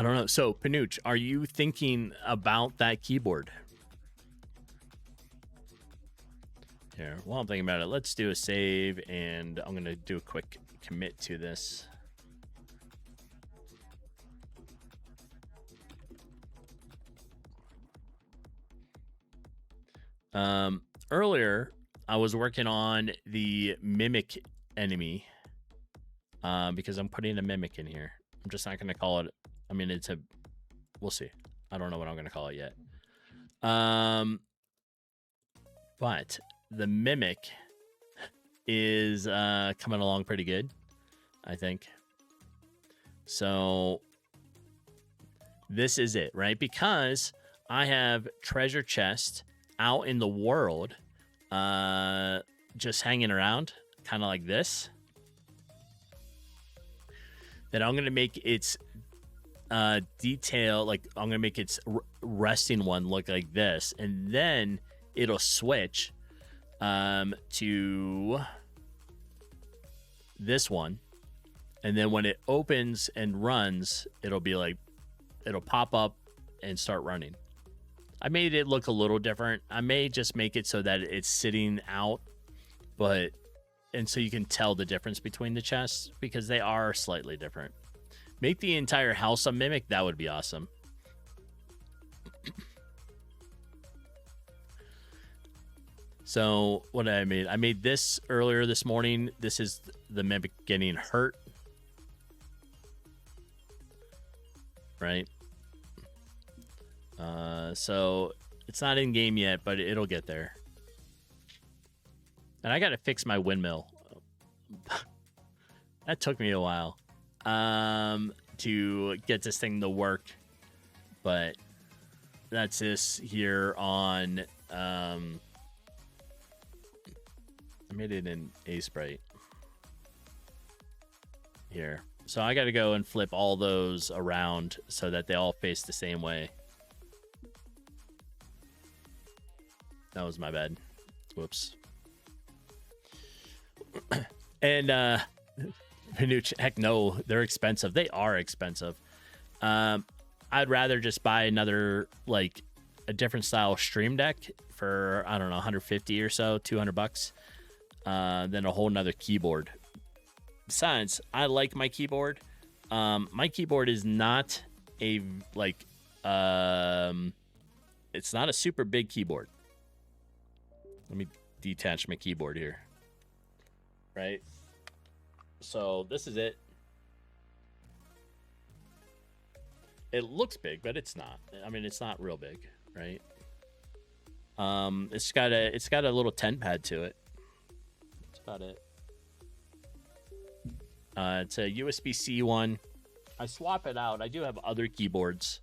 don't know. So, Panuch, are you thinking about that keyboard? Here, while I'm thinking about it, let's do a save, and I'm going to do a quick commit to this. Earlier, I was working on the Mimic enemy because I'm putting a Mimic in here. I'm just not going to call it. I mean, we'll see. I don't know what I'm going to call it yet. But the Mimic is coming along pretty good, I think. So this is it, right? Because I have treasure chest out in the world, just hanging around, kind of like this. That I'm going to make its detail, like I'm going to make its resting one look like this. And then it'll switch to this one. And then when it opens and runs, it'll be like, it'll pop up and start running. I made it look a little different. I may just make it so that it's sitting out, and so you can tell the difference between the chests because they are slightly different. Make the entire house a Mimic. That would be awesome. So what I made this earlier this morning. This is the Mimic getting hurt. Right. So it's not in game yet, but it'll get there. And I got to fix my windmill. That took me a while to get this thing to work. But that's this here on... I made it in EightBitsaByte. Here. So I got to go and flip all those around so that they all face the same way. That was my bad. Whoops. And Panuch, heck no, they're expensive. They are expensive. I'd rather just buy another, like, a different style Stream Deck for, I don't know, 150 or so, $200, than a whole nother keyboard. Besides, I like my keyboard. My keyboard is not a, like, it's not a super big keyboard. Let me detach my keyboard here. Right? So this is it. It looks big, but it's not. I mean, it's not real big, right? It's got a little 10 pad to it. That's about it. It's a USB-C one. I swap it out. I do have other keyboards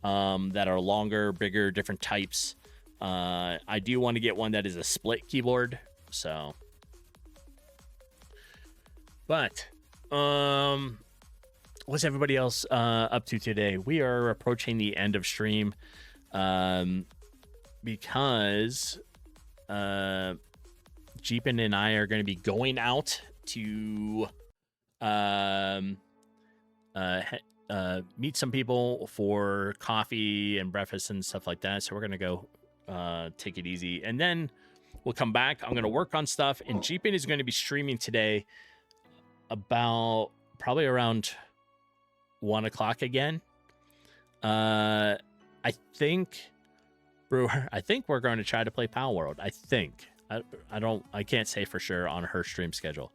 that are longer, bigger, different types. I do want to get one that is a split keyboard. So, but what's everybody else up to today? We are approaching the end of stream because Jeepin and I are going to be going out to meet some people for coffee and breakfast and stuff like that. So we're going to go take it easy. And then we'll come back. I'm going to work on stuff. And Jeepin is going to be streaming today about probably around 1 o'clock again. I think, Brewer, I think we're going to try to play Pal World. I think. I can't say for sure on her stream schedule.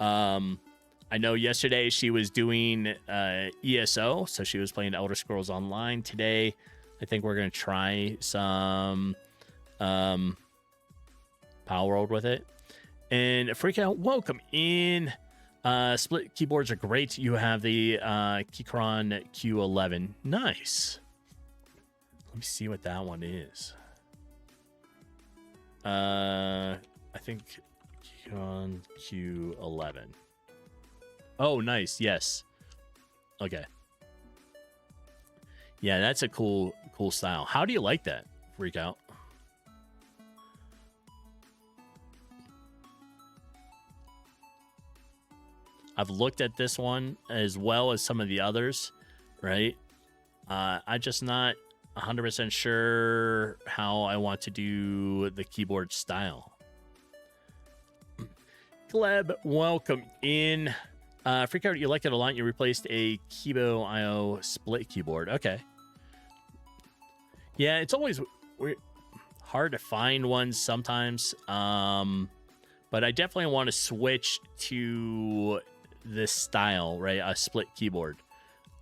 I know yesterday she was doing ESO, so she was playing Elder Scrolls Online. Today, I think we're going to try some Pal World with it. And Freak Out, welcome in. Split keyboards are great. You have the Keychron Q11. Nice. Let me see what that one is. I think Keychron Q11. Oh, nice. Yes. Okay. Yeah, that's a cool style. How do you like that, Freak Out? I've looked at this one as well as some of the others, right? I'm just not 100% sure how I want to do the keyboard style. Gleb, welcome in. Freak Out, you like it a lot. You replaced a Kibo IO split keyboard. Okay. Yeah, it's always hard to find ones sometimes. But I definitely want to switch to this style, right? A split keyboard.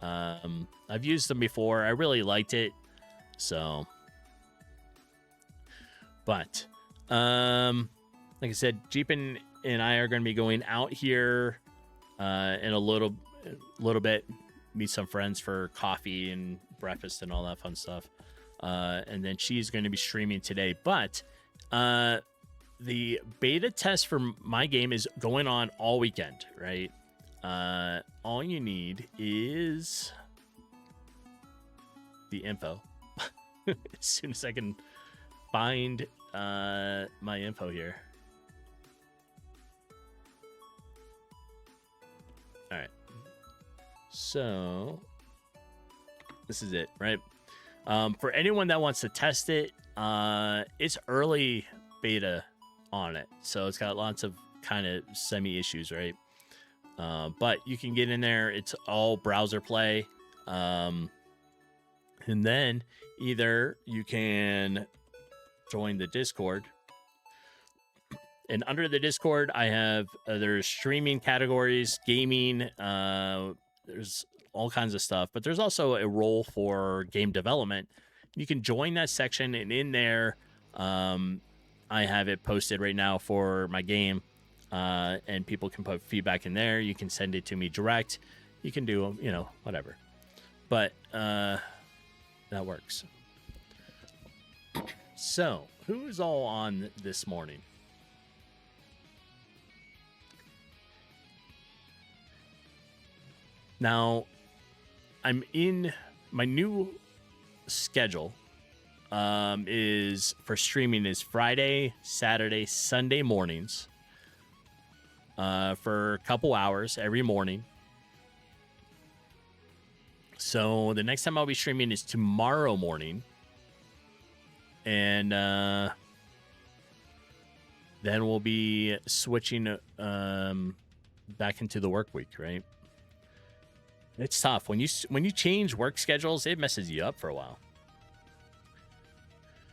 I've used them before. I really liked it. So, but like I said, Jeepin and I are going to be going out here in a little bit, meet some friends for coffee and breakfast and all that fun stuff. And then she's going to be streaming today. But the beta test for my game is going on all weekend, right? All you need is the info. As soon as I can find my info here. All right. So this is it, right? For anyone that wants to test it, it's early beta on it. So it's got lots of kind of semi issues, right? But you can get in there. It's all browser play. And then either you can join the Discord. And under the Discord, I have there's streaming categories, gaming, there's all kinds of stuff. But there's also a role for game development. You can join that section, and in there, I have it posted right now for my game. And people can put feedback in there. You can send it to me direct. You can do, whatever. But that works. So, who's all on this morning? Now, I'm in my new schedule. Is for streaming is Friday, Saturday, Sunday mornings. For a couple hours every morning. So the next time I'll be streaming is tomorrow morning. And then we'll be switching back into the work week, right? It's tough. When you change work schedules, it messes you up for a while.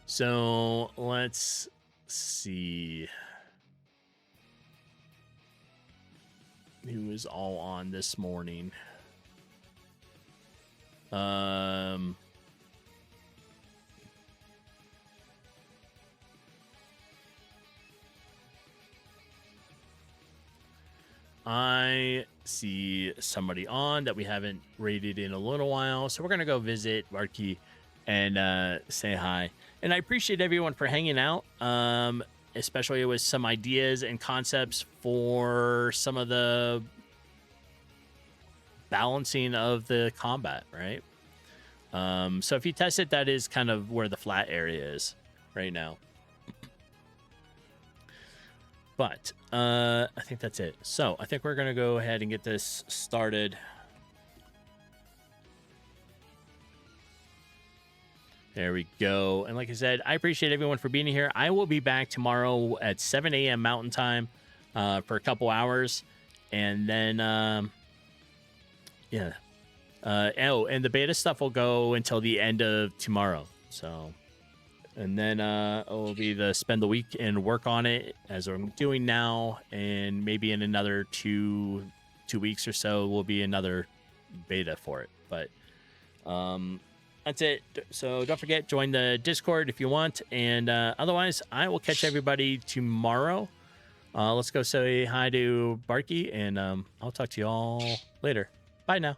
So let's see. Who is all on this morning? I see somebody on that we haven't rated in a little while, so we're gonna go visit Marky and say hi. And I appreciate everyone for hanging out, especially with some ideas and concepts for some of the balancing of the combat, right? So if you test it, that is kind of where the flat area is right now. But I think that's it. So I think we're going to go ahead and get this started. There we go. And like I said, I appreciate everyone for being here. I will be back tomorrow at 7 a.m. Mountain Time for a couple hours. And then, yeah. And the beta stuff will go until the end of tomorrow. So, and then it will be spend the week and work on it as I'm doing now. And maybe in another two weeks or so, will be another beta for it. But, that's it. So don't forget, join the Discord if you want. And otherwise, I will catch everybody tomorrow. Let's go say hi to Barky, and I'll talk to you all later. Bye now.